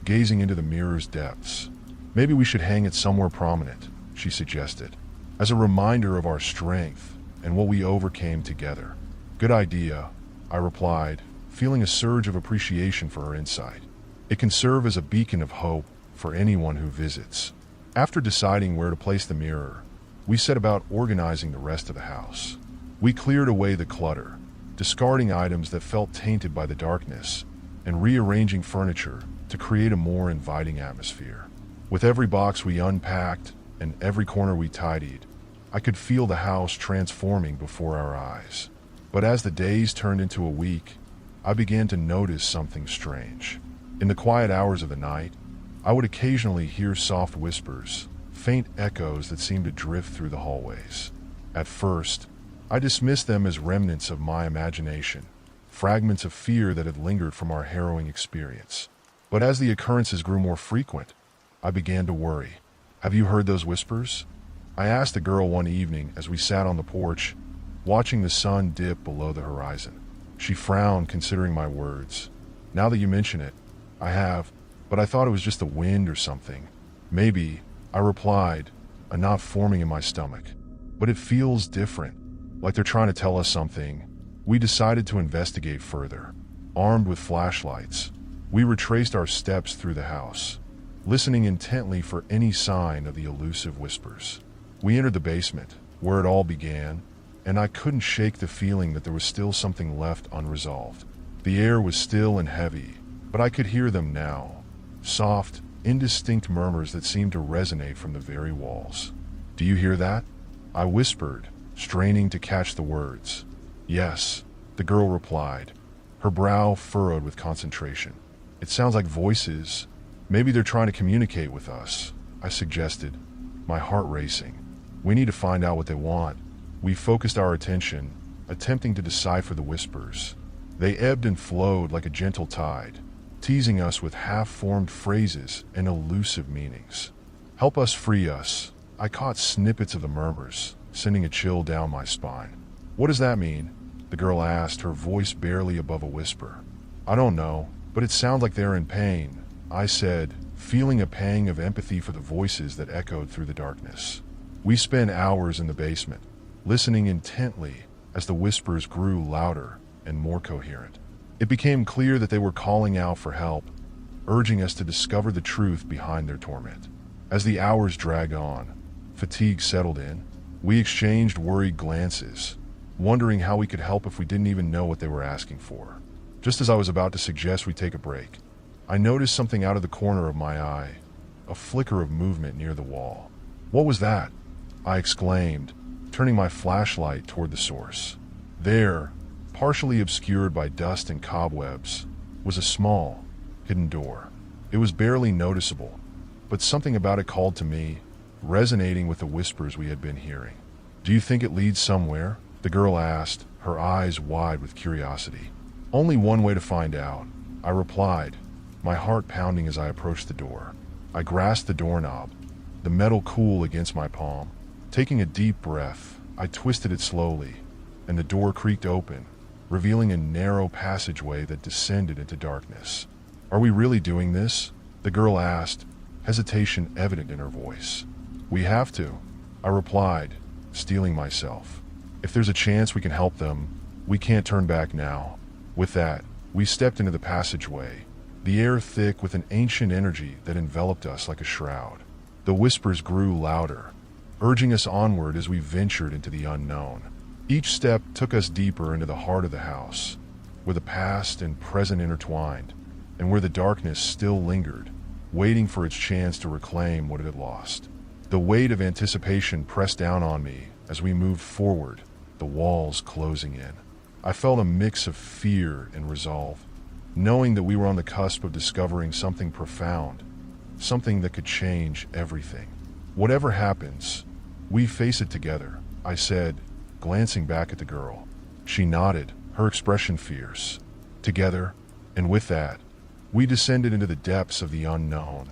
A: gazing into the mirror's depths. "Maybe we should hang it somewhere prominent," she suggested, "as a reminder of our strength and what we overcame together." "Good idea," I replied, feeling a surge of appreciation for her insight. "It can serve as a beacon of hope for anyone who visits." After deciding where to place the mirror, we set about organizing the rest of the house. We cleared away the clutter, discarding items that felt tainted by the darkness, and rearranging furniture to create a more inviting atmosphere. With every box we unpacked and every corner we tidied, I could feel the house transforming before our eyes. But as the days turned into a week, I began to notice something strange. In the quiet hours of the night, I would occasionally hear soft whispers, faint echoes that seemed to drift through the hallways. At first, I dismissed them as remnants of my imagination, fragments of fear that had lingered from our harrowing experience. But as the occurrences grew more frequent, I began to worry. "Have you heard those whispers?" I asked the girl one evening as we sat on the porch, watching the sun dip below the horizon. She frowned, considering my words. "Now that you mention it, I have, but I thought it was just the wind or something." "Maybe," I replied, a knot forming in my stomach. "But it feels different, like they're trying to tell us something." We decided to investigate further. Armed with flashlights, we retraced our steps through the house, listening intently for any sign of the elusive whispers. We entered the basement, where it all began, and I couldn't shake the feeling that there was still something left unresolved. The air was still and heavy, but I could hear them now, soft, indistinct murmurs that seemed to resonate from the very walls. "Do you hear that?" I whispered, straining to catch the words. "Yes," the girl replied, her brow furrowed with concentration. "It sounds like voices. Maybe they're trying to communicate with us," I suggested, my heart racing. "We need to find out what they want." We focused our attention, attempting to decipher the whispers. They ebbed and flowed like a gentle tide, teasing us with half-formed phrases and elusive meanings. "Help us, free us." I caught snippets of the murmurs, sending a chill down my spine. "What does that mean?" the girl asked, her voice barely above a whisper. "I don't know, but it sounds like they're in pain," I said, feeling a pang of empathy for the voices that echoed through the darkness. We spent hours in the basement, listening intently as the whispers grew louder and more coherent. It became clear that they were calling out for help, urging us to discover the truth behind their torment. As the hours dragged on, fatigue settled in. We exchanged worried glances, wondering how we could help if we didn't even know what they were asking for. Just as I was about to suggest we take a break, I noticed something out of the corner of my eye, a flicker of movement near the wall. "What was that?" I exclaimed, turning my flashlight toward the source. There, partially obscured by dust and cobwebs, was a small, hidden door. It was barely noticeable, but something about it called to me, resonating with the whispers we had been hearing. "Do you think it leads somewhere?" the girl asked, her eyes wide with curiosity. "Only one way to find out," I replied, my heart pounding as I approached the door. I grasped the doorknob, the metal cool against my palm. Taking a deep breath, I twisted it slowly, and the door creaked open, revealing a narrow passageway that descended into darkness. "Are we really doing this?" the girl asked, hesitation evident in her voice. "We have to," I replied, steeling myself. "If there's a chance we can help them, we can't turn back now." With that, we stepped into the passageway, the air thick with an ancient energy that enveloped us like a shroud. The whispers grew louder, urging us onward as we ventured into the unknown. Each step took us deeper into the heart of the house, where the past and present intertwined, and where the darkness still lingered, waiting for its chance to reclaim what it had lost. The weight of anticipation pressed down on me as we moved forward, the walls closing in. I felt a mix of fear and resolve, knowing that we were on the cusp of discovering something profound, something that could change everything. "Whatever happens, we face it together," I said, glancing back at the girl. She nodded, her expression fierce. "Together," and with that, we descended into the depths of the unknown,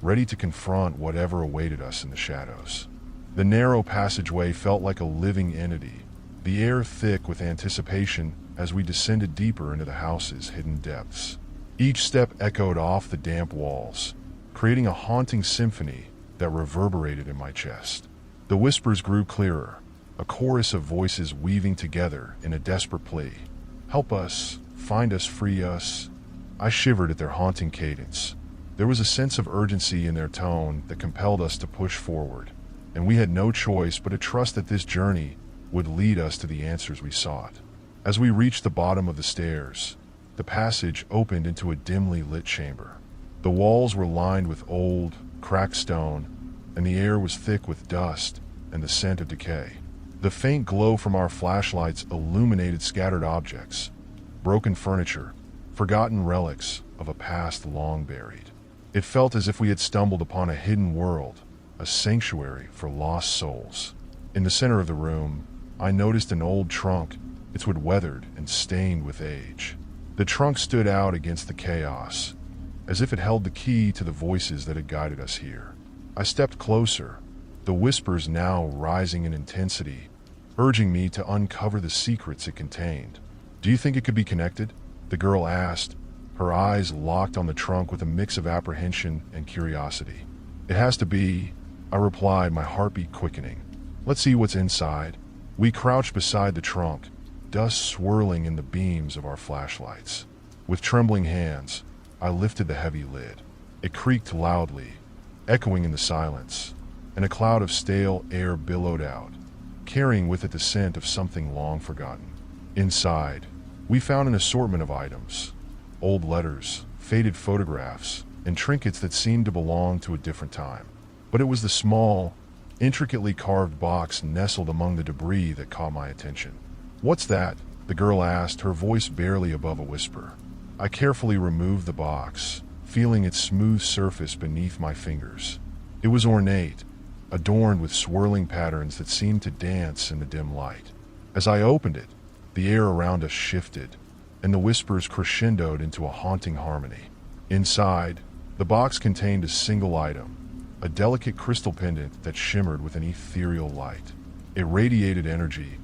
A: ready to confront whatever awaited us in the shadows. The narrow passageway felt like a living entity, the air thick with anticipation as we descended deeper into the house's hidden depths. Each step echoed off the damp walls, creating a haunting symphony that reverberated in my chest. The whispers grew clearer, a chorus of voices weaving together in a desperate plea. "Help us, find us, free us." I shivered at their haunting cadence. There was a sense of urgency in their tone that compelled us to push forward, and we had no choice but to trust that this journey would lead us to the answers we sought. As we reached the bottom of the stairs, the passage opened into a dimly lit chamber. The walls were lined with old, cracked stone, and the air was thick with dust and the scent of decay. The faint glow from our flashlights illuminated scattered objects, broken furniture, forgotten relics of a past long buried. It felt as if we had stumbled upon a hidden world, a sanctuary for lost souls. In the center of the room, I noticed an old trunk, its wood weathered and stained with age. The trunk stood out against the chaos, as if it held the key to the voices that had guided us here. I stepped closer, the whispers now rising in intensity, urging me to uncover the secrets it contained. "Do you think it could be connected?" the girl asked, her eyes locked on the trunk with a mix of apprehension and curiosity. "It has to be," I replied, my heartbeat quickening. "Let's see what's inside." We crouched beside the trunk, dust swirling in the beams of our flashlights. With trembling hands, I lifted the heavy lid. It creaked loudly, echoing in the silence, and a cloud of stale air billowed out, carrying with it the scent of something long forgotten. Inside, we found an assortment of items: old letters, faded photographs, and trinkets that seemed to belong to a different time. But it was the small, intricately carved box nestled among the debris that caught my attention. "What's that?" the girl asked, her voice barely above a whisper. I carefully removed the box, feeling its smooth surface beneath my fingers. It was ornate, adorned with swirling patterns that seemed to dance in the dim light. As I opened it, the air around us shifted, and the whispers crescendoed into a haunting harmony. Inside, the box contained a single item, a delicate crystal pendant that shimmered with an ethereal light. It radiated energy,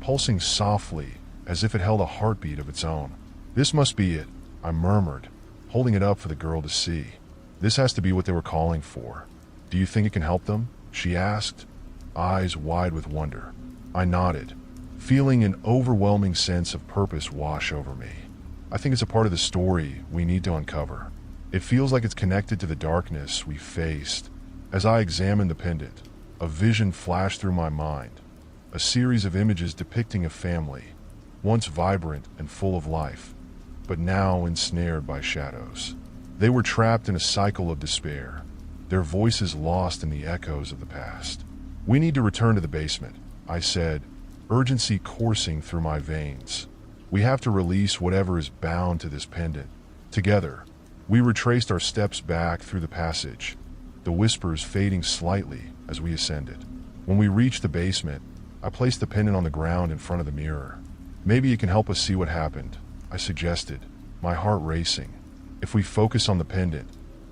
A: pulsing softly as if it held a heartbeat of its own. "This must be it," I murmured, holding it up for the girl to see. "This has to be what they were calling for." "Do you think it can help them?" she asked, eyes wide with wonder. I nodded, feeling an overwhelming sense of purpose wash over me. "I think it's a part of the story we need to uncover. It feels like it's connected to the darkness we faced." As I examined the pendant, a vision flashed through my mind, a series of images depicting a family, once vibrant and full of life, but now ensnared by shadows. They were trapped in a cycle of despair, their voices lost in the echoes of the past. "We need to return to the basement," I said, urgency coursing through my veins. "We have to release whatever is bound to this pendant." Together, we retraced our steps back through the passage, the whispers fading slightly as we ascended. When we reached the basement, I placed the pendant on the ground in front of the mirror. "Maybe it can help us see what happened," I suggested, my heart racing. "If we focus on the pendant,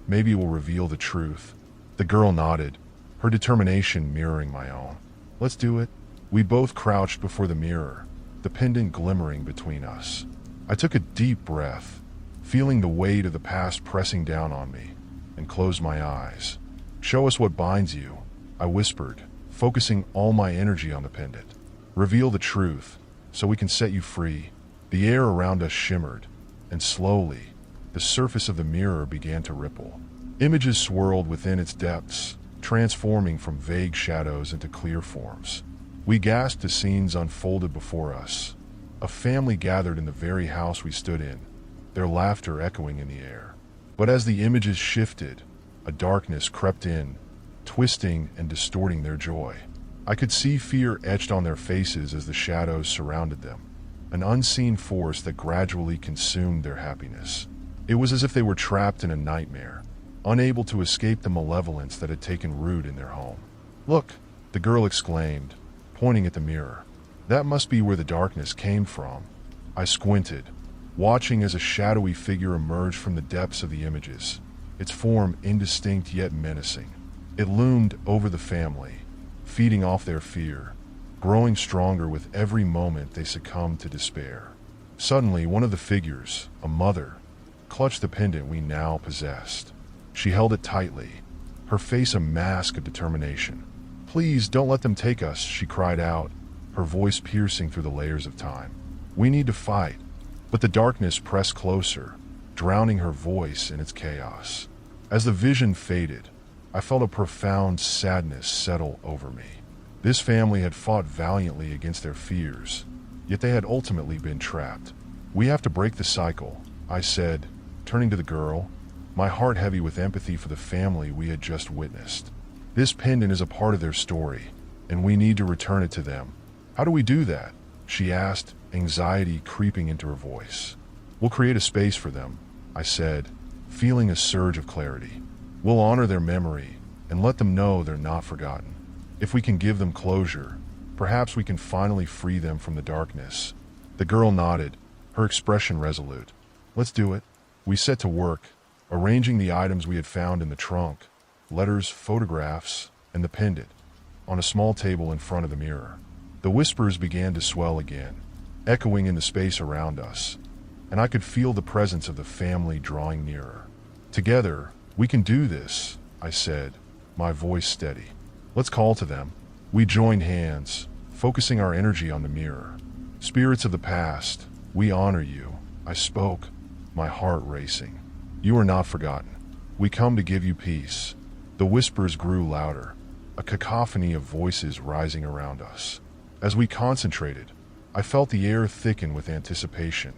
A: maybe it will reveal the truth." The girl nodded, her determination mirroring my own. "Let's do it." We both crouched before the mirror, the pendant glimmering between us. I took a deep breath, feeling the weight of the past pressing down on me, and closed my eyes. "Show us what binds you," I whispered, focusing all my energy on the pendant. "Reveal the truth, so we can set you free." The air around us shimmered, and slowly, the surface of the mirror began to ripple. Images swirled within its depths, transforming from vague shadows into clear forms. We gasped as scenes unfolded before us. A family gathered in the very house we stood in, their laughter echoing in the air. But as the images shifted, a darkness crept in, twisting and distorting their joy. I could see fear etched on their faces as the shadows surrounded them, an unseen force that gradually consumed their happiness. It was as if they were trapped in a nightmare, unable to escape the malevolence that had taken root in their home. "Look," the girl exclaimed, pointing at the mirror. "That must be where the darkness came from." I squinted, watching as a shadowy figure emerged from the depths of the images, its form indistinct yet menacing. It loomed over the family, feeding off their fear, growing stronger with every moment they succumbed to despair. Suddenly, one of the figures, a mother, clutched the pendant we now possessed. She held it tightly, her face a mask of determination. "Please don't let them take us," she cried out, her voice piercing through the layers of time. "We need to fight." But the darkness pressed closer, drowning her voice in its chaos. As the vision faded, I felt a profound sadness settle over me. This family had fought valiantly against their fears, yet they had ultimately been trapped. "We have to break the cycle," I said, turning to the girl, my heart heavy with empathy for the family we had just witnessed. "This pendant is a part of their story, and we need to return it to them." "How do we do that?" she asked, anxiety creeping into her voice. We'll create a space for them, I said, feeling a surge of clarity. We'll honor their memory and let them know they're not forgotten. If we can give them closure, perhaps we can finally free them from the darkness. The girl nodded, her expression resolute. Let's do it. We set to work, arranging the items we had found in the trunk, letters, photographs, and the pendant, on a small table in front of the mirror. The whispers began to swell again, echoing in the space around us, and I could feel the presence of the family drawing nearer. Together, we can do this, I said, my voice steady. Let's call to them. We joined hands, focusing our energy on the mirror. Spirits of the past, we honor you, I spoke, my heart racing. You are not forgotten. We come to give you peace. The whispers grew louder, a cacophony of voices rising around us. As we concentrated, I felt the air thicken with anticipation,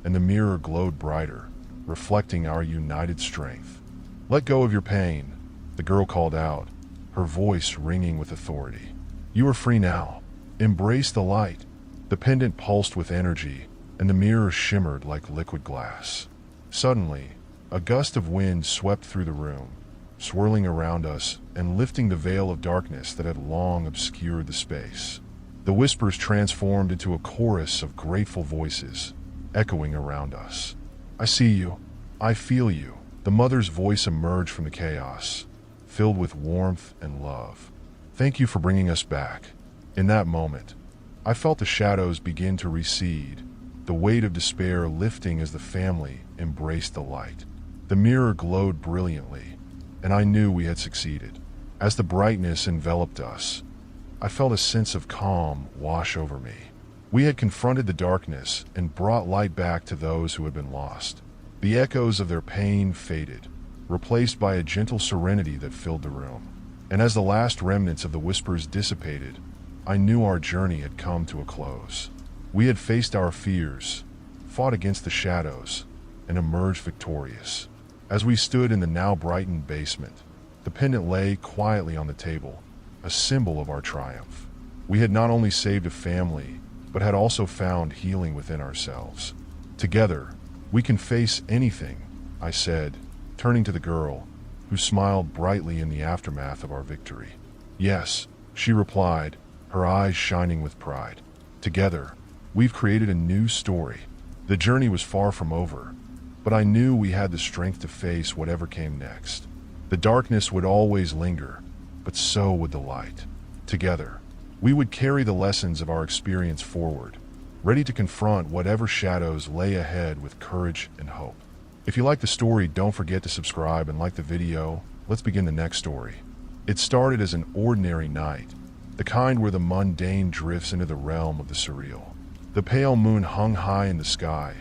A: and the mirror glowed brighter, reflecting our united strength. Let go of your pain, the girl called out, her voice ringing with authority. You are free now. Embrace the light. The pendant pulsed with energy, and the mirror shimmered like liquid glass. Suddenly, a gust of wind swept through the room, swirling around us and lifting the veil of darkness that had long obscured the space. The whispers transformed into a chorus of grateful voices, echoing around us. I see you. I feel you. The mother's voice emerged from the chaos, filled with warmth and love. Thank you for bringing us back. In that moment, I felt the shadows begin to recede, the weight of despair lifting as the family embraced the light. The mirror glowed brilliantly, and I knew we had succeeded. As the brightness enveloped us, I felt a sense of calm wash over me. We had confronted the darkness and brought light back to those who had been lost. The echoes of their pain faded, replaced by a gentle serenity that filled the room. And as the last remnants of the whispers dissipated, I knew our journey had come to a close. We had faced our fears, fought against the shadows, and emerged victorious. As we stood in the now brightened basement, the pendant lay quietly on the table, a symbol of our triumph. We had not only saved a family, but had also found healing within ourselves. Together, we can face anything, I said, turning to the girl, who smiled brightly in the aftermath of our victory. Yes, she replied, her eyes shining with pride. Together, we've created a new story. The journey was far from over, but I knew we had the strength to face whatever came next. The darkness would always linger, but so would the light. Together, we would carry the lessons of our experience forward, ready to confront whatever shadows lay ahead with courage and hope. If you like the story, don't forget to subscribe and like the video. Let's begin the next story. It started as an ordinary night, the kind where the mundane drifts into the realm of the surreal. The pale moon hung high in the sky,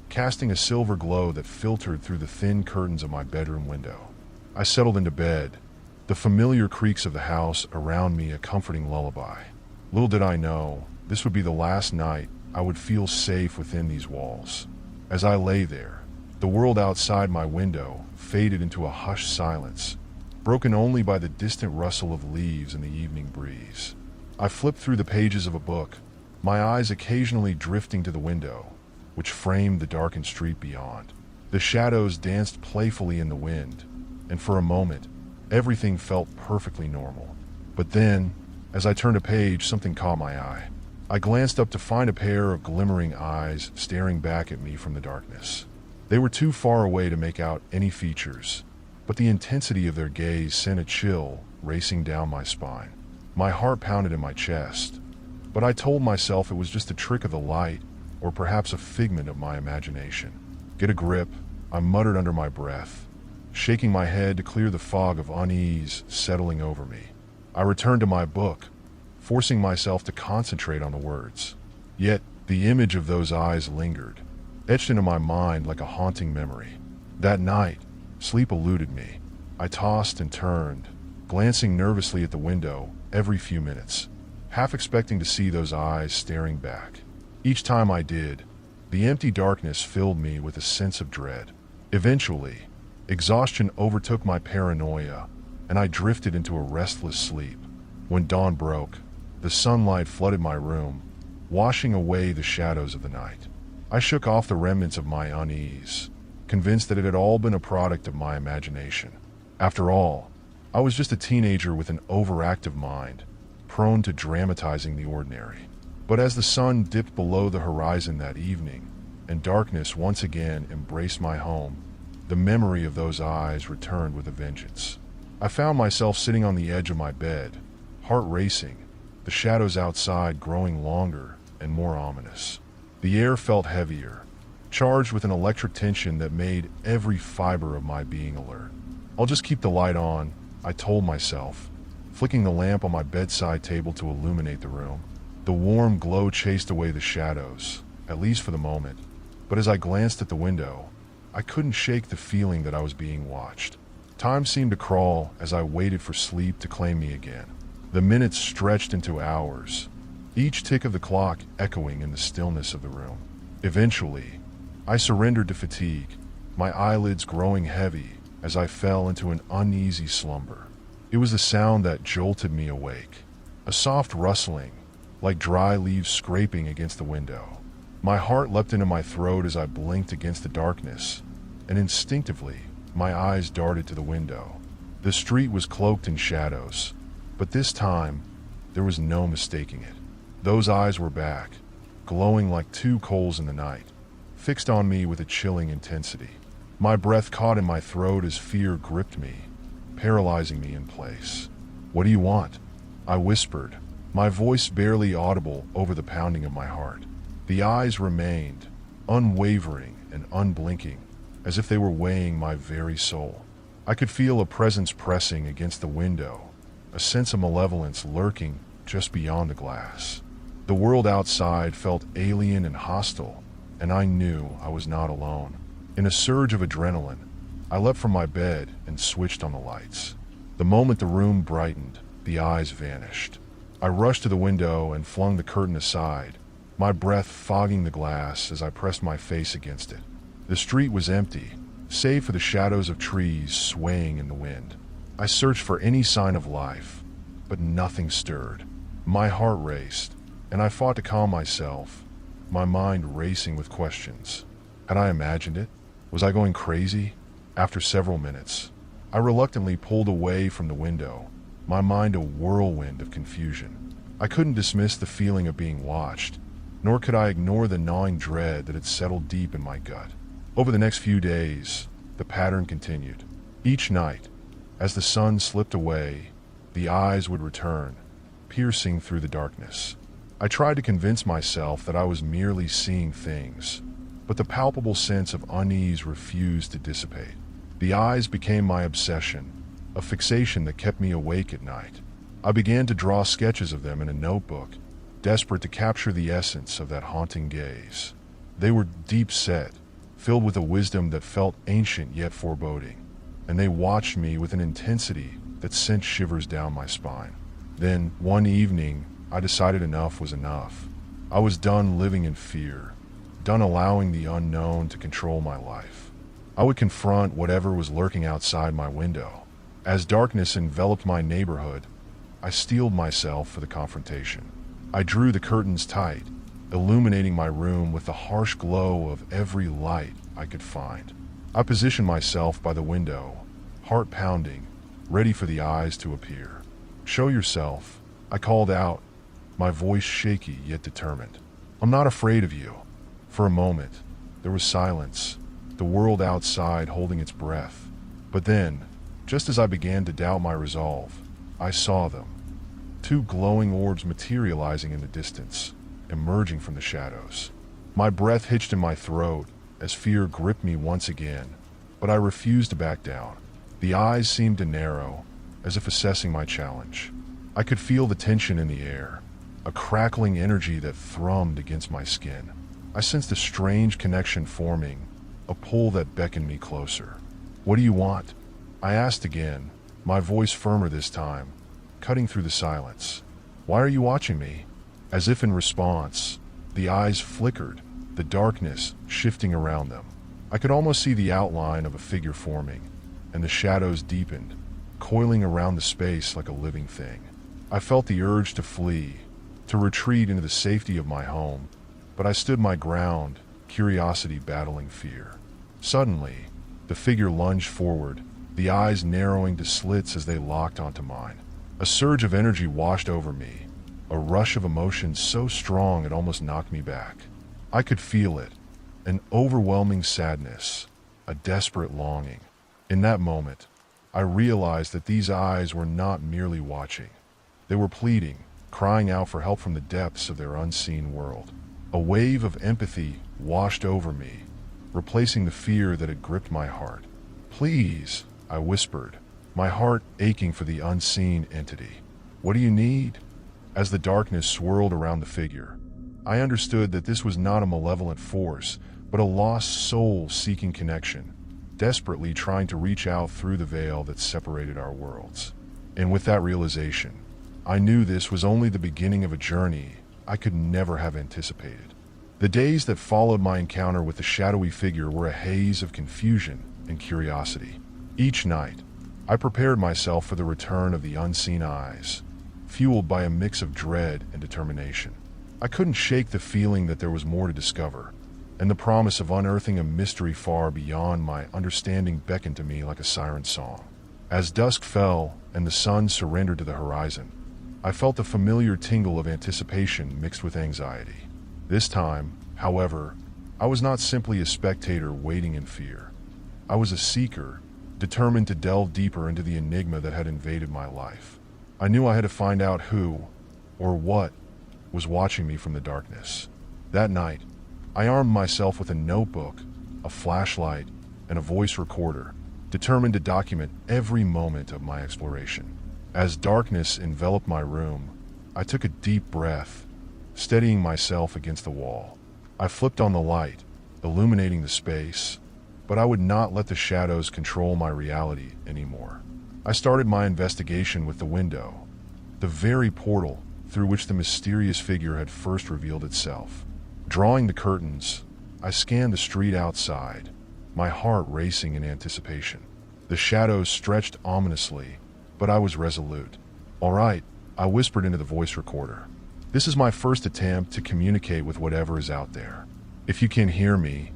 A: casting a silver glow that filtered through the thin curtains of my bedroom window. I settled into bed, the familiar creaks of the house around me a comforting lullaby. Little did I know, this would be the last night I would feel safe within these walls. As I lay there, the world outside my window faded into a hushed silence, broken only by the distant rustle of leaves in the evening breeze. I flipped through the pages of a book, my eyes occasionally drifting to the window, which framed the darkened street beyond. The shadows danced playfully in the wind, and for a moment, everything felt perfectly normal. But then, as I turned a page, something caught my eye. I glanced up to find a pair of glimmering eyes staring back at me from the darkness. They were too far away to make out any features, but the intensity of their gaze sent a chill racing down my spine. My heart pounded in my chest, but I told myself it was just a trick of the light, or perhaps a figment of my imagination. Get a grip, I muttered under my breath, shaking my head to clear the fog of unease settling over me. I returned to my book, forcing myself to concentrate on the words. Yet, the image of those eyes lingered, etched into my mind like a haunting memory. That night, sleep eluded me. I tossed and turned, glancing nervously at the window every few minutes, half expecting to see those eyes staring back. Each time I did, the empty darkness filled me with a sense of dread. Eventually, exhaustion overtook my paranoia, and I drifted into a restless sleep. When dawn broke, the sunlight flooded my room, washing away the shadows of the night. I shook off the remnants of my unease, convinced that it had all been a product of my imagination. After all, I was just a teenager with an overactive mind, prone to dramatizing the ordinary. But as the sun dipped below the horizon that evening, and darkness once again embraced my home, the memory of those eyes returned with a vengeance. I found myself sitting on the edge of my bed, heart racing, the shadows outside growing longer and more ominous. The air felt heavier, charged with an electric tension that made every fiber of my being alert. I'll just keep the light on, I told myself, flicking the lamp on my bedside table to illuminate the room. The warm glow chased away the shadows, at least for the moment, but as I glanced at the window, I couldn't shake the feeling that I was being watched. Time seemed to crawl as I waited for sleep to claim me again. The minutes stretched into hours, each tick of the clock echoing in the stillness of the room. Eventually, I surrendered to fatigue, my eyelids growing heavy as I fell into an uneasy slumber. It was the sound that jolted me awake, a soft rustling, like dry leaves scraping against the window. My heart leapt into my throat as I blinked against the darkness, and instinctively, my eyes darted to the window. The street was cloaked in shadows, but this time, there was no mistaking it. Those eyes were back, glowing like two coals in the night, fixed on me with a chilling intensity. My breath caught in my throat as fear gripped me, paralyzing me in place. "What do you want?" I whispered, my voice barely audible over the pounding of my heart. The eyes remained, unwavering and unblinking, as if they were weighing my very soul. I could feel a presence pressing against the window, a sense of malevolence lurking just beyond the glass. The world outside felt alien and hostile, and I knew I was not alone. In a surge of adrenaline, I leapt from my bed and switched on the lights. The moment the room brightened, the eyes vanished. I rushed to the window and flung the curtain aside, my breath fogging the glass as I pressed my face against it. The street was empty, save for the shadows of trees swaying in the wind. I searched for any sign of life, but nothing stirred. My heart raced, and I fought to calm myself, my mind racing with questions. Had I imagined it? Was I going crazy? After several minutes, I reluctantly pulled away from the window, my mind a whirlwind of confusion. I couldn't dismiss the feeling of being watched, nor could I ignore the gnawing dread that had settled deep in my gut. Over the next few days, the pattern continued. Each night, as the sun slipped away, the eyes would return, piercing through the darkness. I tried to convince myself that I was merely seeing things, but the palpable sense of unease refused to dissipate. The eyes became my obsession, a fixation that kept me awake at night. I began to draw sketches of them in a notebook, desperate to capture the essence of that haunting gaze. They were deep-set, filled with a wisdom that felt ancient yet foreboding, and they watched me with an intensity that sent shivers down my spine. Then, one evening, I decided enough was enough. I was done living in fear, done allowing the unknown to control my life. I would confront whatever was lurking outside my window. As darkness enveloped my neighborhood, I steeled myself for the confrontation. I drew the curtains tight, illuminating my room with the harsh glow of every light I could find. I positioned myself by the window, heart pounding, ready for the eyes to appear. "Show yourself," I called out, my voice shaky yet determined. "I'm not afraid of you." For a moment, there was silence, the world outside holding its breath. But then, just as I began to doubt my resolve, I saw them. Two glowing orbs materializing in the distance, emerging from the shadows. My breath hitched in my throat as fear gripped me once again, but I refused to back down. The eyes seemed to narrow, as if assessing my challenge. I could feel the tension in the air, a crackling energy that thrummed against my skin. I sensed a strange connection forming, a pull that beckoned me closer. "What do you want?" I asked again, my voice firmer this time, cutting through the silence. "Why are you watching me?" As if in response, the eyes flickered, the darkness shifting around them. I could almost see the outline of a figure forming, and the shadows deepened, coiling around the space like a living thing. I felt the urge to flee, to retreat into the safety of my home, but I stood my ground, curiosity battling fear. Suddenly, the figure lunged forward, the eyes narrowing to slits as they locked onto mine. A surge of energy washed over me, a rush of emotion so strong it almost knocked me back. I could feel it, an overwhelming sadness, a desperate longing. In that moment, I realized that these eyes were not merely watching. They were pleading, crying out for help from the depths of their unseen world. A wave of empathy washed over me, replacing the fear that had gripped my heart. "Please," I whispered, my heart aching for the unseen entity. "What do you need?" As the darkness swirled around the figure, I understood that this was not a malevolent force, but a lost soul seeking connection, desperately trying to reach out through the veil that separated our worlds. And with that realization, I knew this was only the beginning of a journey I could never have anticipated. The days that followed my encounter with the shadowy figure were a haze of confusion and curiosity. Each night, I prepared myself for the return of the unseen eyes, fueled by a mix of dread and determination. I couldn't shake the feeling that there was more to discover, and the promise of unearthing a mystery far beyond my understanding beckoned to me like a siren song. As dusk fell and the sun surrendered to the horizon, I felt the familiar tingle of anticipation mixed with anxiety. This time, however, I was not simply a spectator waiting in fear. I was a seeker, determined to delve deeper into the enigma that had invaded my life. I knew I had to find out who, or what, was watching me from the darkness. That night, I armed myself with a notebook, a flashlight, and a voice recorder, determined to document every moment of my exploration. As darkness enveloped my room, I took a deep breath, steadying myself against the wall. I flipped on the light, illuminating the space, but I would not let the shadows control my reality anymore. I started my investigation with the window, the very portal through which the mysterious figure had first revealed itself. Drawing the curtains, I scanned the street outside, my heart racing in anticipation. The shadows stretched ominously, but I was resolute. "All right," I whispered into the voice recorder. "This is my first attempt to communicate with whatever is out there. If you can hear me,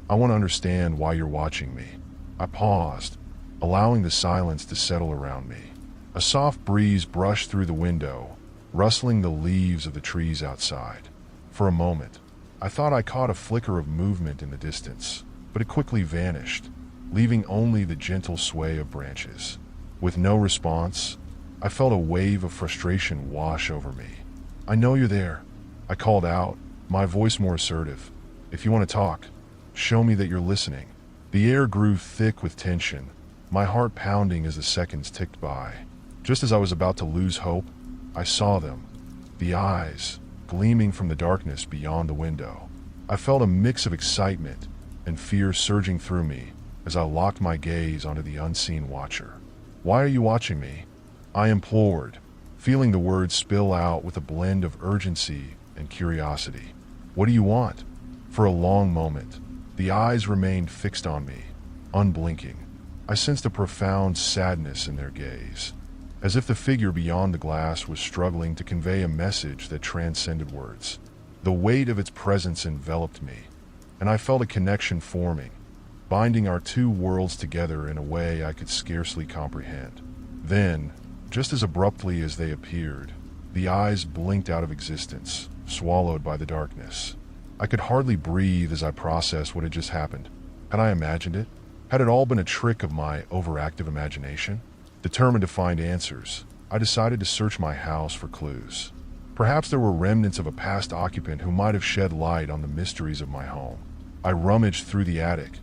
A: I want to understand why you're watching me." I paused, allowing the silence to settle around me. A soft breeze brushed through the window, rustling the leaves of the trees outside. For a moment, I thought I caught a flicker of movement in the distance, but it quickly vanished, leaving only the gentle sway of branches. With no response, I felt a wave of frustration wash over me. "I know you're there," I called out, my voice more assertive. "If you want to talk, show me that you're listening." The air grew thick with tension, my heart pounding as the seconds ticked by. Just as I was about to lose hope, I saw them, the eyes, gleaming from the darkness beyond the window. I felt a mix of excitement and fear surging through me as I locked my gaze onto the unseen watcher. "Why are you watching me?" I implored, feeling the words spill out with a blend of urgency and curiosity. "What do you want?" For a long moment, the eyes remained fixed on me, unblinking. I sensed a profound sadness in their gaze, as if the figure beyond the glass was struggling to convey a message that transcended words. The weight of its presence enveloped me, and I felt a connection forming, binding our two worlds together in a way I could scarcely comprehend. Then, just as abruptly as they appeared, the eyes blinked out of existence, swallowed by the darkness. I could hardly breathe as I processed what had just happened. Had I imagined it? Had it all been a trick of my overactive imagination? Determined to find answers, I decided to search my house for clues. Perhaps there were remnants of a past occupant who might have shed light on the mysteries of my home. I rummaged through the attic,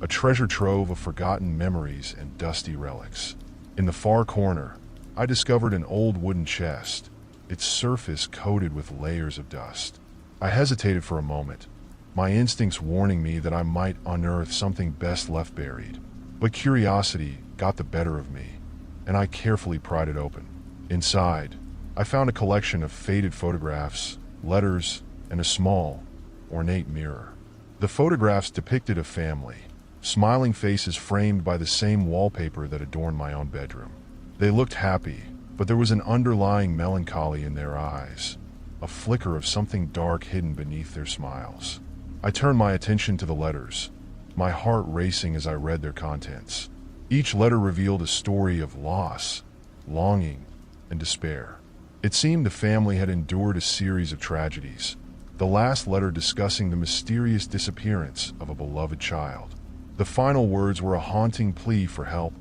A: a treasure trove of forgotten memories and dusty relics. In the far corner, I discovered an old wooden chest, its surface coated with layers of dust. I hesitated for a moment, my instincts warning me that I might unearth something best left buried. But curiosity got the better of me, and I carefully pried it open. Inside, I found a collection of faded photographs, letters, and a small, ornate mirror. The photographs depicted a family, smiling faces framed by the same wallpaper that adorned my own bedroom. They looked happy, but there was an underlying melancholy in their eyes, a flicker of something dark hidden beneath their smiles. I turned my attention to the letters, my heart racing as I read their contents. Each letter revealed a story of loss, longing, and despair. It seemed the family had endured a series of tragedies, the last letter discussing the mysterious disappearance of a beloved child. The final words were a haunting plea for help,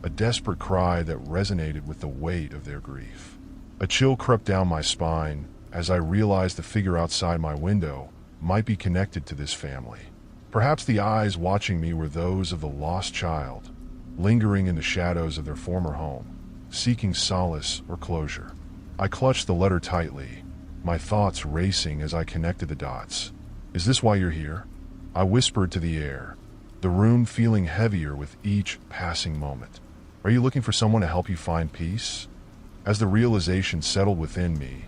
A: a desperate cry that resonated with the weight of their grief. A chill crept down my spine as I realized the figure outside my window might be connected to this family. Perhaps the eyes watching me were those of the lost child, lingering in the shadows of their former home, seeking solace or closure. I clutched the letter tightly, my thoughts racing as I connected the dots. "Is this why you're here?" I whispered to the air, the room feeling heavier with each passing moment. "Are you looking for someone to help you find peace?" As the realization settled within me,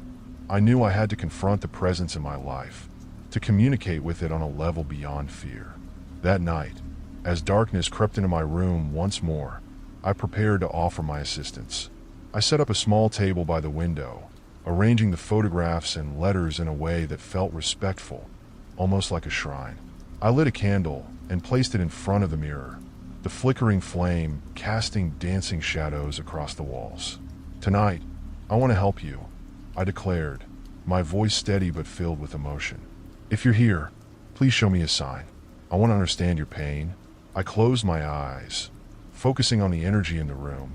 A: I knew I had to confront the presence in my life, to communicate with it on a level beyond fear. That night, as darkness crept into my room once more, I prepared to offer my assistance. I set up a small table by the window, arranging the photographs and letters in a way that felt respectful, almost like a shrine. I lit a candle and placed it in front of the mirror, the flickering flame casting dancing shadows across the walls. "Tonight, I want to help you," I declared, my voice steady but filled with emotion. "If you're here, please show me a sign. I want to understand your pain." I closed my eyes, focusing on the energy in the room,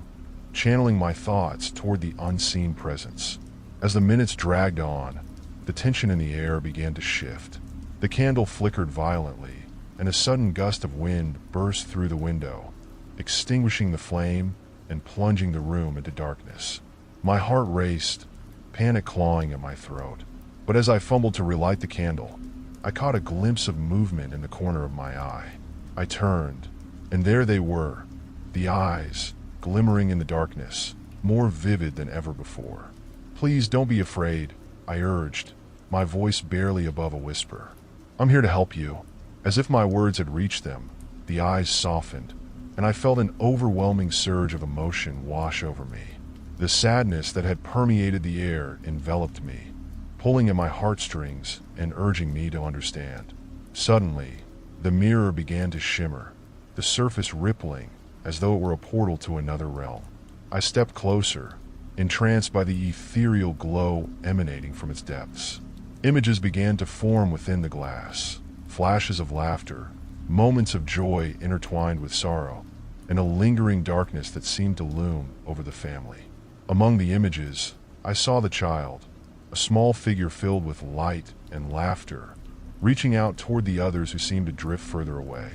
A: channeling my thoughts toward the unseen presence. As the minutes dragged on, the tension in the air began to shift. The candle flickered violently, and a sudden gust of wind burst through the window, extinguishing the flame and plunging the room into darkness. My heart raced, panic clawing at my throat. But as I fumbled to relight the candle, I caught a glimpse of movement in the corner of my eye. I turned, and there they were, the eyes, glimmering in the darkness, more vivid than ever before. "Please don't be afraid," I urged, my voice barely above a whisper. "I'm here to help you." As if my words had reached them, the eyes softened, and I felt an overwhelming surge of emotion wash over me. The sadness that had permeated the air enveloped me, pulling at my heartstrings and urging me to understand. Suddenly, the mirror began to shimmer, the surface rippling as though it were a portal to another realm. I stepped closer, entranced by the ethereal glow emanating from its depths. Images began to form within the glass, flashes of laughter, moments of joy intertwined with sorrow, and a lingering darkness that seemed to loom over the family. Among the images, I saw the child, a small figure filled with light and laughter, reaching out toward the others who seemed to drift further away.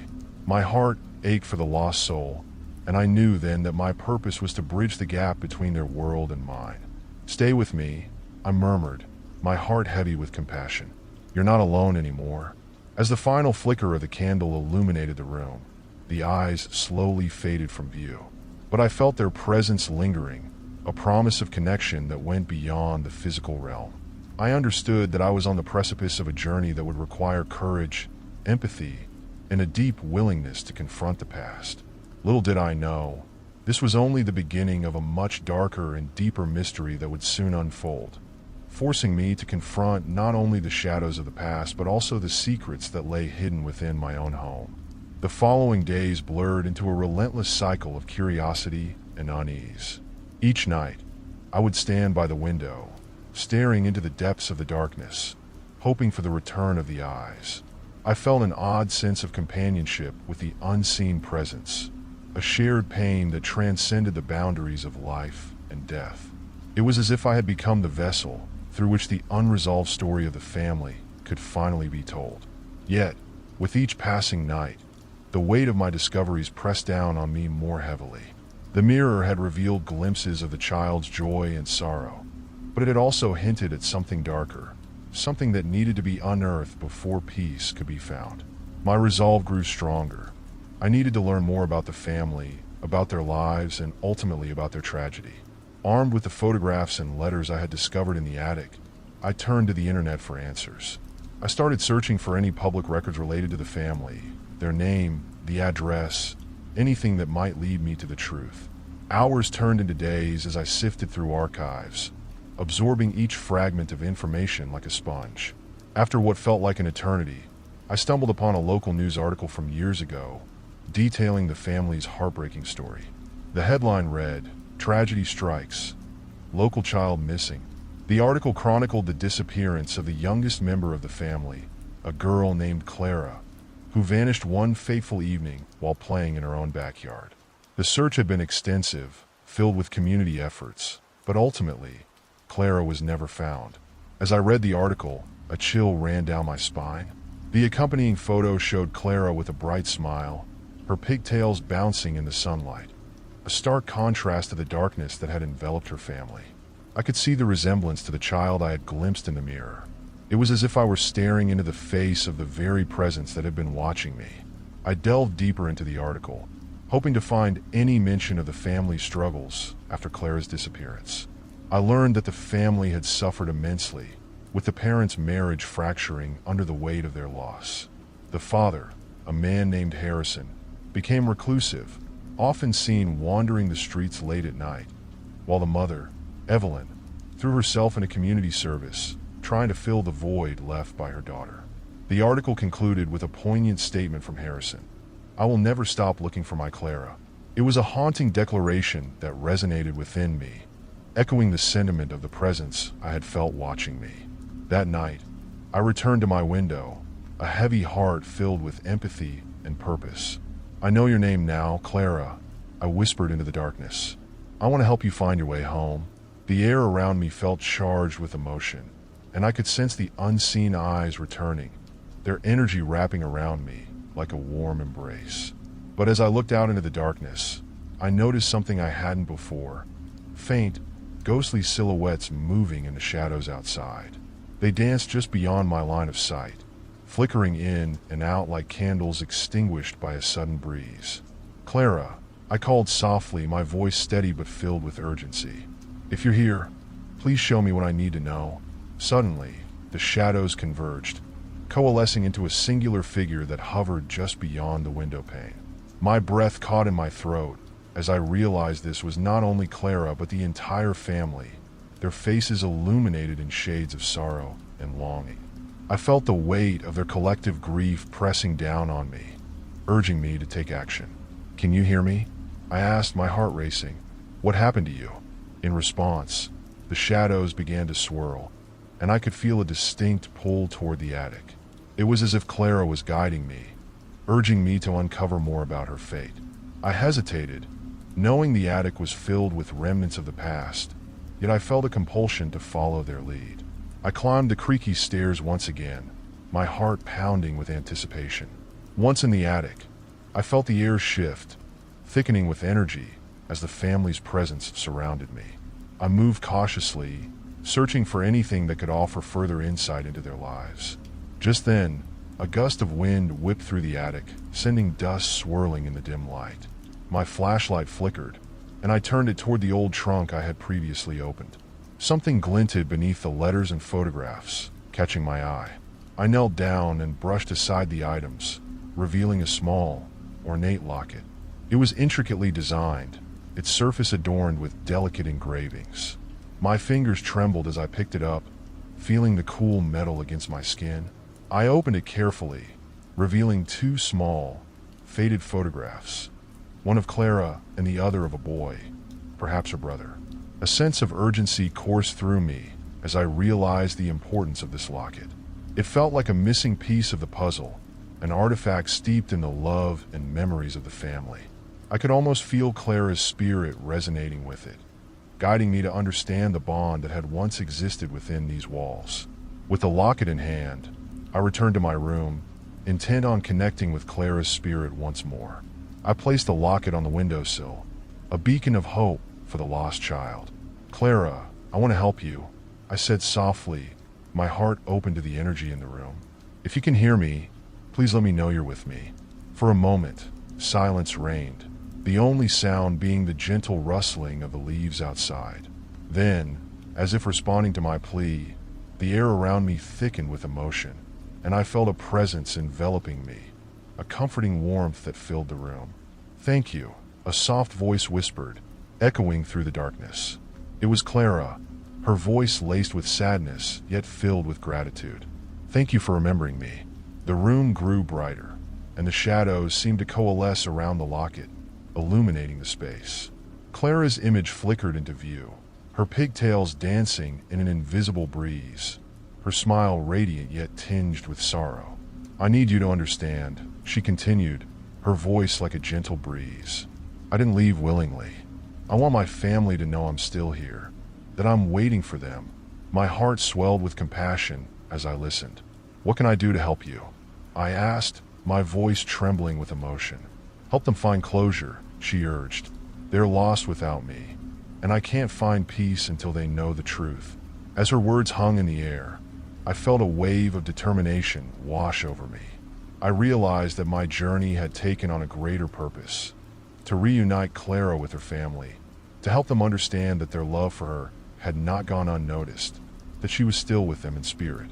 A: My heart ached for the lost soul, and I knew then that my purpose was to bridge the gap between their world and mine. "Stay with me," I murmured, my heart heavy with compassion. "You're not alone anymore." As the final flicker of the candle illuminated the room, the eyes slowly faded from view. But I felt their presence lingering, a promise of connection that went beyond the physical realm. I understood that I was on the precipice of a journey that would require courage, empathy, and a deep willingness to confront the past. Little did I know, this was only the beginning of a much darker and deeper mystery that would soon unfold, forcing me to confront not only the shadows of the past but also the secrets that lay hidden within my own home. The following days blurred into a relentless cycle of curiosity and unease. Each night, I would stand by the window, staring into the depths of the darkness, hoping for the return of the eyes. I felt an odd sense of companionship with the unseen presence, a shared pain that transcended the boundaries of life and death. It was as if I had become the vessel through which the unresolved story of the family could finally be told. Yet, with each passing night, the weight of my discoveries pressed down on me more heavily. The mirror had revealed glimpses of the child's joy and sorrow, but it had also hinted at something darker, something that needed to be unearthed before peace could be found. My resolve grew stronger. I needed to learn more about the family, about their lives, and ultimately about their tragedy. Armed with the photographs and letters I had discovered in the attic, I turned to the internet for answers. I started searching for any public records related to the family, their name, the address, anything that might lead me to the truth. Hours turned into days as I sifted through archives, absorbing each fragment of information like a sponge. After what felt like an eternity, I stumbled upon a local news article from years ago, detailing the family's heartbreaking story. The headline read, "Tragedy Strikes. Local Child Missing." The article chronicled the disappearance of the youngest member of the family, a girl named Clara, who vanished one fateful evening while playing in her own backyard. The search had been extensive, filled with community efforts, but ultimately, Clara was never found. As I read the article, a chill ran down my spine. The accompanying photo showed Clara with a bright smile, her pigtails bouncing in the sunlight, a stark contrast to the darkness that had enveloped her family. I could see the resemblance to the child I had glimpsed in the mirror. It was as if I were staring into the face of the very presence that had been watching me. I delved deeper into the article, hoping to find any mention of the family's struggles after Clara's disappearance. I learned that the family had suffered immensely, with the parents' marriage fracturing under the weight of their loss. The father, a man named Harrison, became reclusive, often seen wandering the streets late at night, while the mother, Evelyn, threw herself into community service, trying to fill the void left by her daughter. The article concluded with a poignant statement from Harrison. "I will never stop looking for my Clara." It was a haunting declaration that resonated within me, echoing the sentiment of the presence I had felt watching me. That night, I returned to my window, a heavy heart filled with empathy and purpose. "I know your name now, Clara," I whispered into the darkness. "I want to help you find your way home." The air around me felt charged with emotion, and I could sense the unseen eyes returning, their energy wrapping around me like a warm embrace. But as I looked out into the darkness, I noticed something I hadn't before: faint, ghostly silhouettes moving in the shadows outside. They danced just beyond my line of sight, flickering in and out like candles extinguished by a sudden breeze. "Clara," I called softly, my voice steady but filled with urgency. "If you're here, please show me what I need to know." Suddenly, the shadows converged, coalescing into a singular figure that hovered just beyond the window pane. My breath caught in my throat as I realized this was not only Clara but the entire family, their faces illuminated in shades of sorrow and longing. I felt the weight of their collective grief pressing down on me, urging me to take action. "Can you hear me?" I asked, my heart racing. "What happened to you?" In response, the shadows began to swirl, and I could feel a distinct pull toward the attic. It was as if Clara was guiding me, urging me to uncover more about her fate. I hesitated, knowing the attic was filled with remnants of the past, yet I felt a compulsion to follow their lead. I climbed the creaky stairs once again, my heart pounding with anticipation. Once in the attic, I felt the air shift, thickening with energy as the family's presence surrounded me. I moved cautiously, searching for anything that could offer further insight into their lives. Just then, a gust of wind whipped through the attic, sending dust swirling in the dim light. My flashlight flickered, and I turned it toward the old trunk I had previously opened. Something glinted beneath the letters and photographs, catching my eye. I knelt down and brushed aside the items, revealing a small, ornate locket. It was intricately designed, its surface adorned with delicate engravings. My fingers trembled as I picked it up, feeling the cool metal against my skin. I opened it carefully, revealing two small, faded photographs, one of Clara and the other of a boy, perhaps her brother. A sense of urgency coursed through me as I realized the importance of this locket. It felt like a missing piece of the puzzle, an artifact steeped in the love and memories of the family. I could almost feel Clara's spirit resonating with it, guiding me to understand the bond that had once existed within these walls. With the locket in hand, I returned to my room, intent on connecting with Clara's spirit once more. I placed the locket on the windowsill, a beacon of hope for the lost child. "Clara, I want to help you," I said softly, my heart open to the energy in the room. "If you can hear me, please let me know you're with me." For a moment, silence reigned, the only sound being the gentle rustling of the leaves outside. Then, as if responding to my plea, the air around me thickened with emotion, and I felt a presence enveloping me, a comforting warmth that filled the room. "Thank you," a soft voice whispered, echoing through the darkness. It was Clara, her voice laced with sadness, yet filled with gratitude. "Thank you for remembering me." The room grew brighter, and the shadows seemed to coalesce around the locket, illuminating the space. Clara's image flickered into view, her pigtails dancing in an invisible breeze, her smile radiant yet tinged with sorrow. "I need you to understand," she continued, her voice like a gentle breeze. "I didn't leave willingly. I want my family to know I'm still here, that I'm waiting for them." My heart swelled with compassion as I listened. "What can I do to help you?" I asked, my voice trembling with emotion. "Help them find closure," she urged. "They're lost without me, and I can't find peace until they know the truth." As her words hung in the air, I felt a wave of determination wash over me. I realized that my journey had taken on a greater purpose: to reunite Clara with her family, to help them understand that their love for her had not gone unnoticed, that she was still with them in spirit.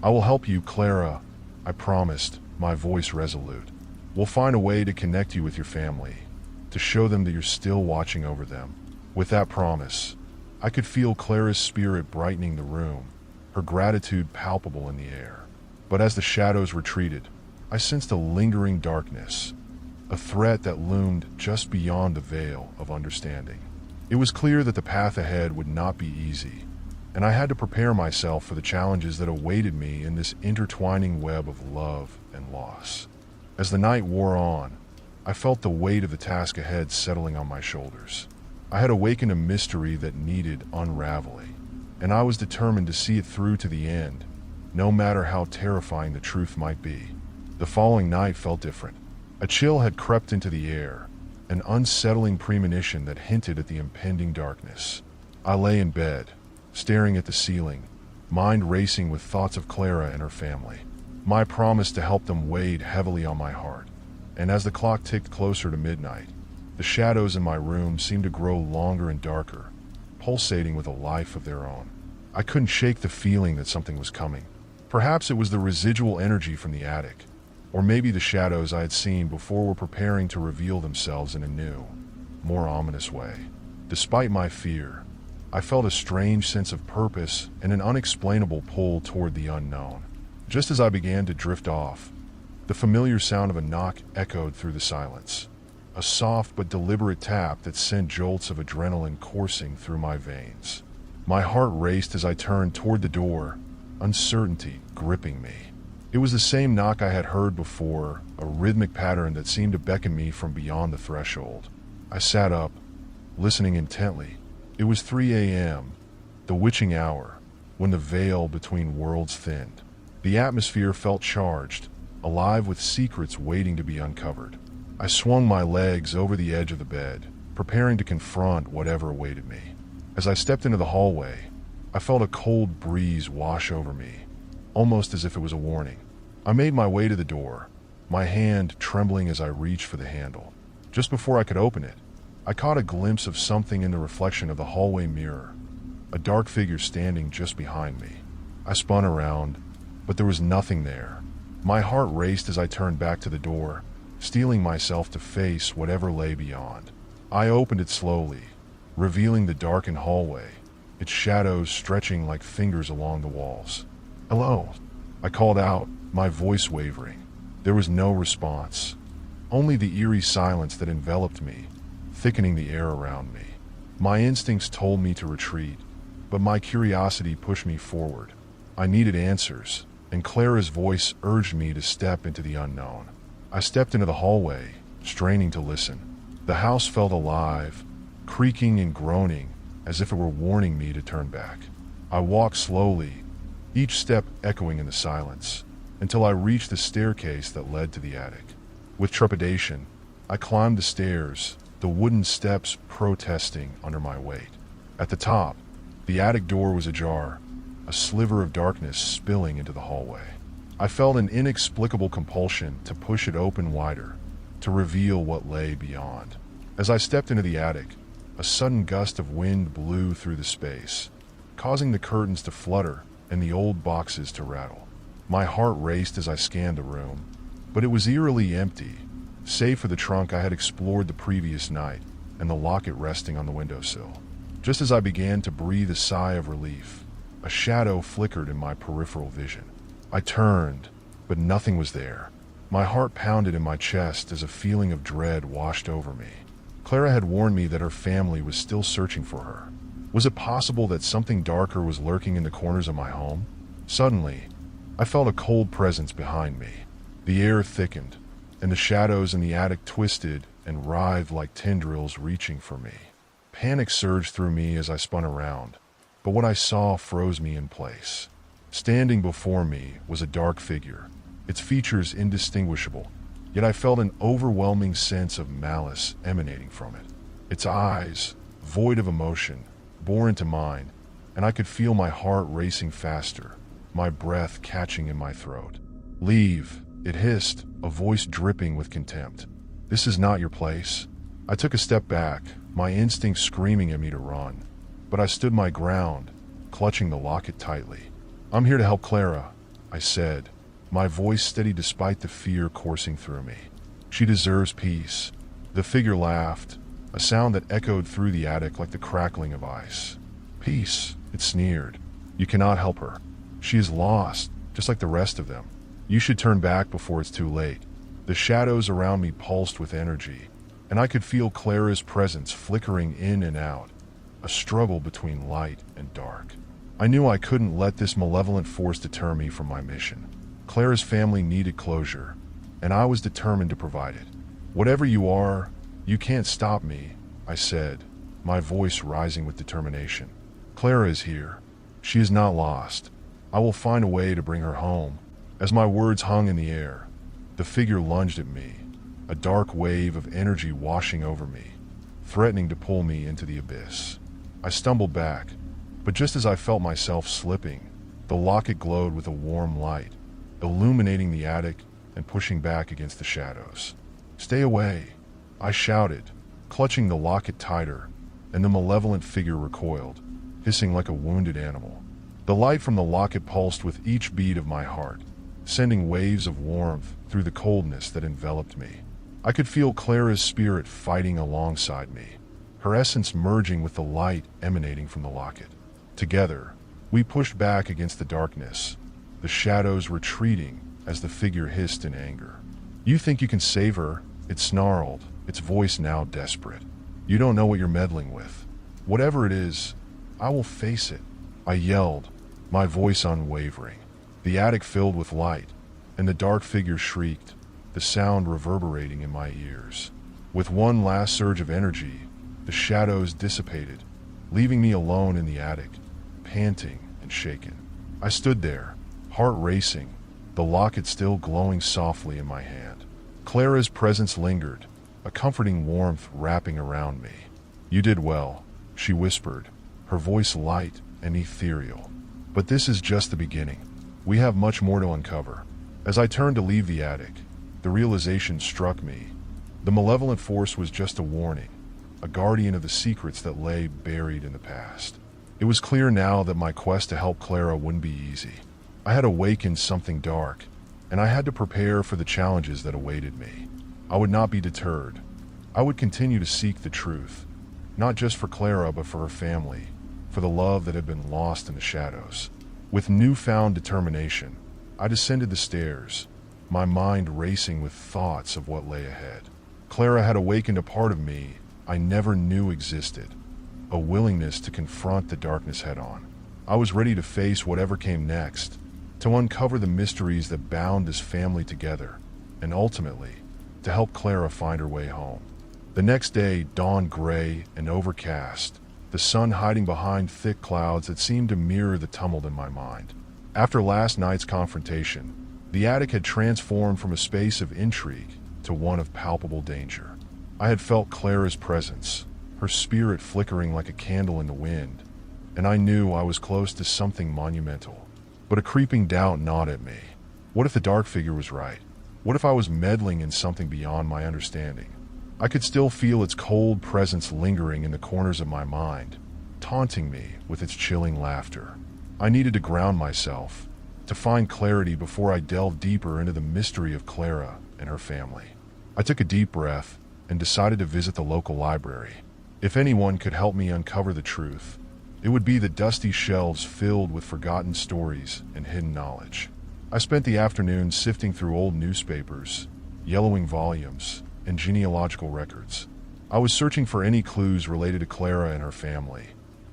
A: "I will help you, Clara," I promised, my voice resolute. "We'll find a way to connect you with your family, to show them that you're still watching over them." With that promise, I could feel Clara's spirit brightening the room, her gratitude palpable in the air. But as the shadows retreated, I sensed a lingering darkness, a threat that loomed just beyond the veil of understanding. It was clear that the path ahead would not be easy, and I had to prepare myself for the challenges that awaited me in this intertwining web of love and loss. As the night wore on, I felt the weight of the task ahead settling on my shoulders. I had awakened a mystery that needed unraveling, and I was determined to see it through to the end, no matter how terrifying the truth might be. The following night felt different. A chill had crept into the air, an unsettling premonition that hinted at the impending darkness. I lay in bed, staring at the ceiling, mind racing with thoughts of Clara and her family. My promise to help them weighed heavily on my heart, and as the clock ticked closer to midnight, the shadows in my room seemed to grow longer and darker, pulsating with a life of their own. I couldn't shake the feeling that something was coming. Perhaps it was the residual energy from the attic, or maybe the shadows I had seen before were preparing to reveal themselves in a new, more ominous way. Despite my fear, I felt a strange sense of purpose and an unexplainable pull toward the unknown. Just as I began to drift off, the familiar sound of a knock echoed through the silence, a soft but deliberate tap that sent jolts of adrenaline coursing through my veins. My heart raced as I turned toward the door, uncertainty gripping me. It was the same knock I had heard before, a rhythmic pattern that seemed to beckon me from beyond the threshold. I sat up, listening intently. It was 3 a.m., the witching hour, when the veil between worlds thinned. The atmosphere felt charged, alive with secrets waiting to be uncovered. I swung my legs over the edge of the bed, preparing to confront whatever awaited me. As I stepped into the hallway, I felt a cold breeze wash over me, almost as if it was a warning. I made my way to the door, my hand trembling as I reached for the handle. Just before I could open it, I caught a glimpse of something in the reflection of the hallway mirror, a dark figure standing just behind me. I spun around, but there was nothing there. My heart raced as I turned back to the door, steeling myself to face whatever lay beyond. I opened it slowly, revealing the darkened hallway, its shadows stretching like fingers along the walls. "Hello," I called out, my voice wavering. There was no response, only the eerie silence that enveloped me, thickening the air around me. My instincts told me to retreat, but my curiosity pushed me forward. I needed answers, and Clara's voice urged me to step into the unknown. I stepped into the hallway, straining to listen. The house felt alive, creaking and groaning as if it were warning me to turn back. I walked slowly, each step echoing in the silence, until I reached the staircase that led to the attic. With trepidation, I climbed the stairs, the wooden steps protesting under my weight. At the top, the attic door was ajar, a sliver of darkness spilling into the hallway. I felt an inexplicable compulsion to push it open wider, to reveal what lay beyond. As I stepped into the attic, a sudden gust of wind blew through the space, causing the curtains to flutter and the old boxes to rattle. My heart raced as I scanned the room, but it was eerily empty, save for the trunk I had explored the previous night and the locket resting on the windowsill. Just as I began to breathe a sigh of relief, a shadow flickered in my peripheral vision. I turned, but nothing was there. My heart pounded in my chest as a feeling of dread washed over me. Clara had warned me that her family was still searching for her. Was it possible that something darker was lurking in the corners of my home? Suddenly, I felt a cold presence behind me. The air thickened, and the shadows in the attic twisted and writhed like tendrils reaching for me. Panic surged through me as I spun around, but what I saw froze me in place. Standing before me was a dark figure, its features indistinguishable, yet I felt an overwhelming sense of malice emanating from it. Its eyes, void of emotion, bore into mine, and I could feel my heart racing faster, my breath catching in my throat. "Leave," it hissed, a voice dripping with contempt. "This is not your place." I took a step back, my instincts screaming at me to run, but I stood my ground, clutching the locket tightly. "I'm here to help Clara," I said, my voice steady despite the fear coursing through me. "She deserves peace." The figure laughed, a sound that echoed through the attic like the crackling of ice. "Peace," it sneered. "You cannot help her. She is lost, just like the rest of them. You should turn back before it's too late." The shadows around me pulsed with energy, and I could feel Clara's presence flickering in and out, a struggle between light and dark. I knew I couldn't let this malevolent force deter me from my mission. Clara's family needed closure, and I was determined to provide it. "Whatever you are, you can't stop me," I said, my voice rising with determination. "Clara is here. She is not lost. I will find a way to bring her home." As my words hung in the air, the figure lunged at me, a dark wave of energy washing over me, threatening to pull me into the abyss. I stumbled back, but just as I felt myself slipping, the locket glowed with a warm light, illuminating the attic and pushing back against the shadows. "Stay away," I shouted, clutching the locket tighter, and the malevolent figure recoiled, hissing like a wounded animal. The light from the locket pulsed with each beat of my heart, sending waves of warmth through the coldness that enveloped me. I could feel Clara's spirit fighting alongside me, her essence merging with the light emanating from the locket. Together, we pushed back against the darkness, the shadows retreating as the figure hissed in anger. "You think you can save her?" it snarled, its voice now desperate. "You don't know what you're meddling with. Whatever it is, I will face it," I yelled, my voice unwavering. The attic filled with light, and the dark figure shrieked, the sound reverberating in my ears. With one last surge of energy, the shadows dissipated, leaving me alone in the attic, panting and shaken. I stood there, heart racing, the locket still glowing softly in my hand. Clara's presence lingered, a comforting warmth wrapping around me. "You did well," she whispered, her voice light and ethereal. "But this is just the beginning. We have much more to uncover." As I turned to leave the attic, the realization struck me. The malevolent force was just a warning, a guardian of the secrets that lay buried in the past. It was clear now that my quest to help Clara wouldn't be easy. I had awakened something dark, and I had to prepare for the challenges that awaited me. I would not be deterred. I would continue to seek the truth, not just for Clara but for her family, for the love that had been lost in the shadows. With newfound determination, I descended the stairs, my mind racing with thoughts of what lay ahead. Clara had awakened a part of me I never knew existed, a willingness to confront the darkness head-on. I was ready to face whatever came next, to uncover the mysteries that bound this family together, and ultimately, to help Clara find her way home. The next day dawned gray and overcast, the sun hiding behind thick clouds that seemed to mirror the tumult in my mind. After last night's confrontation, the attic had transformed from a space of intrigue to one of palpable danger. I had felt Clara's presence, her spirit flickering like a candle in the wind, and I knew I was close to something monumental. But a creeping doubt gnawed at me. What if the dark figure was right? What if I was meddling in something beyond my understanding? I could still feel its cold presence lingering in the corners of my mind, taunting me with its chilling laughter. I needed to ground myself, to find clarity before I delved deeper into the mystery of Clara and her family. I took a deep breath and decided to visit the local library. If anyone could help me uncover the truth, it would be the dusty shelves filled with forgotten stories and hidden knowledge. I spent the afternoon sifting through old newspapers, yellowing volumes, and genealogical records. I was searching for any clues related to Clara and her family,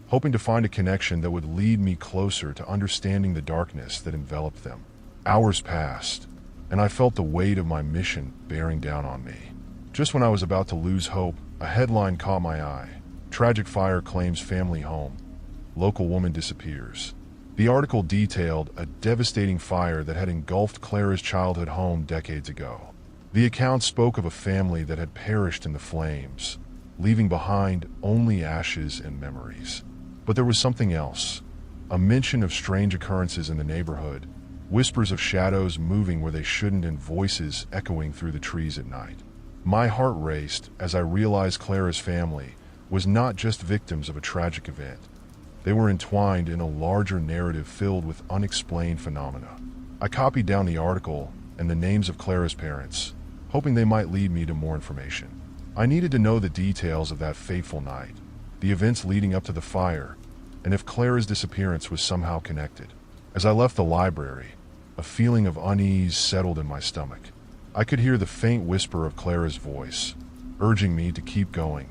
A: hoping to find a connection that would lead me closer to understanding the darkness that enveloped them. Hours passed, and I felt the weight of my mission bearing down on me. Just when I was about to lose hope, a headline caught my eye. Tragic fire claims family home. Local woman disappears. The article detailed a devastating fire that had engulfed Clara's childhood home decades ago. The account spoke of a family that had perished in the flames, leaving behind only ashes and memories. But there was something else. A mention of strange occurrences in the neighborhood, whispers of shadows moving where they shouldn't and voices echoing through the trees at night. My heart raced as I realized Clara's family was not just victims of a tragic event. They were entwined in a larger narrative filled with unexplained phenomena. I copied down the article and the names of Clara's parents, hoping they might lead me to more information. I needed to know the details of that fateful night, the events leading up to the fire, and if Clara's disappearance was somehow connected. As I left the library, a feeling of unease settled in my stomach. I could hear the faint whisper of Clara's voice, urging me to keep going.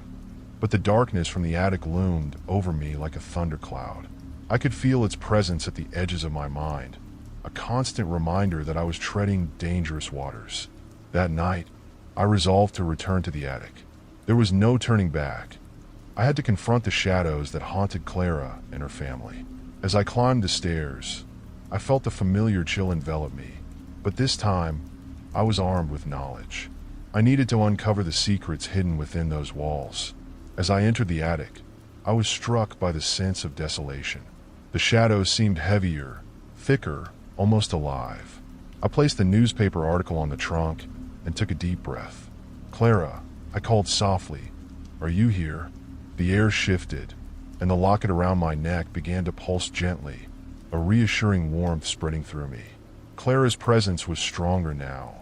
A: But the darkness from the attic loomed over me like a thundercloud. I could feel its presence at the edges of my mind, a constant reminder that I was treading dangerous waters. That night, I resolved to return to the attic. There was no turning back. I had to confront the shadows that haunted Clara and her family. As I climbed the stairs, I felt the familiar chill envelop me, but this time, I was armed with knowledge. I needed to uncover the secrets hidden within those walls. As I entered the attic, I was struck by the sense of desolation. The shadows seemed heavier, thicker, almost alive. I placed the newspaper article on the trunk and took a deep breath. "Clara," I called softly, "are you here?" The air shifted, and the locket around my neck began to pulse gently, a reassuring warmth spreading through me. Clara's presence was stronger now,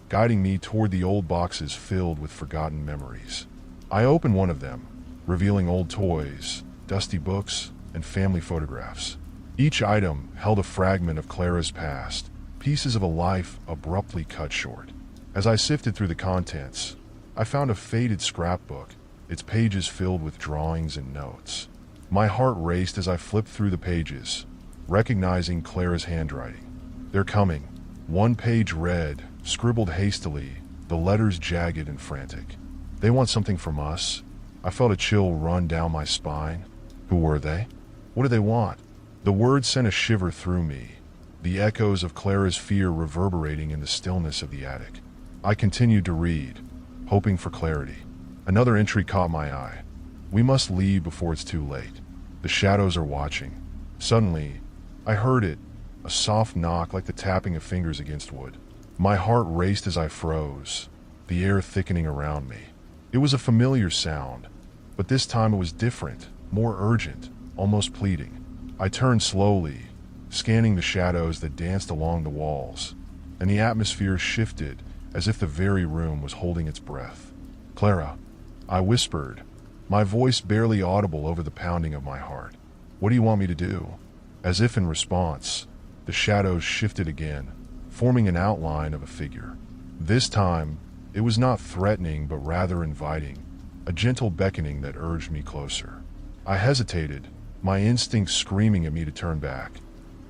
A: guiding me toward the old boxes filled with forgotten memories. I opened one of them, revealing old toys, dusty books, and family photographs. Each item held a fragment of Clara's past, pieces of a life abruptly cut short. As I sifted through the contents, I found a faded scrapbook, its pages filled with drawings and notes. My heart raced as I flipped through the pages, recognizing Clara's handwriting. "They're coming." One page read, scribbled hastily, the letters jagged and frantic. "They want something from us." I felt a chill run down my spine. Who were they? What did they want? The words sent a shiver through me, the echoes of Clara's fear reverberating in the stillness of the attic. I continued to read, hoping for clarity. Another entry caught my eye. "We must leave before it's too late. The shadows are watching." Suddenly, I heard it, a soft knock like the tapping of fingers against wood. My heart raced as I froze, the air thickening around me. It was a familiar sound, but this time it was different, more urgent, almost pleading. I turned slowly, scanning the shadows that danced along the walls, and the atmosphere shifted as if the very room was holding its breath. "Clara," I whispered, my voice barely audible over the pounding of my heart. "What do you want me to do?" As if in response, the shadows shifted again, forming an outline of a figure. This time, it was not threatening but rather inviting, a gentle beckoning that urged me closer. I hesitated, my instincts screaming at me to turn back,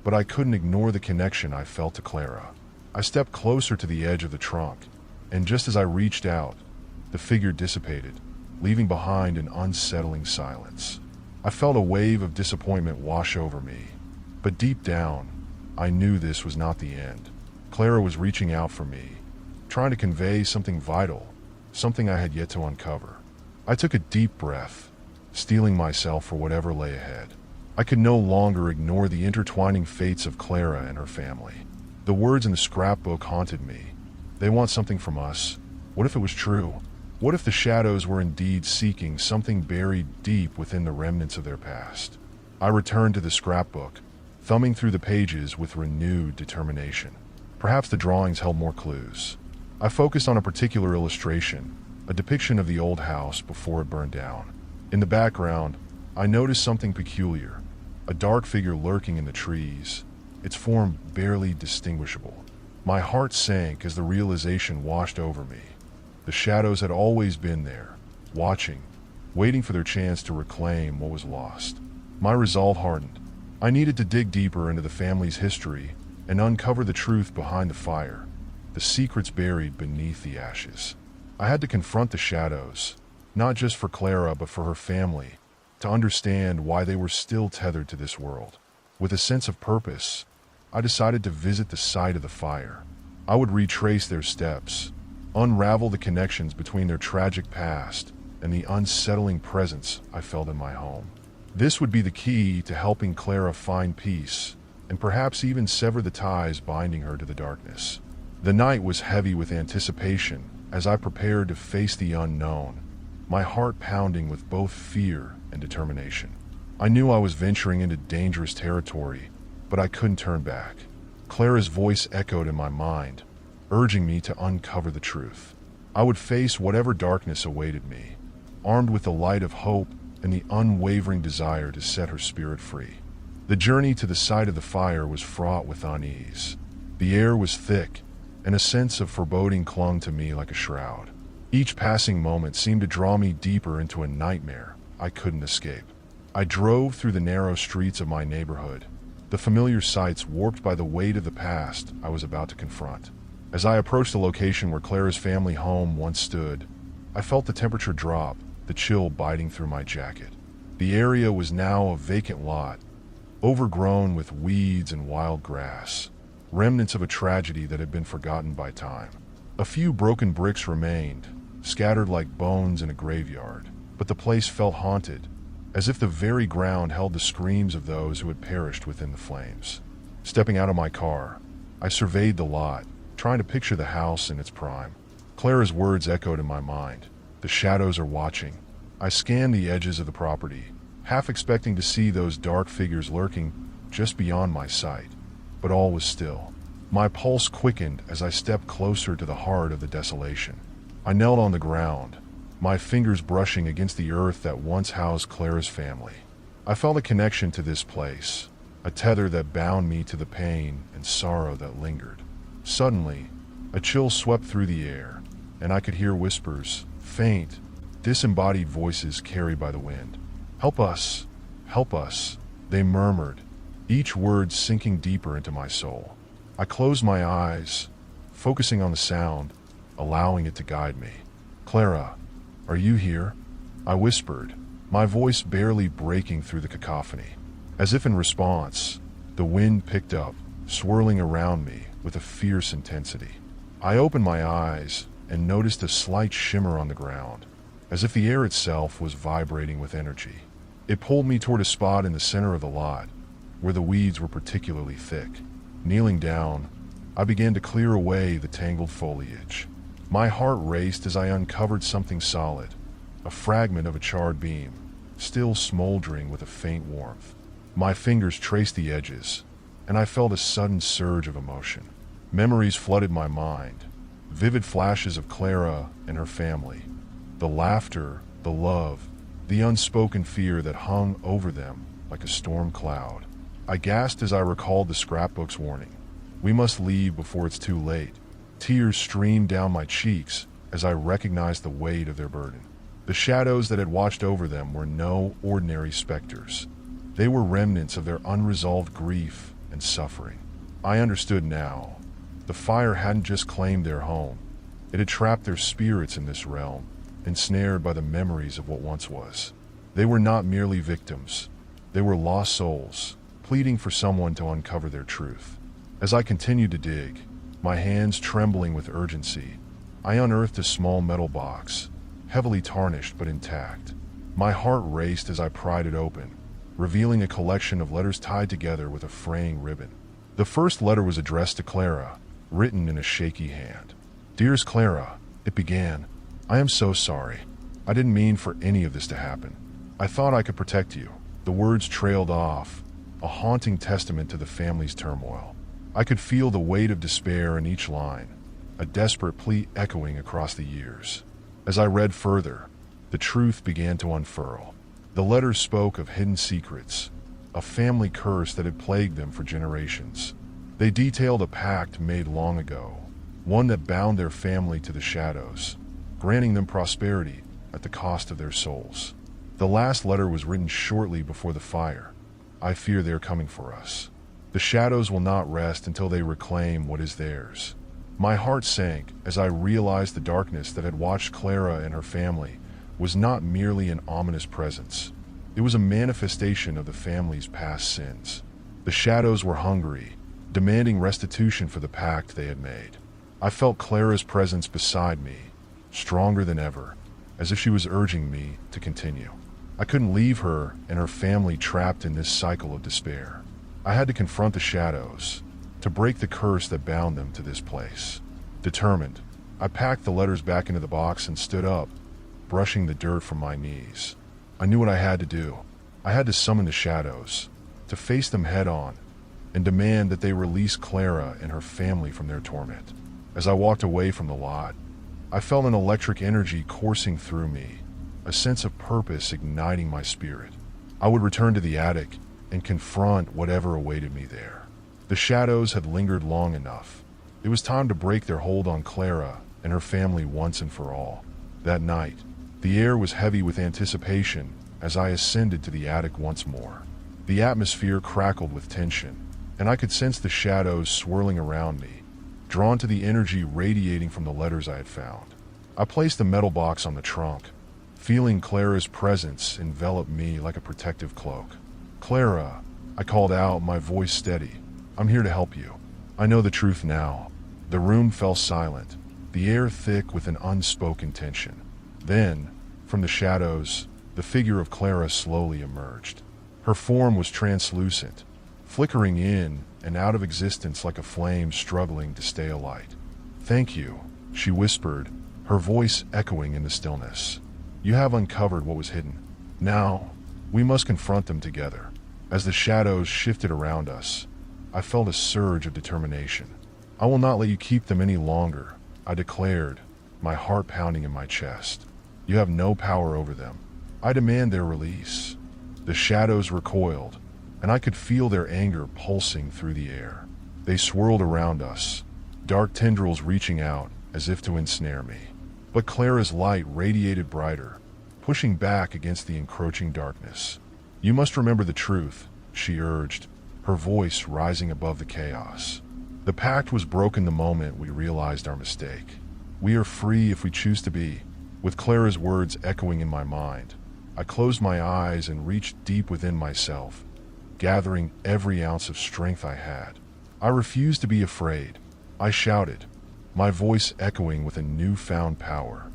A: but I couldn't ignore the connection I felt to Clara. I stepped closer to the edge of the trunk, and just as I reached out, the figure dissipated, leaving behind an unsettling silence. I felt a wave of disappointment wash over me, but deep down, I knew this was not the end. Clara was reaching out for me, trying to convey something vital, something I had yet to uncover. I took a deep breath, steeling myself for whatever lay ahead. I could no longer ignore the intertwining fates of Clara and her family. The words in the scrapbook haunted me. They want something from us. What if it was true? What if the shadows were indeed seeking something buried deep within the remnants of their past? I returned to the scrapbook, thumbing through the pages with renewed determination. Perhaps the drawings held more clues. I focused on a particular illustration, a depiction of the old house before it burned down. In the background, I noticed something peculiar, a dark figure lurking in the trees, its form barely distinguishable. My heart sank as the realization washed over me. The shadows had always been there, watching, waiting for their chance to reclaim what was lost. My resolve hardened. I needed to dig deeper into the family's history and uncover the truth behind the fire, the secrets buried beneath the ashes. I had to confront the shadows, not just for Clara but for her family, to understand why they were still tethered to this world. With a sense of purpose, I decided to visit the site of the fire. I would retrace their steps, unravel the connections between their tragic past and the unsettling presence I felt in my home. This would be the key to helping Clara find peace and perhaps even sever the ties binding her to the darkness. The night was heavy with anticipation as I prepared to face the unknown, my heart pounding with both fear and determination. I knew I was venturing into dangerous territory, but I couldn't turn back. Clara's voice echoed in my mind, urging me to uncover the truth. I would face whatever darkness awaited me, armed with the light of hope and the unwavering desire to set her spirit free. The journey to the site of the fire was fraught with unease. The air was thick, and a sense of foreboding clung to me like a shroud. Each passing moment seemed to draw me deeper into a nightmare I couldn't escape. I drove through the narrow streets of my neighborhood, the familiar sights warped by the weight of the past I was about to confront. As I approached the location where Clara's family home once stood, I felt the temperature drop, the chill biting through my jacket. The area was now a vacant lot, overgrown with weeds and wild grass, remnants of a tragedy that had been forgotten by time. A few broken bricks remained, scattered like bones in a graveyard, but the place felt haunted, as if the very ground held the screams of those who had perished within the flames. Stepping out of my car, I surveyed the lot, trying to picture the house in its prime. Clara's words echoed in my mind. The shadows are watching. I scanned the edges of the property, half expecting to see those dark figures lurking just beyond my sight, but all was still. My pulse quickened as I stepped closer to the heart of the desolation. I knelt on the ground, my fingers brushing against the earth that once housed Clara's family. I felt a connection to this place, a tether that bound me to the pain and sorrow that lingered. Suddenly, a chill swept through the air, and I could hear whispers, faint, disembodied voices carried by the wind. "Help us! Help us!" they murmured, each word sinking deeper into my soul. I closed my eyes, focusing on the sound, allowing it to guide me. "Clara, are you here?" I whispered, my voice barely breaking through the cacophony. As if in response, the wind picked up, swirling around me with a fierce intensity. I opened my eyes and noticed a slight shimmer on the ground, as if the air itself was vibrating with energy. It pulled me toward a spot in the center of the lot, where the weeds were particularly thick. Kneeling down, I began to clear away the tangled foliage. My heart raced as I uncovered something solid, a fragment of a charred beam, still smoldering with a faint warmth. My fingers traced the edges, and I felt a sudden surge of emotion. Memories flooded my mind, vivid flashes of Clara and her family, the laughter, the love, the unspoken fear that hung over them like a storm cloud. I gasped as I recalled the scrapbook's warning. "We must leave before it's too late." Tears streamed down my cheeks as I recognized the weight of their burden. The shadows that had watched over them were no ordinary specters. They were remnants of their unresolved grief and suffering. I understood now. The fire hadn't just claimed their home. It had trapped their spirits in this realm, ensnared by the memories of what once was. They were not merely victims. They were lost souls, pleading for someone to uncover their truth. As I continued to dig, my hands trembling with urgency, I unearthed a small metal box, heavily tarnished but intact. My heart raced as I pried it open, revealing a collection of letters tied together with a fraying ribbon. The first letter was addressed to Clara, written in a shaky hand. "Dearest Clara," it began, "I am so sorry. I didn't mean for any of this to happen. I thought I could protect you." The words trailed off, a haunting testament to the family's turmoil. I could feel the weight of despair in each line, a desperate plea echoing across the years. As I read further, the truth began to unfurl. The letters spoke of hidden secrets, a family curse that had plagued them for generations. They detailed a pact made long ago, one that bound their family to the shadows, granting them prosperity at the cost of their souls. The last letter was written shortly before the fire. I fear they are coming for us. The shadows will not rest until they reclaim what is theirs. My heart sank as I realized the darkness that had watched Clara and her family was not merely an ominous presence. It was a manifestation of the family's past sins. The shadows were hungry, demanding restitution for the pact they had made. I felt Clara's presence beside me, stronger than ever, as if she was urging me to continue. I couldn't leave her and her family trapped in this cycle of despair. I had to confront the shadows, to break the curse that bound them to this place. Determined, I packed the letters back into the box and stood up, brushing the dirt from my knees. I knew what I had to do. I had to summon the shadows, to face them head on, and demand that they release Clara and her family from their torment. As I walked away from the lot, I felt an electric energy coursing through me, a sense of purpose igniting my spirit. I would return to the attic and confront whatever awaited me there. The shadows had lingered long enough. It was time to break their hold on Clara and her family once and for all. That night, the air was heavy with anticipation as I ascended to the attic once more. The atmosphere crackled with tension, and I could sense the shadows swirling around me, drawn to the energy radiating from the letters I had found. I placed the metal box on the trunk, feeling Clara's presence envelop me like a protective cloak. "Clara," I called out, my voice steady. "I'm here to help you. I know the truth now." The room fell silent, the air thick with an unspoken tension. Then, from the shadows, the figure of Clara slowly emerged. Her form was translucent, flickering in and out of existence like a flame struggling to stay alight. "Thank you," she whispered, her voice echoing in the stillness. "You have uncovered what was hidden. Now, we must confront them together." As the shadows shifted around us, I felt a surge of determination. "I will not let you keep them any longer," I declared, my heart pounding in my chest. "You have no power over them. I demand their release." The shadows recoiled, and I could feel their anger pulsing through the air. They swirled around us, dark tendrils reaching out as if to ensnare me. But Clara's light radiated brighter, pushing back against the encroaching darkness. "You must remember the truth," she urged, her voice rising above the chaos. "The pact was broken the moment we realized our mistake. We are free if we choose to be." With Clara's words echoing in my mind, I closed my eyes and reached deep within myself, gathering every ounce of strength I had. I refused to be afraid. I shouted, my voice echoing with a newfound power.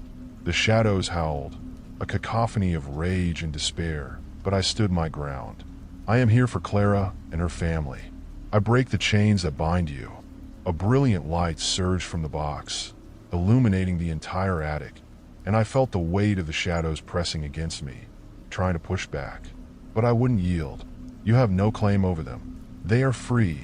A: The shadows howled, a cacophony of rage and despair, but I stood my ground. "I am here for Clara and her family. I break the chains that bind you." A brilliant light surged from the box, illuminating the entire attic, and I felt the weight of the shadows pressing against me, trying to push back. But I wouldn't yield. "You have no claim over them. They are free."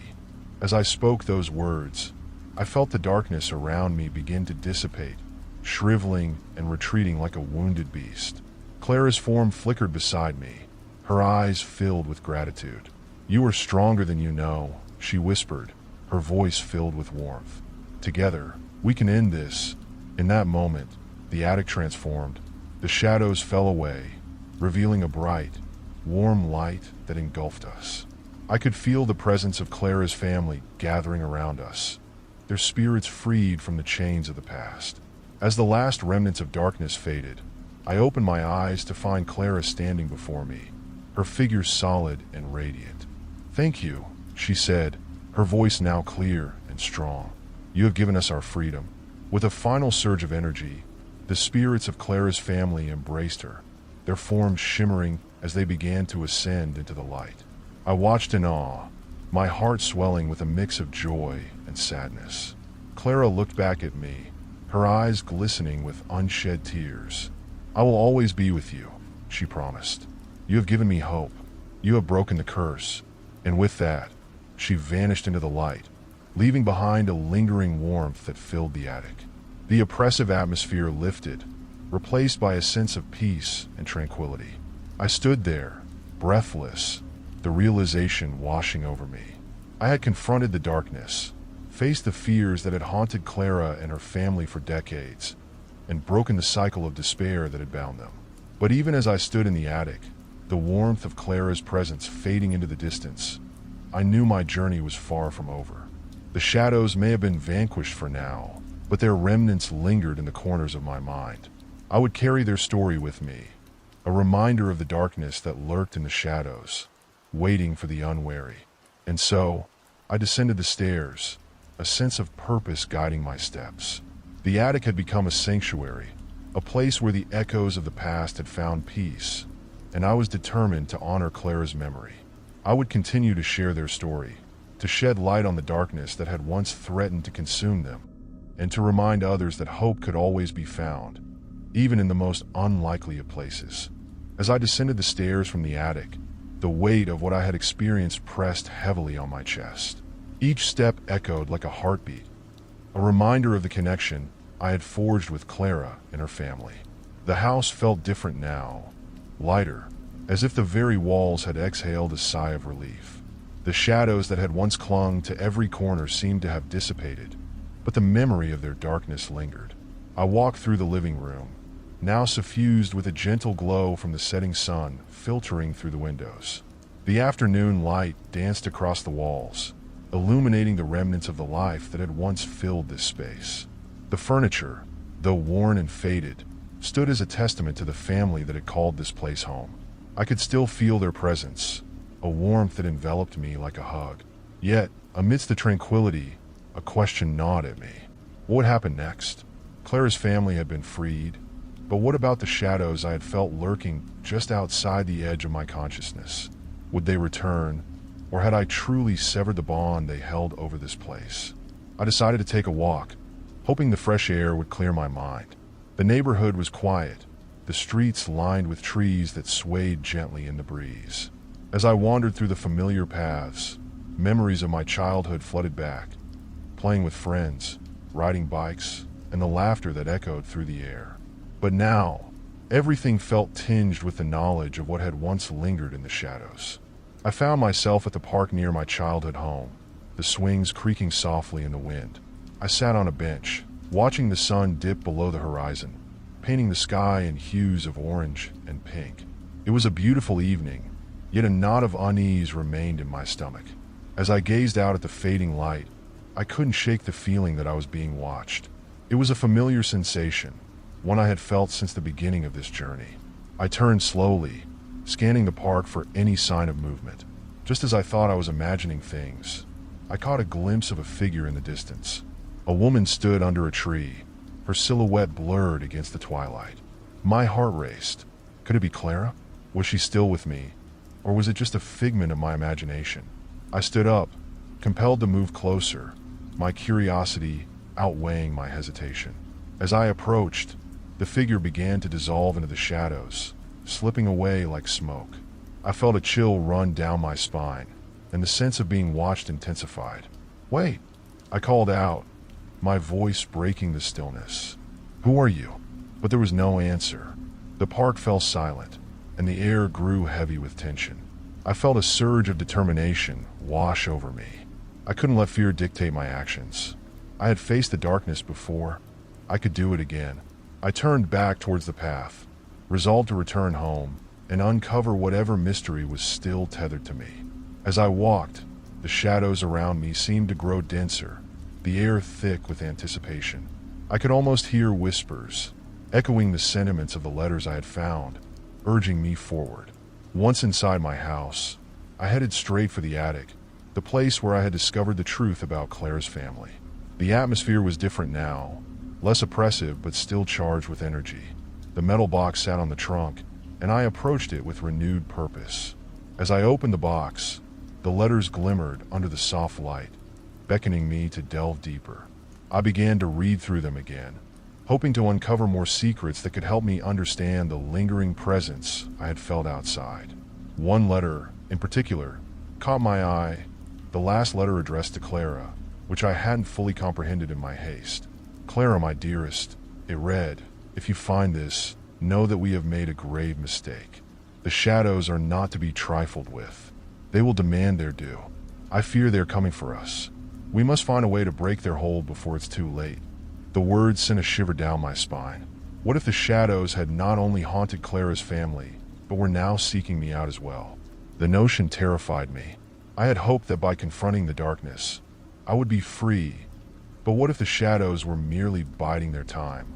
A: As I spoke those words, I felt the darkness around me begin to dissipate, shriveling and retreating like a wounded beast. Clara's form flickered beside me, her eyes filled with gratitude. "You are stronger than you know," she whispered, her voice filled with warmth. "Together, we can end this." In that moment, the attic transformed. The shadows fell away, revealing a bright, warm light that engulfed us. I could feel the presence of Clara's family gathering around us, their spirits freed from the chains of the past. As the last remnants of darkness faded, I opened my eyes to find Clara standing before me, her figure solid and radiant. "Thank you," she said, her voice now clear and strong. "You have given us our freedom." With a final surge of energy, the spirits of Clara's family embraced her, their forms shimmering as they began to ascend into the light. I watched in awe, my heart swelling with a mix of joy and sadness. Clara looked back at me, her eyes glistening with unshed tears. "I will always be with you," she promised. "You have given me hope. You have broken the curse." And with that, she vanished into the light, leaving behind a lingering warmth that filled the attic. The oppressive atmosphere lifted, replaced by a sense of peace and tranquility. I stood there, breathless, the realization washing over me. I had confronted the darkness, faced the fears that had haunted Clara and her family for decades, and broken the cycle of despair that had bound them. But even as I stood in the attic, the warmth of Clara's presence fading into the distance, I knew my journey was far from over. The shadows may have been vanquished for now, but their remnants lingered in the corners of my mind. I would carry their story with me, a reminder of the darkness that lurked in the shadows, waiting for the unwary. And so, I descended the stairs, a sense of purpose guiding my steps. The attic had become a sanctuary, a place where the echoes of the past had found peace, and I was determined to honor Clara's memory. I would continue to share their story, to shed light on the darkness that had once threatened to consume them, and to remind others that hope could always be found, even in the most unlikely of places. As I descended the stairs from the attic, the weight of what I had experienced pressed heavily on my chest. Each step echoed like a heartbeat, a reminder of the connection I had forged with Clara and her family. The house felt different now, lighter, as if the very walls had exhaled a sigh of relief. The shadows that had once clung to every corner seemed to have dissipated, but the memory of their darkness lingered. I walked through the living room, now suffused with a gentle glow from the setting sun filtering through the windows. The afternoon light danced across the walls, illuminating the remnants of the life that had once filled this space. The furniture, though worn and faded, stood as a testament to the family that had called this place home. I could still feel their presence, a warmth that enveloped me like a hug. Yet, amidst the tranquility, a question gnawed at me. What would happen next? Clara's family had been freed, but what about the shadows I had felt lurking just outside the edge of my consciousness? Would they return, or had I truly severed the bond they held over this place? I decided to take a walk, hoping the fresh air would clear my mind. The neighborhood was quiet, the streets lined with trees that swayed gently in the breeze. As I wandered through the familiar paths, memories of my childhood flooded back, playing with friends, riding bikes, and the laughter that echoed through the air. But now, everything felt tinged with the knowledge of what had once lingered in the shadows. I found myself at the park near my childhood home, the swings creaking softly in the wind. I sat on a bench, watching the sun dip below the horizon, painting the sky in hues of orange and pink. It was a beautiful evening, yet a knot of unease remained in my stomach. As I gazed out at the fading light, I couldn't shake the feeling that I was being watched. It was a familiar sensation, one I had felt since the beginning of this journey. I turned slowly, scanning the park for any sign of movement. Just as I thought I was imagining things, I caught a glimpse of a figure in the distance. A woman stood under a tree, her silhouette blurred against the twilight. My heart raced. Could it be Clara? Was she still with me? Or was it just a figment of my imagination? I stood up, compelled to move closer, my curiosity outweighing my hesitation. As I approached, the figure began to dissolve into the shadows, slipping away like smoke. I felt a chill run down my spine, and the sense of being watched intensified. "Wait!" I called out, my voice breaking the stillness. "Who are you?" But there was no answer. The park fell silent, and the air grew heavy with tension. I felt a surge of determination wash over me. I couldn't let fear dictate my actions. I had faced the darkness before. I could do it again. I turned back towards the path, resolved to return home and uncover whatever mystery was still tethered to me. As I walked, the shadows around me seemed to grow denser, the air thick with anticipation. I could almost hear whispers, echoing the sentiments of the letters I had found, urging me forward. Once inside my house, I headed straight for the attic, the place where I had discovered the truth about Claire's family. The atmosphere was different now, less oppressive but still charged with energy. The metal box sat on the trunk, and I approached it with renewed purpose. As I opened the box, the letters glimmered under the soft light, beckoning me to delve deeper. I began to read through them again, hoping to uncover more secrets that could help me understand the lingering presence I had felt outside. One letter, in particular, caught my eye, the last letter addressed to Clara, which I hadn't fully comprehended in my haste. "Clara, my dearest," it read, "if you find this, know that we have made a grave mistake. The shadows are not to be trifled with. They will demand their due. I fear they're coming for us. We must find a way to break their hold before it's too late. The words sent a shiver down my spine. What if the shadows had not only haunted Clara's family, but were now seeking me out as well? The notion terrified me. I had hoped that by confronting the darkness, I would be free. But what if the shadows were merely biding their time,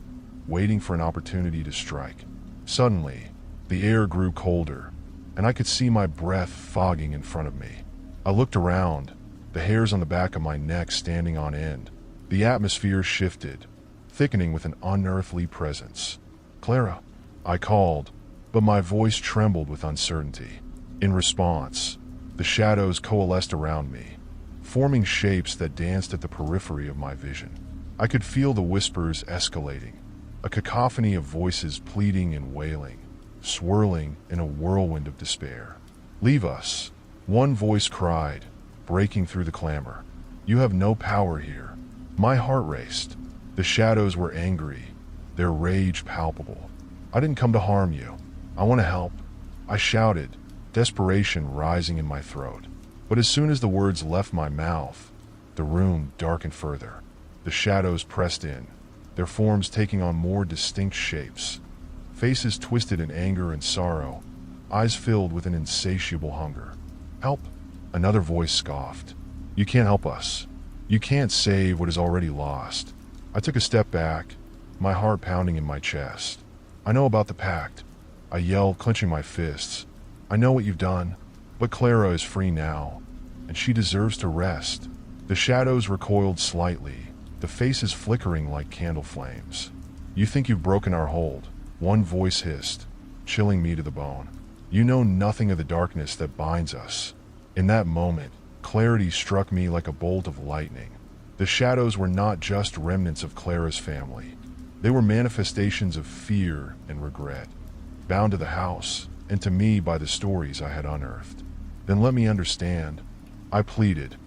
A: waiting for an opportunity to strike? Suddenly, the air grew colder, and I could see my breath fogging in front of me. I looked around, the hairs on the back of my neck standing on end. The atmosphere shifted, thickening with an unearthly presence. "Clara," I called, but my voice trembled with uncertainty. In response, the shadows coalesced around me, forming shapes that danced at the periphery of my vision. I could feel the whispers escalating, a cacophony of voices pleading and wailing, swirling in a whirlwind of despair. "Leave us," one voice cried, breaking through the clamor. "You have no power here." My heart raced. The shadows were angry, their rage palpable. "I didn't come to harm you. I want to help," I shouted, desperation rising in my throat. But as soon as the words left my mouth, the room darkened further. The shadows pressed in, their forms taking on more distinct shapes. Faces twisted in anger and sorrow, eyes filled with an insatiable hunger. "Help," another voice scoffed. "You can't help us. You can't save what is already lost." I took a step back, my heart pounding in my chest. "I know about the pact," I yelled, clenching my fists. "I know what you've done, but Clara is free now, and she deserves to rest." The shadows recoiled slightly, the faces flickering like candle flames. "You think you've broken our hold," one voice hissed, chilling me to the bone. "You know nothing of the darkness that binds us." In that moment, clarity struck me like a bolt of lightning. The shadows were not just remnants of Clara's family. They were manifestations of fear and regret, bound to the house and to me by the stories I had unearthed. "Then let me understand," I pleaded,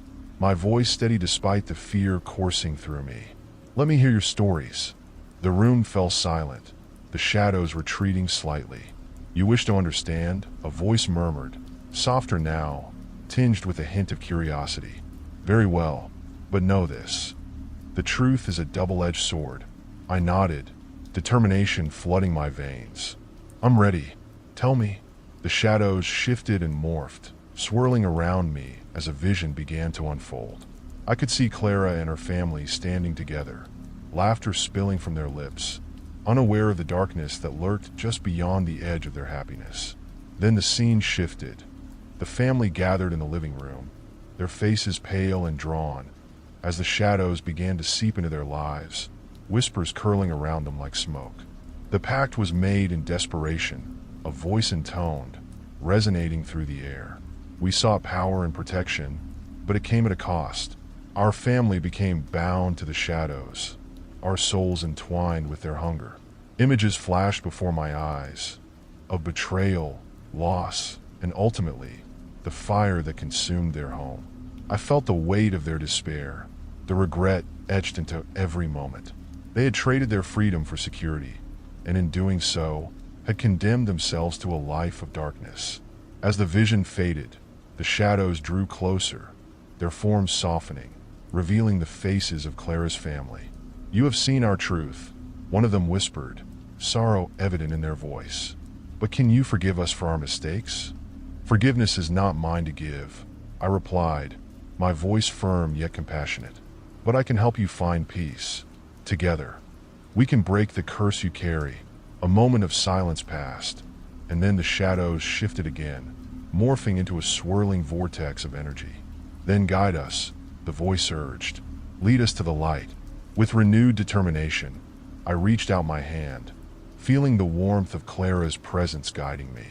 A: my voice steady despite the fear coursing through me. "Let me hear your stories." The room fell silent, the shadows retreating slightly. "You wish to understand?" a voice murmured, softer now, tinged with a hint of curiosity. "Very well, but know this. The truth is a double-edged sword." I nodded, determination flooding my veins. "I'm ready. Tell me." The shadows shifted and morphed, swirling around me as a vision began to unfold. I could see Clara and her family standing together, laughter spilling from their lips, unaware of the darkness that lurked just beyond the edge of their happiness. Then the scene shifted. The family gathered in the living room, their faces pale and drawn, as the shadows began to seep into their lives, whispers curling around them like smoke. The pact was made in desperation, a voice intoned, resonating through the air. We sought power and protection, but it came at a cost. Our family became bound to the shadows, our souls entwined with their hunger. Images flashed before my eyes, of betrayal, loss, and ultimately, the fire that consumed their home. I felt the weight of their despair, the regret etched into every moment. They had traded their freedom for security, and in doing so, had condemned themselves to a life of darkness. As the vision faded, the shadows drew closer, their forms softening, revealing the faces of Clara's family. "You have seen our truth," one of them whispered, sorrow evident in their voice. "But can you forgive us for our mistakes?" "Forgiveness is not mine to give," I replied, my voice firm yet compassionate. "But I can help you find peace. Together, we can break the curse you carry." A moment of silence passed, and then the shadows shifted again, morphing into a swirling vortex of energy. "Then guide us," the voice urged. "Lead us to the light." With renewed determination, I reached out my hand, feeling the warmth of Clara's presence guiding me.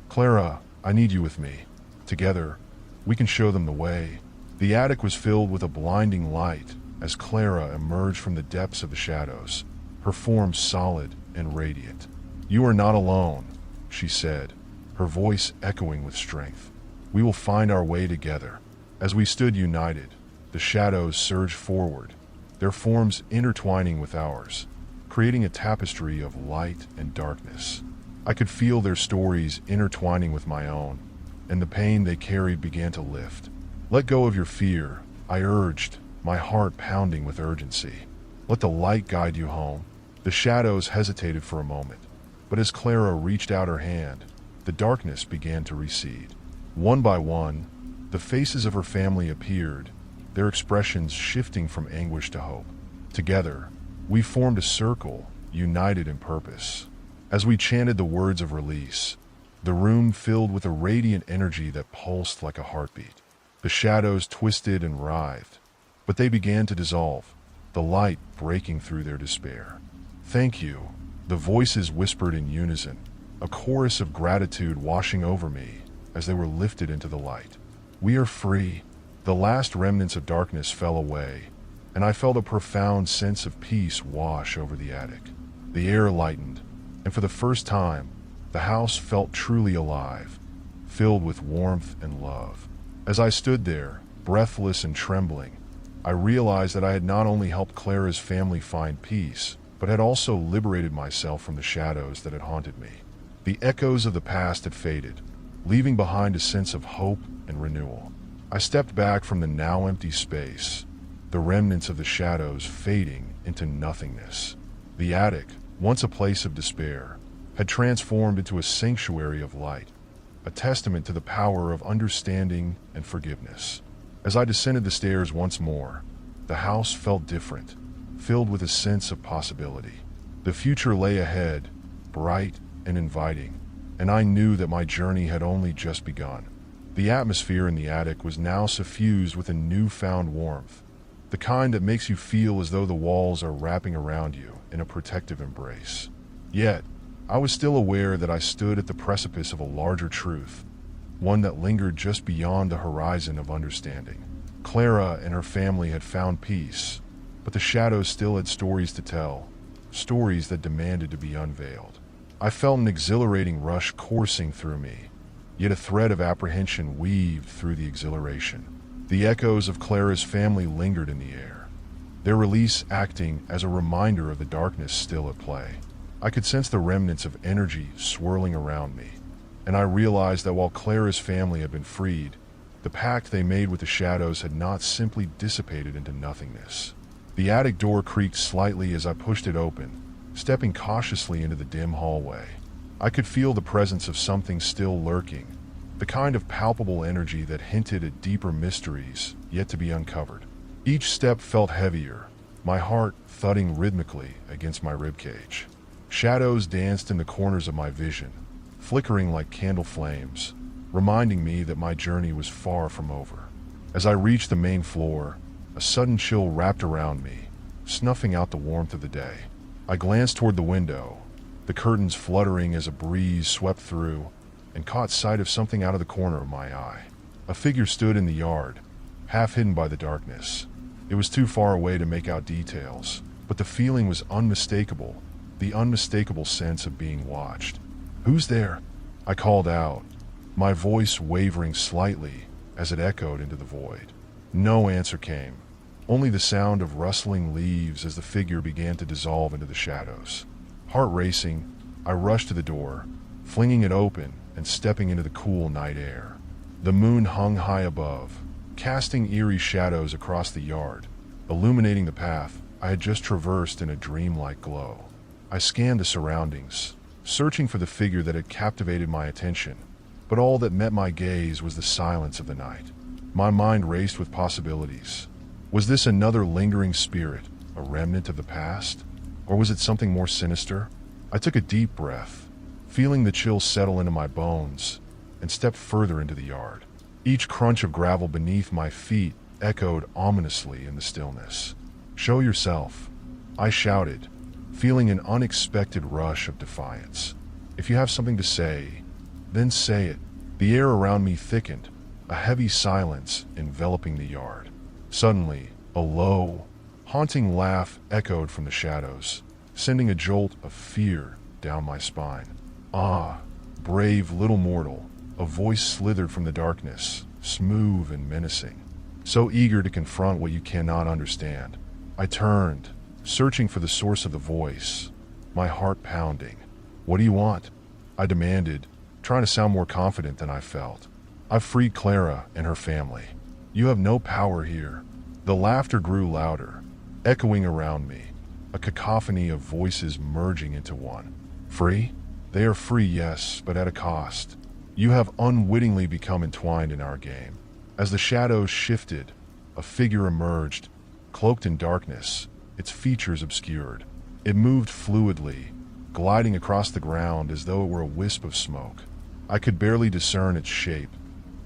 A: "Clara, I need you with me. Together, we can show them the way." The attic was filled with a blinding light as Clara emerged from the depths of the shadows, her form solid and radiant. "You are not alone," she said, her voice echoing with strength. "We will find our way together." As we stood united, the shadows surged forward, their forms intertwining with ours, creating a tapestry of light and darkness. I could feel their stories intertwining with my own, and the pain they carried began to lift. "Let go of your fear," I urged, my heart pounding with urgency. "Let the light guide you home." The shadows hesitated for a moment, but as Clara reached out her hand, the darkness began to recede. One by one, the faces of her family appeared, their expressions shifting from anguish to hope. Together, we formed a circle, united in purpose. As we chanted the words of release, the room filled with a radiant energy that pulsed like a heartbeat. The shadows twisted and writhed, but they began to dissolve, the light breaking through their despair. "Thank you," the voices whispered in unison, a chorus of gratitude washing over me as they were lifted into the light. "We are free." The last remnants of darkness fell away, and I felt a profound sense of peace wash over the attic. The air lightened, and for the first time, the house felt truly alive, filled with warmth and love. As I stood there, breathless and trembling, I realized that I had not only helped Clara's family find peace, but had also liberated myself from the shadows that had haunted me. The echoes of the past had faded, leaving behind a sense of hope and renewal. I stepped back from the now empty space, the remnants of the shadows fading into nothingness. The attic, once a place of despair, had transformed into a sanctuary of light, a testament to the power of understanding and forgiveness. As I descended the stairs once more, the house felt different, filled with a sense of possibility. The future lay ahead, bright and inviting, and I knew that my journey had only just begun. The atmosphere in the attic was now suffused with a newfound warmth, the kind that makes you feel as though the walls are wrapping around you in a protective embrace. Yet, I was still aware that I stood at the precipice of a larger truth, one that lingered just beyond the horizon of understanding. Clara and her family had found peace, but the shadows still had stories to tell, stories that demanded to be unveiled. I felt an exhilarating rush coursing through me, yet a thread of apprehension weaved through the exhilaration. The echoes of Clara's family lingered in the air, their release acting as a reminder of the darkness still at play. I could sense the remnants of energy swirling around me, and I realized that while Clara's family had been freed, the pact they made with the shadows had not simply dissipated into nothingness. The attic door creaked slightly as I pushed it open, stepping cautiously into the dim hallway. I could feel the presence of something still lurking, the kind of palpable energy that hinted at deeper mysteries yet to be uncovered. Each step felt heavier, my heart thudding rhythmically against my ribcage. Shadows danced in the corners of my vision, flickering like candle flames, reminding me that my journey was far from over. As I reached the main floor, a sudden chill wrapped around me, snuffing out the warmth of the day. I glanced toward the window, the curtains fluttering as a breeze swept through, and caught sight of something out of the corner of my eye. A figure stood in the yard, half hidden by the darkness. It was too far away to make out details, but the feeling was unmistakable, the unmistakable sense of being watched. "Who's there?" I called out, my voice wavering slightly as it echoed into the void. No answer came, only the sound of rustling leaves as the figure began to dissolve into the shadows. Heart racing, I rushed to the door, flinging it open and stepping into the cool night air. The moon hung high above, casting eerie shadows across the yard, illuminating the path I had just traversed in a dreamlike glow. I scanned the surroundings, searching for the figure that had captivated my attention, but all that met my gaze was the silence of the night. My mind raced with possibilities. Was this another lingering spirit, a remnant of the past? Or was it something more sinister? I took a deep breath, feeling the chill settle into my bones, and stepped further into the yard. Each crunch of gravel beneath my feet echoed ominously in the stillness. "Show yourself," I shouted, feeling an unexpected rush of defiance. "If you have something to say, then say it." The air around me thickened, a heavy silence enveloping the yard. Suddenly, a low, haunting laugh echoed from the shadows, sending a jolt of fear down my spine. "Ah, brave little mortal," a voice slithered from the darkness, smooth and menacing. So eager to confront what you cannot understand. I turned, searching for the source of the voice, my heart pounding. "What do you want?" I demanded, trying to sound more confident than I felt. "I've freed Clara and her family. You have no power here." The laughter grew louder, echoing around me, a cacophony of voices merging into one. "Free? They are free, yes, but at a cost. You have unwittingly become entwined in our game." As the shadows shifted, a figure emerged, cloaked in darkness, its features obscured. It moved fluidly, gliding across the ground as though it were a wisp of smoke. I could barely discern its shape,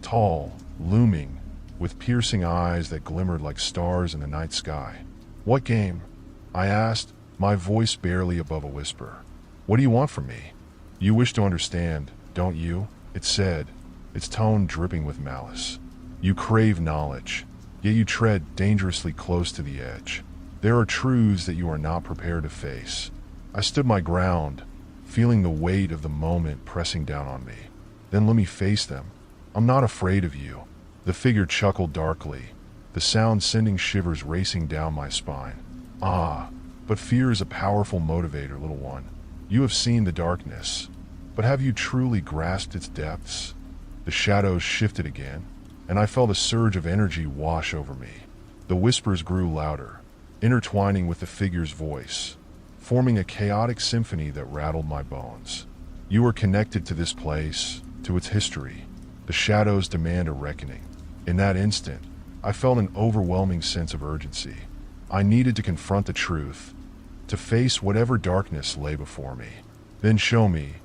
A: tall, looming, with piercing eyes that glimmered like stars in the night sky. "What game?" I asked, my voice barely above a whisper. "What do you want from me? You wish to understand, don't you?" it said, its tone dripping with malice. "You crave knowledge, yet you tread dangerously close to the edge. There are truths that you are not prepared to face." I stood my ground, feeling the weight of the moment pressing down on me. "Then let me face them. I'm not afraid of you." The figure chuckled darkly, the sound sending shivers racing down my spine. "Ah, but fear is a powerful motivator, little one. You have seen the darkness, but have you truly grasped its depths?" The shadows shifted again, and I felt a surge of energy wash over me. The whispers grew louder, intertwining with the figure's voice, forming a chaotic symphony that rattled my bones. "You are connected to this place, to its history. The shadows demand a reckoning." In that instant, I felt an overwhelming sense of urgency. I needed to confront the truth, to face whatever darkness lay before me. "Then show me,"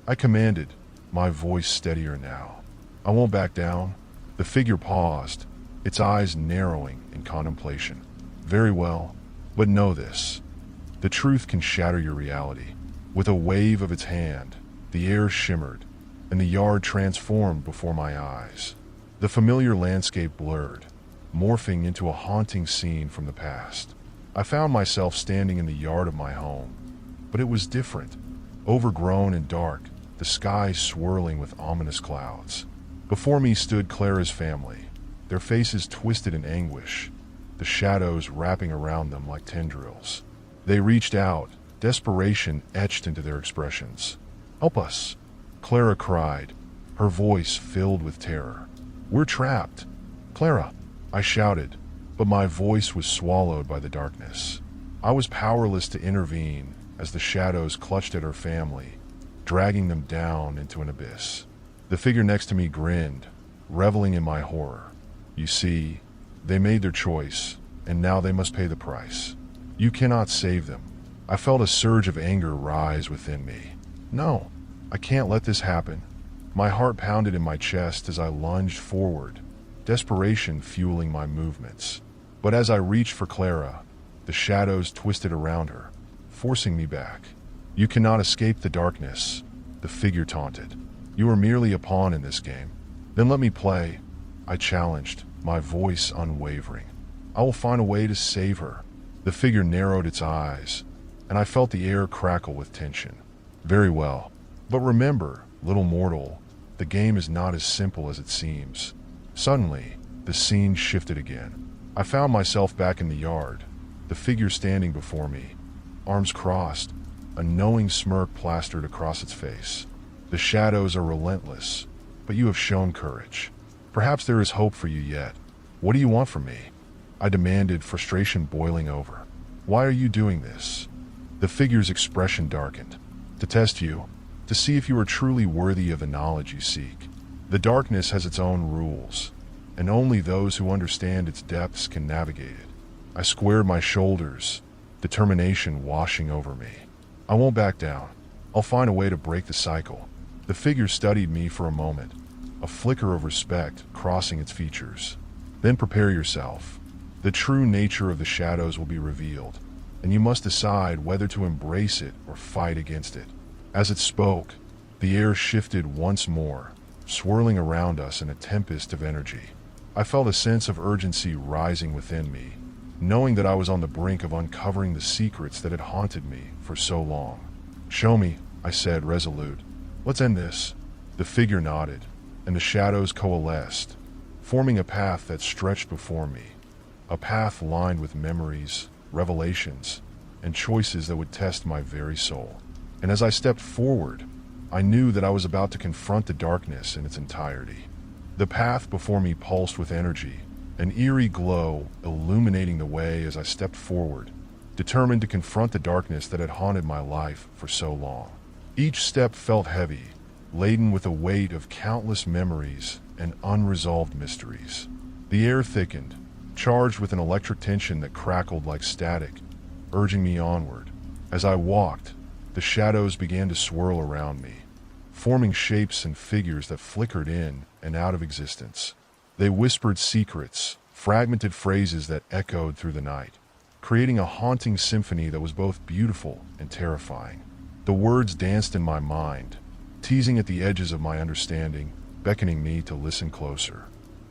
A: I commanded, my voice steadier now. "I won't back down." The figure paused, its eyes narrowing in contemplation. "Very well, but know this. The truth can shatter your reality." With a wave of its hand, the air shimmered, and the yard transformed before my eyes. The familiar landscape blurred, morphing into a haunting scene from the past. I found myself standing in the yard of my home, but it was different, overgrown and dark, the sky swirling with ominous clouds. Before me stood Clara's family, their faces twisted in anguish, the shadows wrapping around them like tendrils. They reached out, desperation etched into their expressions. "Help us," Clara cried, her voice filled with terror. "We're trapped." "Clara," I shouted, but my voice was swallowed by the darkness. I was powerless to intervene as the shadows clutched at her family, dragging them down into an abyss. The figure next to me grinned, reveling in my horror. "You see, they made their choice, and now they must pay the price. You cannot save them." I felt a surge of anger rise within me. "No, I can't let this happen." My heart pounded in my chest as I lunged forward, desperation fueling my movements. But as I reached for Clara, the shadows twisted around her, forcing me back. "You cannot escape the darkness," the figure taunted. "You are merely a pawn in this game." "Then let me play," I challenged, my voice unwavering. "I will find a way to save her." The figure narrowed its eyes, and I felt the air crackle with tension. "Very well. But remember, little mortal, the game is not as simple as it seems." Suddenly, the scene shifted again. I found myself back in the yard, the figure standing before me, arms crossed, a knowing smirk plastered across its face. "The shadows are relentless, but you have shown courage. Perhaps there is hope for you yet. What do you want from me?" I demanded, frustration boiling over. "Why are you doing this?" The figure's expression darkened. "To test you, to see if you are truly worthy of the knowledge you seek. The darkness has its own rules, and only those who understand its depths can navigate it." I squared my shoulders, determination washing over me. "I won't back down. I'll find a way to break the cycle." The figure studied me for a moment, a flicker of respect crossing its features. "Then prepare yourself. The true nature of the shadows will be revealed, and you must decide whether to embrace it or fight against it." As it spoke, the air shifted once more, swirling around us in a tempest of energy. I felt a sense of urgency rising within me, knowing that I was on the brink of uncovering the secrets that had haunted me for so long. "Show me," I said, resolute. "Let's end this." The figure nodded, and the shadows coalesced, forming a path that stretched before me, a path lined with memories, revelations, and choices that would test my very soul. And as I stepped forward, I knew that I was about to confront the darkness in its entirety. The path before me pulsed with energy, an eerie glow illuminating the way as I stepped forward, determined to confront the darkness that had haunted my life for so long. Each step felt heavy, laden with a weight of countless memories and unresolved mysteries. The air thickened, charged with an electric tension that crackled like static, urging me onward. As I walked, the shadows began to swirl around me, forming shapes and figures that flickered in and out of existence. They whispered secrets, fragmented phrases that echoed through the night, creating a haunting symphony that was both beautiful and terrifying. The words danced in my mind, teasing at the edges of my understanding, beckoning me to listen closer.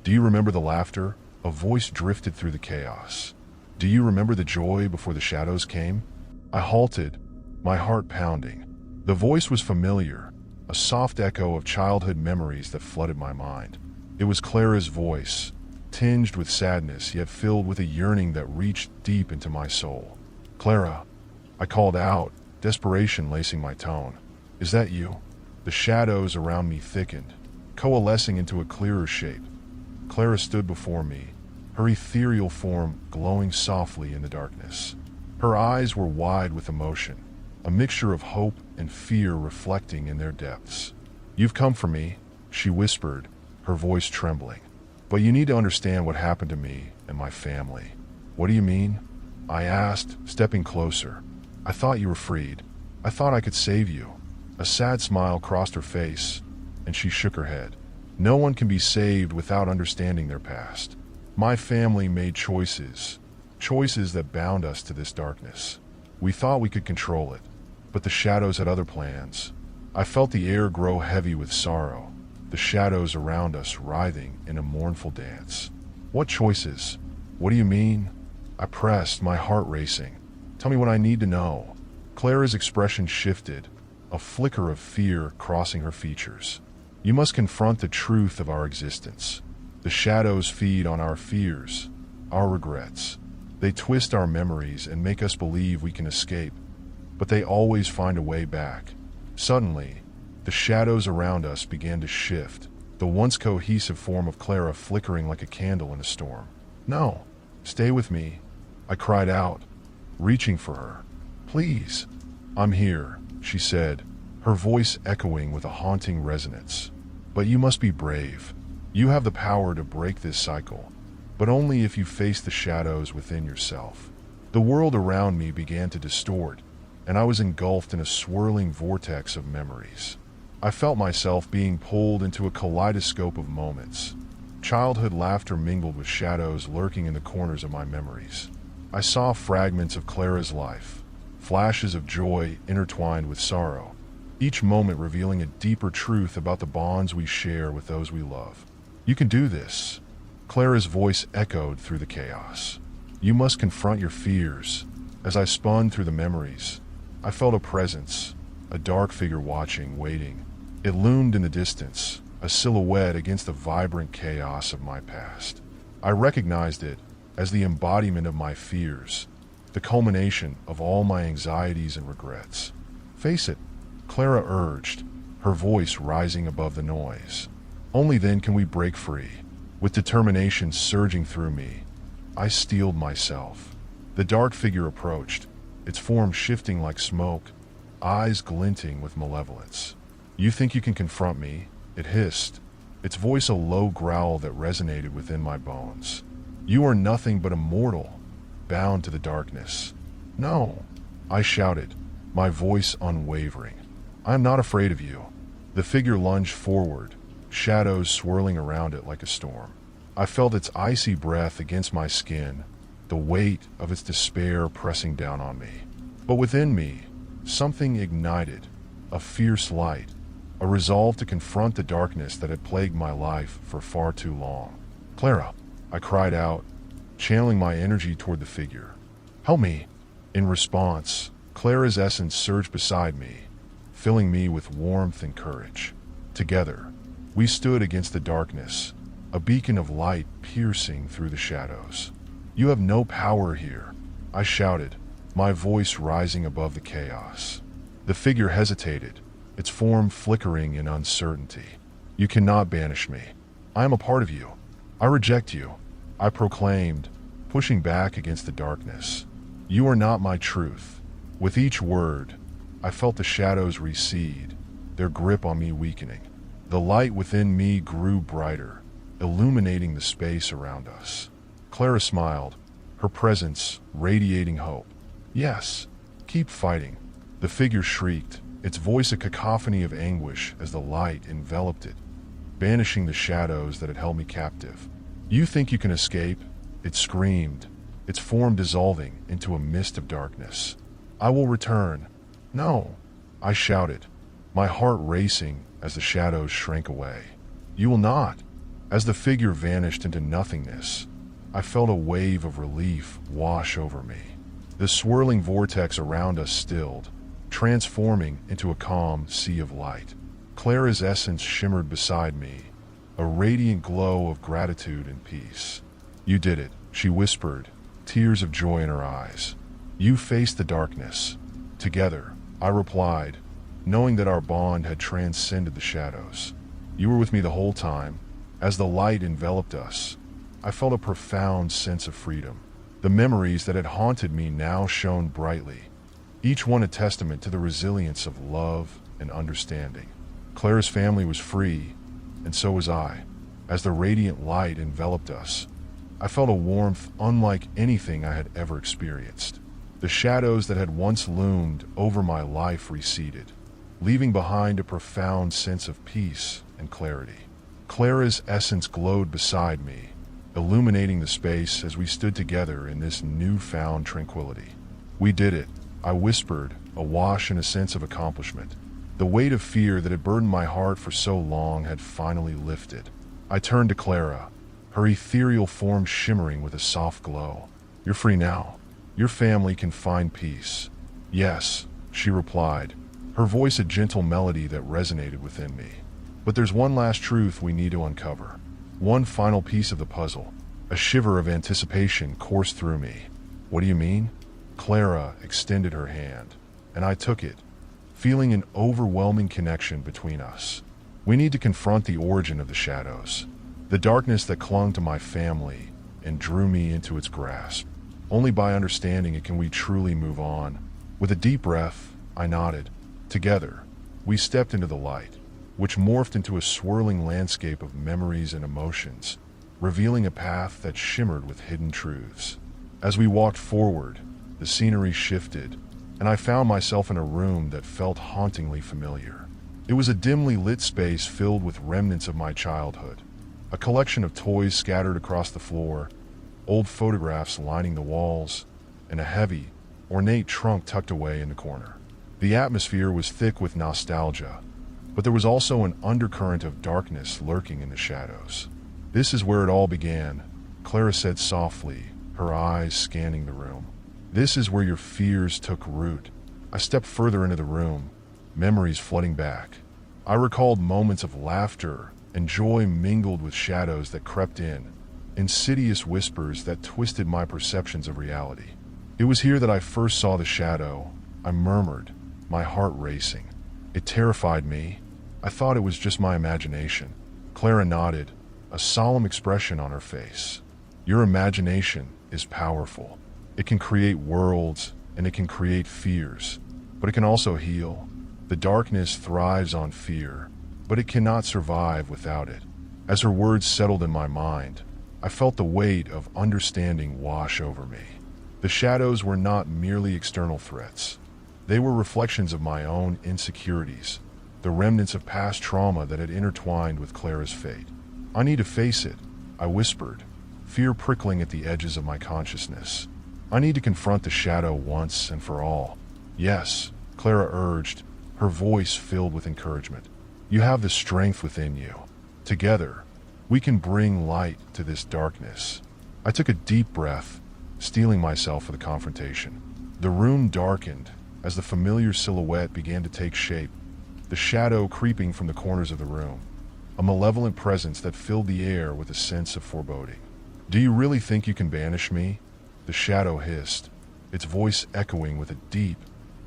A: Do you remember the laughter? A voice drifted through the chaos. Do you remember the joy before the shadows came? I halted, my heart pounding. The voice was familiar, a soft echo of childhood memories that flooded my mind. It was Clara's voice, tinged with sadness yet filled with a yearning that reached deep into my soul. "Clara," I called out, desperation lacing my tone. "Is that you?" The shadows around me thickened, coalescing into a clearer shape. Clara stood before me, her ethereal form glowing softly in the darkness. Her eyes were wide with emotion, a mixture of hope and fear reflecting in their depths. "You've come for me," she whispered, her voice trembling. "But you need to understand what happened to me and my family." "What do you mean?" I asked, stepping closer. "I thought you were freed. I thought I could save you." A sad smile crossed her face, and she shook her head. "No one can be saved without understanding their past. My family made choices that bound us to this darkness. We thought we could control it, but the shadows had other plans." I felt the air grow heavy with sorrow, the shadows around us writhing in a mournful dance. "What choices? What do you mean?" I pressed, my heart racing. "Tell me what I need to know." Clara's expression shifted, a flicker of fear crossing her features. "You must confront the truth of our existence. The shadows feed on our fears, our regrets. They twist our memories and make us believe we can escape, but they always find a way back." Suddenly, the shadows around us began to shift, the once cohesive form of Clara flickering like a candle in a storm. "No, stay with me," I cried out, reaching for her. "Please." "I'm here," she said, her voice echoing with a haunting resonance. "But you must be brave. You have the power to break this cycle, but only if you face the shadows within yourself." The world around me began to distort, and I was engulfed in a swirling vortex of memories. I felt myself being pulled into a kaleidoscope of moments. Childhood laughter mingled with shadows lurking in the corners of my memories. I saw fragments of Clara's life, flashes of joy intertwined with sorrow, each moment revealing a deeper truth about the bonds we share with those we love. "You can do this," Clara's voice echoed through the chaos. "You must confront your fears." As I spun through the memories, I felt a presence, a dark figure watching, waiting. It loomed in the distance, a silhouette against the vibrant chaos of my past. I recognized it as the embodiment of my fears, the culmination of all my anxieties and regrets. "Face it," Clara urged, her voice rising above the noise. "Only then can we break free." With determination surging through me, I steeled myself. The dark figure approached, its form shifting like smoke, eyes glinting with malevolence. "You think you can confront me?" it hissed, its voice a low growl that resonated within my bones. "You are nothing but a mortal, bound to the darkness." "No," I shouted, my voice unwavering. "I am not afraid of you." The figure lunged forward, shadows swirling around it like a storm. I felt its icy breath against my skin, the weight of its despair pressing down on me. But within me, something ignited, a fierce light, a resolve to confront the darkness that had plagued my life for far too long. "Clara," I cried out, channeling my energy toward the figure. "Help me." In response, Clara's essence surged beside me, filling me with warmth and courage. Together, we stood against the darkness, a beacon of light piercing through the shadows. "You have no power here," I shouted, my voice rising above the chaos. The figure hesitated, its form flickering in uncertainty. "You cannot banish me. I am a part of you. I reject you," I proclaimed, pushing back against the darkness. "You are not my truth." With each word, I felt the shadows recede, their grip on me weakening. The light within me grew brighter, illuminating the space around us. Clara smiled, her presence radiating hope. "Yes, keep fighting." The figure shrieked, its voice a cacophony of anguish as the light enveloped it, banishing the shadows that had held me captive. "You think you can escape?" it screamed, its form dissolving into a mist of darkness. "I will return." "No," I shouted, my heart racing as the shadows shrank away. "You will not." As the figure vanished into nothingness, I felt a wave of relief wash over me. The swirling vortex around us stilled, transforming into a calm sea of light. Clara's essence shimmered beside me, a radiant glow of gratitude and peace. "You did it," she whispered, tears of joy in her eyes. "You faced the darkness." "Together," I replied, knowing that our bond had transcended the shadows. "You were with me the whole time." As the light enveloped us, I felt a profound sense of freedom. The memories that had haunted me now shone brightly, each one a testament to the resilience of love and understanding. Clara's family was free, and so was I. As the radiant light enveloped us, I felt a warmth unlike anything I had ever experienced. The shadows that had once loomed over my life receded, leaving behind a profound sense of peace and clarity. Clara's essence glowed beside me, illuminating the space as we stood together in this newfound tranquility. "We did it," I whispered, awash in a sense of accomplishment. The weight of fear that had burdened my heart for so long had finally lifted. I turned to Clara, her ethereal form shimmering with a soft glow. "You're free now. Your family can find peace." "Yes," she replied, her voice a gentle melody that resonated within me. "But there's one last truth we need to uncover. One final piece of the puzzle." A shiver of anticipation coursed through me. "What do you mean?" Clara extended her hand, and I took it, feeling an overwhelming connection between us. "We need to confront the origin of the shadows, the darkness that clung to my family and drew me into its grasp. Only by understanding it can we truly move on." With a deep breath, I nodded. Together, we stepped into the light, which morphed into a swirling landscape of memories and emotions, revealing a path that shimmered with hidden truths. As we walked forward, the scenery shifted, and I found myself in a room that felt hauntingly familiar. It was a dimly lit space filled with remnants of my childhood, a collection of toys scattered across the floor, old photographs lining the walls, and a heavy, ornate trunk tucked away in the corner. The atmosphere was thick with nostalgia, but there was also an undercurrent of darkness lurking in the shadows. "This is where it all began," Clara said softly, her eyes scanning the room. "This is where your fears took root." I stepped further into the room, memories flooding back. I recalled moments of laughter and joy mingled with shadows that crept in, insidious whispers that twisted my perceptions of reality. "It was here that I first saw the shadow," I murmured, my heart racing. "It terrified me. I thought it was just my imagination." Clara nodded, a solemn expression on her face. "Your imagination is powerful. It can create worlds and it can create fears, but it can also heal. The darkness thrives on fear, but it cannot survive without it." As her words settled in my mind, I felt the weight of understanding wash over me. The shadows were not merely external threats. They were reflections of my own insecurities, the remnants of past trauma that had intertwined with Clara's fate. "I need to face it," I whispered, fear prickling at the edges of my consciousness. "I need to confront the shadow once and for all." "Yes," Clara urged, her voice filled with encouragement. "You have the strength within you. Together, we can bring light to this darkness." I took a deep breath, steeling myself for the confrontation. The room darkened as the familiar silhouette began to take shape, the shadow creeping from the corners of the room, a malevolent presence that filled the air with a sense of foreboding. "Do you really think you can banish me?" the shadow hissed, its voice echoing with a deep,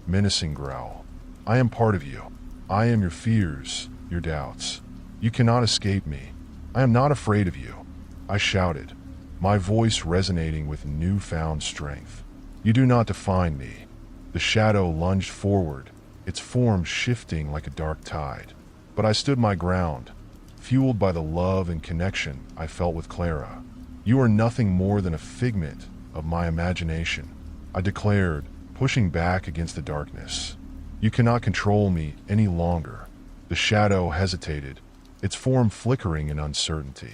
A: menacing growl. "I am part of you. I am your fears, your doubts. You cannot escape me. I am not afraid of you, I shouted, my voice resonating with newfound strength. You do not define me. The shadow lunged forward, its form shifting like a dark tide. But I stood my ground, fueled by the love and connection I felt with Clara. You are nothing more than a figment of my imagination, I declared, pushing back against the darkness. You cannot control me any longer. The shadow hesitated, its form flickering in uncertainty.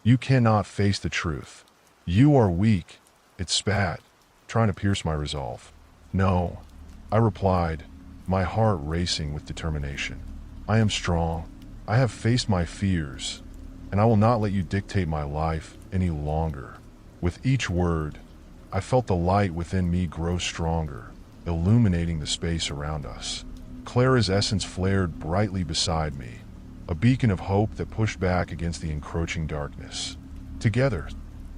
A: You cannot face the truth. You are weak, it spat, trying to pierce my resolve. No, I replied, my heart racing with determination. I am strong. I have faced my fears, and I will not let you dictate my life any longer. With each word, I felt the light within me grow stronger, illuminating the space around us. Clara's essence flared brightly beside me, a beacon of hope that pushed back against the encroaching darkness. Together,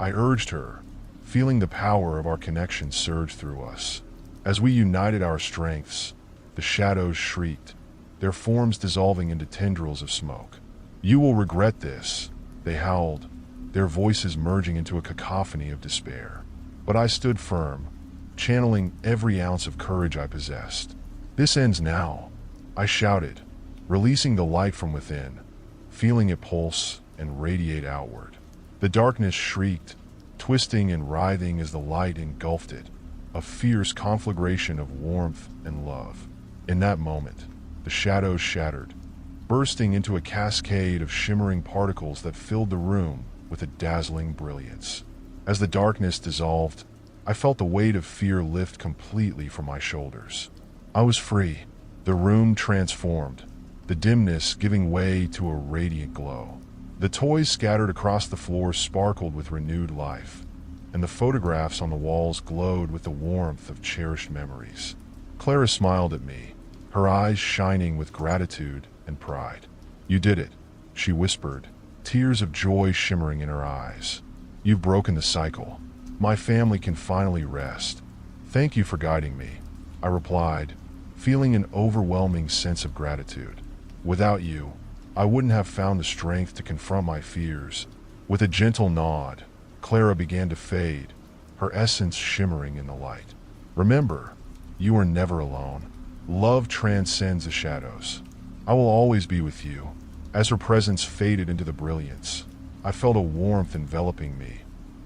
A: I urged her, feeling the power of our connection surge through us. As we united our strengths, the shadows shrieked, their forms dissolving into tendrils of smoke. You will regret this, they howled, their voices merging into a cacophony of despair. But I stood firm, channeling every ounce of courage I possessed. This ends now, I shouted, releasing the light from within, feeling it pulse and radiate outward. The darkness shrieked, twisting and writhing as the light engulfed it, a fierce conflagration of warmth and love. In that moment, the shadows shattered, bursting into a cascade of shimmering particles that filled the room with a dazzling brilliance. As the darkness dissolved, I felt the weight of fear lift completely from my shoulders. I was free, the room transformed, the dimness giving way to a radiant glow. The toys scattered across the floor sparkled with renewed life, and the photographs on the walls glowed with the warmth of cherished memories. Clara smiled at me, her eyes shining with gratitude and pride. You did it, she whispered, tears of joy shimmering in her eyes. You've broken the cycle. My family can finally rest. Thank you for guiding me, I replied, feeling an overwhelming sense of gratitude. Without you, I wouldn't have found the strength to confront my fears. With a gentle nod, Clara began to fade, her essence shimmering in the light. Remember, you are never alone. Love transcends the shadows. I will always be with you. As her presence faded into the brilliance, I felt a warmth enveloping me,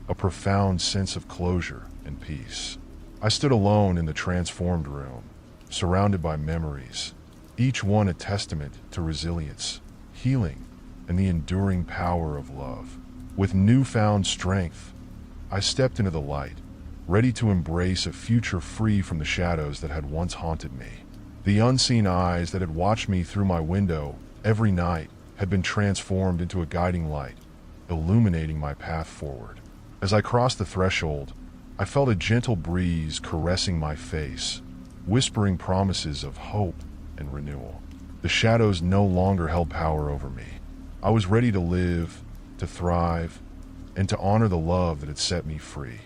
A: a profound sense of closure and peace. I stood alone in the transformed room, surrounded by memories, each one a testament to resilience, healing, and the enduring power of love. With newfound strength, I stepped into the light, ready to embrace a future free from the shadows that had once haunted me. The unseen eyes that had watched me through my window every night had been transformed into a guiding light, illuminating my path forward. As I crossed the threshold, I felt a gentle breeze caressing my face, whispering promises of hope and renewal. The shadows no longer held power over me. I was ready to live, to thrive, and to honor the love that had set me free.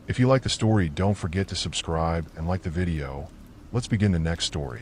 A: If you like the story, don't forget to subscribe and like the video. Let's begin the next story.